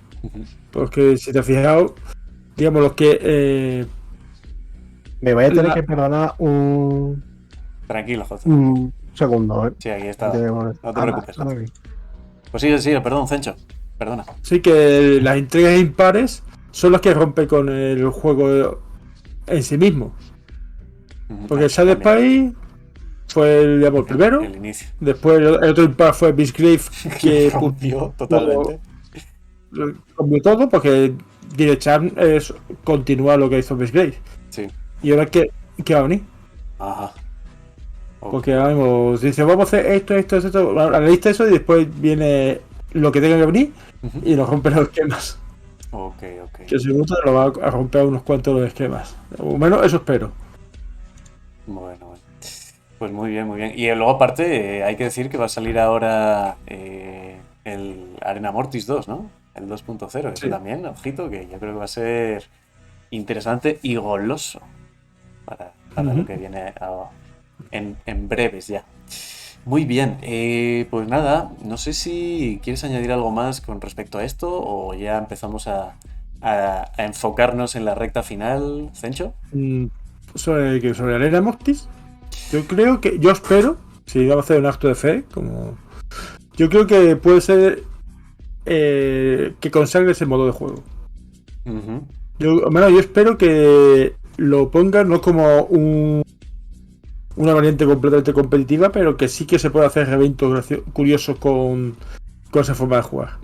Porque si te has fijado, digamos los que me voy a tener que perdonar un... Tranquilo, José. Un segundo, Sí, aquí está. No te preocupes. Pues sí, perdón, Cencho. Perdona. Sí, que las entregas impares son las que rompen con el juego en sí mismo. Porque el Shadow Spy fue el primero. El inicio. Después el otro impar fue Beastgrave, que rompió totalmente. Cambió todo porque Direcchan es continuar lo que hizo Beastgrave. Sí. ¿Y ahora qué va a venir? Ajá. Okay. Porque ahora mismo dice, vamos a hacer esto. Analiza eso y después viene lo que tenga que venir y nos rompe los esquemas. Ok. Que seguro lo va a romper unos cuantos los esquemas. O menos eso espero. Bueno. Pues muy bien. Y luego aparte hay que decir que va a salir ahora el Arena Mortis 2, ¿no? El 2.0. Eso también, ojito, que yo creo que va a ser interesante y goloso para lo que viene en breves ya. Muy bien, pues nada, no sé si quieres añadir algo más con respecto a esto o ya empezamos a enfocarnos en la recta final, Cencho. Sobre Arena Mortis, yo espero, si vamos a hacer un acto de fe, como yo creo que puede ser que consagre ese modo de juego. Yo espero que lo pongan no como una variante completamente competitiva, pero que sí que se puede hacer eventos curiosos con esa forma de jugar.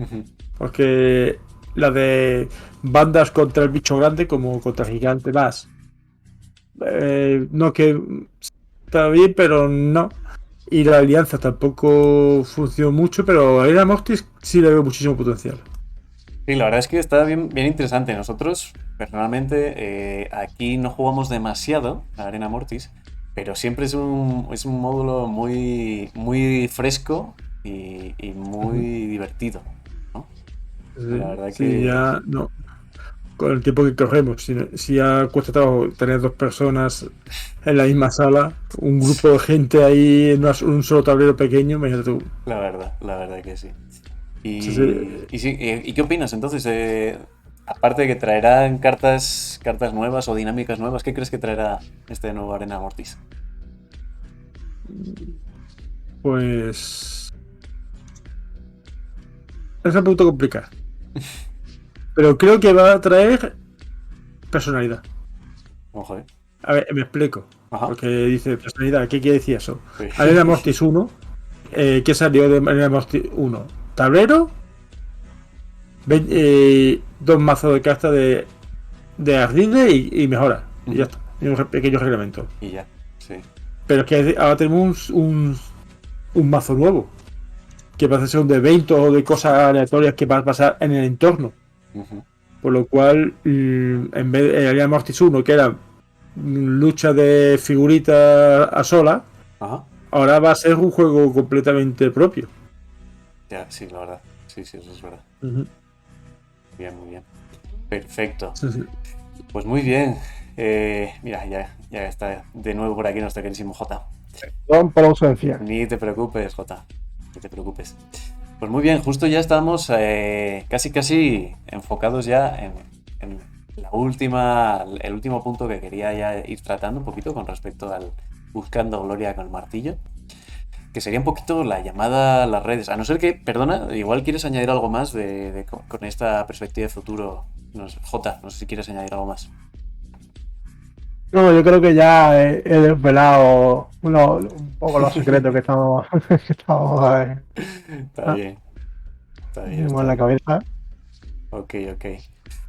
Porque la de bandas contra el bicho grande como contra el gigante más no, que está bien, pero no. Y la alianza tampoco funcionó mucho, pero a Arena Mortis sí le veo muchísimo potencial. Sí, la verdad es que está bien interesante. Nosotros, personalmente, aquí no jugamos demasiado a Arena Mortis, pero siempre es un módulo muy fresco y muy divertido, ¿no? La verdad que ya no. Con el tiempo que corremos, si ya cuesta trabajo tener dos personas en la misma sala, un grupo de gente ahí en un solo tablero pequeño, imagínate tú. La verdad que sí. ¿Y qué opinas entonces? aparte de que traerán cartas nuevas o dinámicas nuevas, ¿qué crees que traerá este nuevo Arena Mortis? Pues. Es un punto complicado. Pero creo que va a traer personalidad. Ojo, ¿eh? A ver, me explico. Ajá. Porque dice personalidad, ¿qué quiere decir eso? Sí. Arena Mortis 1. ¿Qué salió de Arena Mortis 1? Tablero. 2 mazos de cartas de Ardide y mejora. Y ya está. Y un pequeño reglamento. Y ya, sí. Pero es que ahora tenemos un mazo nuevo. Que parece ser un de eventos o de cosas aleatorias que van a pasar en el entorno. Ujú. Por lo cual, en vez de Arena Mortis 1, que era lucha de figuritas a sola, Ajá. ahora va a ser un juego completamente propio. Ya, sí, la verdad. Sí, eso es verdad. Uh-huh. Bien, muy bien. Perfecto. Sí, sí. Pues muy bien. Mira, ya está de nuevo por aquí nuestro queridísimo Jota. Perdón por la ausencia. Ni te preocupes, Jota. Ni te preocupes. Pues muy bien, justo ya estamos casi enfocados ya en el último punto que quería ya ir tratando un poquito con respecto al buscando gloria con el martillo, que sería un poquito la llamada a las redes. A no ser que, perdona, igual quieres añadir algo más con esta perspectiva de futuro. Jota, no sé si quieres añadir algo más. No, yo creo que ya he desvelado un poco los secretos que estamos, Está bien. en la cabeza. Ok.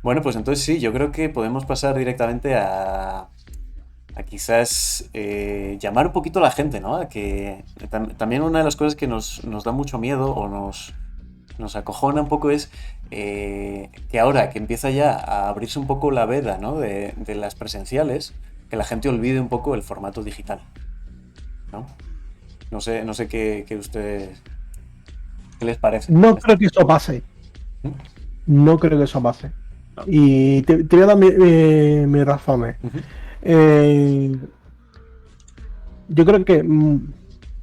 Bueno, pues entonces sí, yo creo que podemos pasar directamente a quizás llamar un poquito a la gente, ¿no? A que también una de las cosas que nos da mucho miedo o nos acojona un poco es que ahora que empieza ya a abrirse un poco la veda, ¿no? de las presenciales, que la gente olvide un poco el formato digital, ¿no? No sé qué ustedes, qué les parece. No creo que eso pase. No creo que eso pase. Y te voy a dar mis razones. Uh-huh. Yo creo que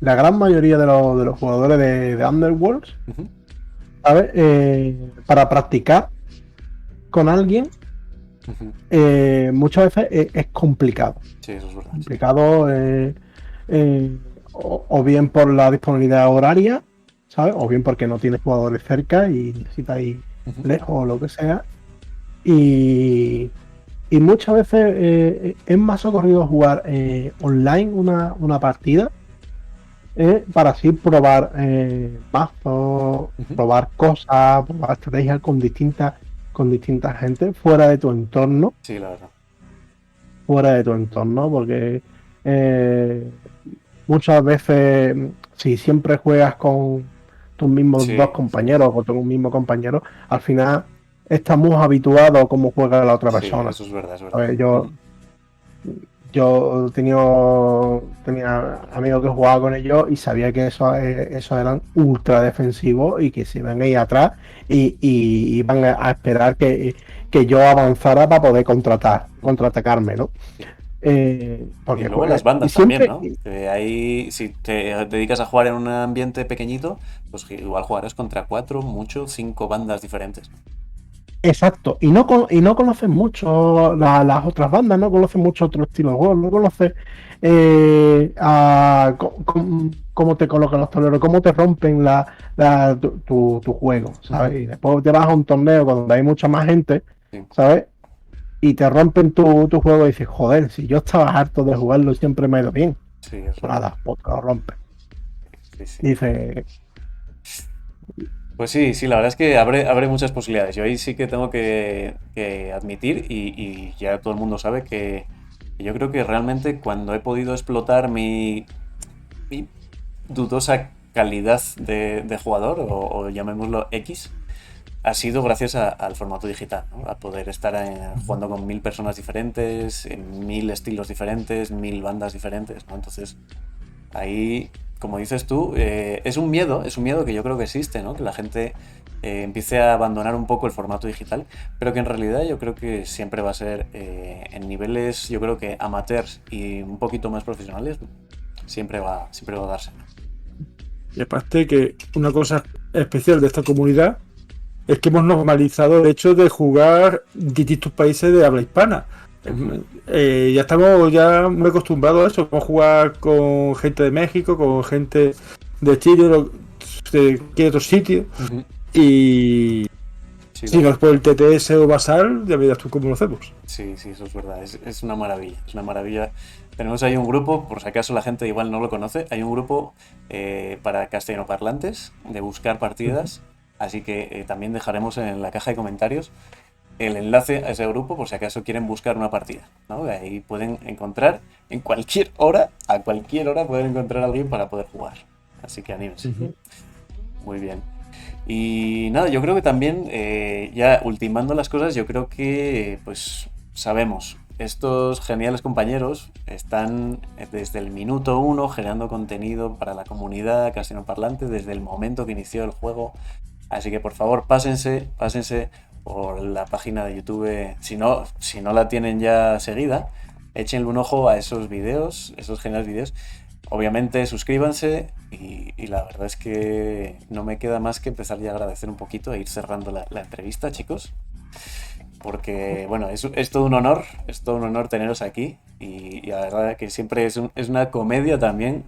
la gran mayoría de los jugadores de Underworlds, Uh-huh. ¿sabes? Para practicar con alguien, Uh-huh. muchas veces es complicado. Sí, eso es verdad. Complicado o bien por la disponibilidad horaria, ¿sabes? O bien porque no tienes jugadores cerca y necesitas ir Uh-huh. lejos o lo que sea. Y muchas veces es más socorrido jugar online una partida para así probar mazos, Uh-huh. probar cosas, probar estrategias con distinta gente fuera de tu entorno. Sí, la verdad. Fuera de tu entorno, porque muchas veces, si siempre juegas con tus mismos Sí, dos compañeros o con un mismo compañero, al final estamos habituados a cómo juega la otra sí, persona. eso es verdad. A ver, Uh-huh. yo tenía amigos que jugaba con ellos y sabía que esos eran ultra defensivos y que se iban a ir atrás y iban a esperar que yo avanzara para poder contraatacarme, ¿no? Sí. Porque Y luego las bandas siempre, también, ¿no? Ahí, si te dedicas a jugar en un ambiente pequeñito, pues igual jugarás contra 4, mucho, 5 bandas diferentes. exacto, y no conoces mucho las otras bandas, no conoces mucho otro estilo de juego, no conoces cómo te colocan los tableros, cómo te rompen tu juego, ¿sabes? Y después te vas a un torneo donde hay mucha más gente, Sí. ¿sabes? Y te rompen tu juego y dices, joder, si yo estaba harto de jugarlo siempre me ha ido bien. Sí, eso. Nada, pues te lo rompen. Sí. Y dices, Pues sí, la verdad es que abre muchas posibilidades. Yo ahí sí que tengo que admitir, y ya todo el mundo sabe que yo creo que realmente cuando he podido explotar mi dudosa calidad de jugador, o llamémoslo X, ha sido gracias al formato digital, ¿no? A poder estar jugando con 1000 personas diferentes, en 1000 estilos diferentes, 1000 bandas diferentes, ¿no? Entonces, ahí, como dices tú, es un miedo que yo creo que existe, ¿no? Que la gente empiece a abandonar un poco el formato digital, pero que en realidad yo creo que siempre va a ser en niveles, yo creo que amateurs y un poquito más profesionales, siempre va a darse, ¿no? Y aparte que una cosa especial de esta comunidad es que hemos normalizado el hecho de jugar distintos países de habla hispana. Ya estamos ya muy acostumbrados a eso, vamos a jugar con gente de México, con gente de Chile, de cualquier otro sitio. Y Sí, si no es por el TTS o Basal, ya verás tú cómo lo hacemos. sí, eso es verdad. Es una maravilla. Es una maravilla. Tenemos ahí un grupo, por si acaso la gente igual no lo conoce, hay un grupo para castellanoparlantes de buscar partidas. Así que también dejaremos en la caja de comentarios el enlace a ese grupo por si acaso quieren buscar una partida, ¿no? Ahí pueden encontrar en cualquier hora, a cualquier hora pueden encontrar a alguien para poder jugar. Así que anímense. Muy bien. Y nada, yo creo que también, ya ultimando las cosas, yo creo que pues sabemos, estos geniales compañeros están desde el minuto 1 generando contenido para la comunidad castellanoparlante desde el momento que inició el juego. Así que por favor, pásense por la página de YouTube. Si no la tienen ya seguida, échenle un ojo a esos vídeos, esos geniales vídeos. Obviamente suscríbanse y la verdad es que no me queda más que empezar ya a agradecer un poquito e ir cerrando la entrevista, chicos. Porque, bueno, es todo un honor, teneros aquí y la verdad que siempre es una comedia también.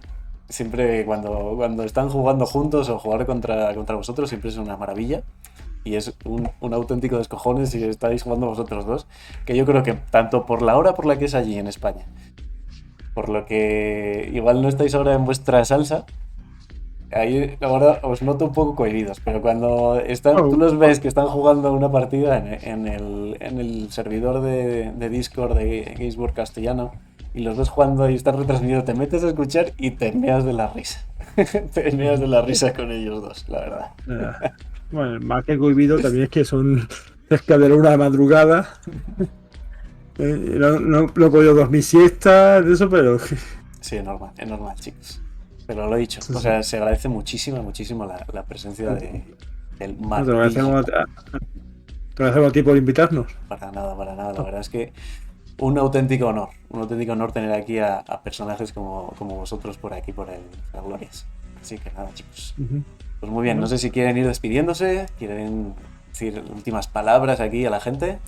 Siempre cuando están jugando juntos o jugar contra vosotros siempre es una maravilla. Y es un auténtico descojones si estáis jugando vosotros dos. Que yo creo que tanto por la hora por la que es allí en España, por lo que igual no estáis ahora en vuestra salsa, ahí ahora os noto un poco cohibidos. Pero cuando tú los ves que están jugando una partida en el servidor de Discord de Gamesworld Castellano, y los dos jugando y están retransmitiendo, te metes a escuchar y te meas de la risa. Te meas de la risa con ellos dos, la verdad. Bueno, más que cohibido también es que son cerca de la 1 de la madrugada. No he podido dormir siestas, de eso, pero... Sí, es normal, chicos. Pero lo he dicho, o sea, se agradece muchísimo la presencia del martillo. Te agradecemos a ti por invitarnos. Para nada, la verdad es que un auténtico honor tener aquí a personajes como vosotros por aquí, por las glorias. Así que nada, chicos. Pues muy bien, no sé si quieren ir despidiéndose, quieren decir últimas palabras aquí a la gente.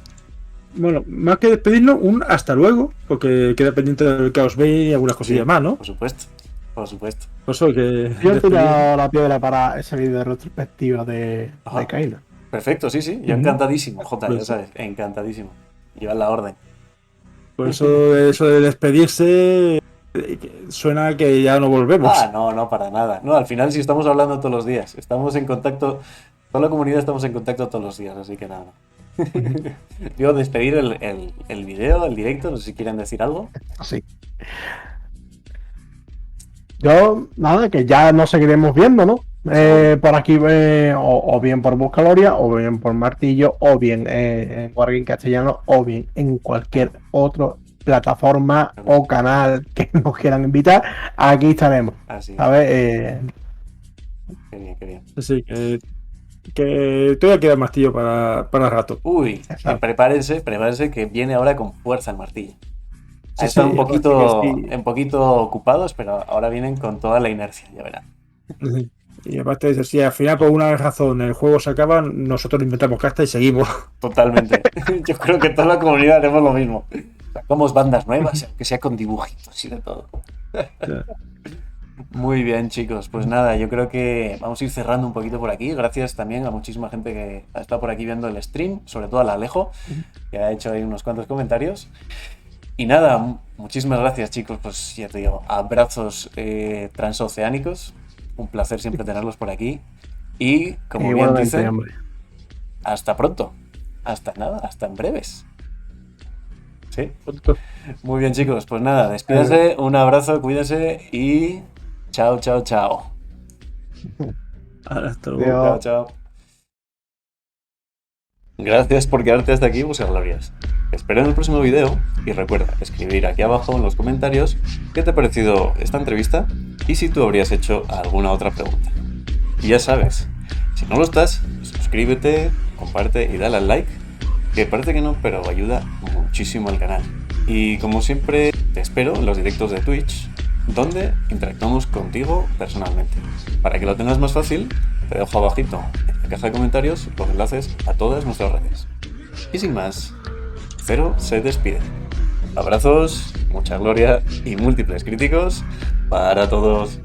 Bueno, más que despedirnos, un hasta luego, porque queda pendiente del Chaos Bay y algunas cosillas más, ¿no? Por supuesto. Por eso que... Yo he tirado la piedra para ese vídeo de retrospectiva de Kylo. Perfecto, sí. Yo encantadísimo, Jota, ya sabes, encantadísimo. Llevar la orden. Por eso de despedirse suena que ya no volvemos. No, para nada. No, al final sí estamos hablando todos los días. Estamos en contacto, toda la comunidad estamos en contacto todos los días, así que nada. Yo despedir el video, el directo, no sé si quieren decir algo. Sí. Yo, nada, que ya nos seguiremos viendo, ¿no? Por aquí, o bien por Buscaloria, o bien por Martillo, o bien en Wargame Castellano, o bien en cualquier otra plataforma o canal que nos quieran invitar. Aquí estaremos. Así. ¿Sabes? Qué bien. Así que todavía queda martillo para rato. Uy, prepárense que viene ahora con fuerza el martillo. Sí, Están un poquito ocupados, pero ahora vienen con toda la inercia, ya verán. Y aparte de eso, si al final por una razón el juego se acaba, nosotros inventamos casta y seguimos. Totalmente. Yo creo que toda la comunidad haremos lo mismo. Sacamos bandas nuevas, aunque sea con dibujitos y de todo. Muy bien, chicos. Pues nada, yo creo que vamos a ir cerrando un poquito por aquí. Gracias también a muchísima gente que ha estado por aquí viendo el stream, sobre todo a la Alejo, que ha hecho ahí unos cuantos comentarios. Y nada, muchísimas gracias, chicos. Pues ya te digo, abrazos transoceánicos. Un placer siempre tenerlos por aquí. Y como bien dicen, hasta pronto. Hasta en breves. Sí. Muy bien, chicos. Pues nada, despídase, un abrazo, cuídense y chao. Hasta luego. Chao. Gracias por quedarte hasta aquí, Buscaglorias. Te espero en el próximo video y recuerda escribir aquí abajo en los comentarios qué te ha parecido esta entrevista y si tú habrías hecho alguna otra pregunta. Y ya sabes, si no lo estás, suscríbete, comparte y dale al like, que parece que no, pero ayuda muchísimo al canal. Y como siempre, te espero en los directos de Twitch donde interactuamos contigo personalmente. Para que lo tengas más fácil, te dejo abajito en la caja de comentarios los enlaces a todas nuestras redes. Y sin más, Cero se despide. Abrazos, mucha gloria y múltiples críticos para todos.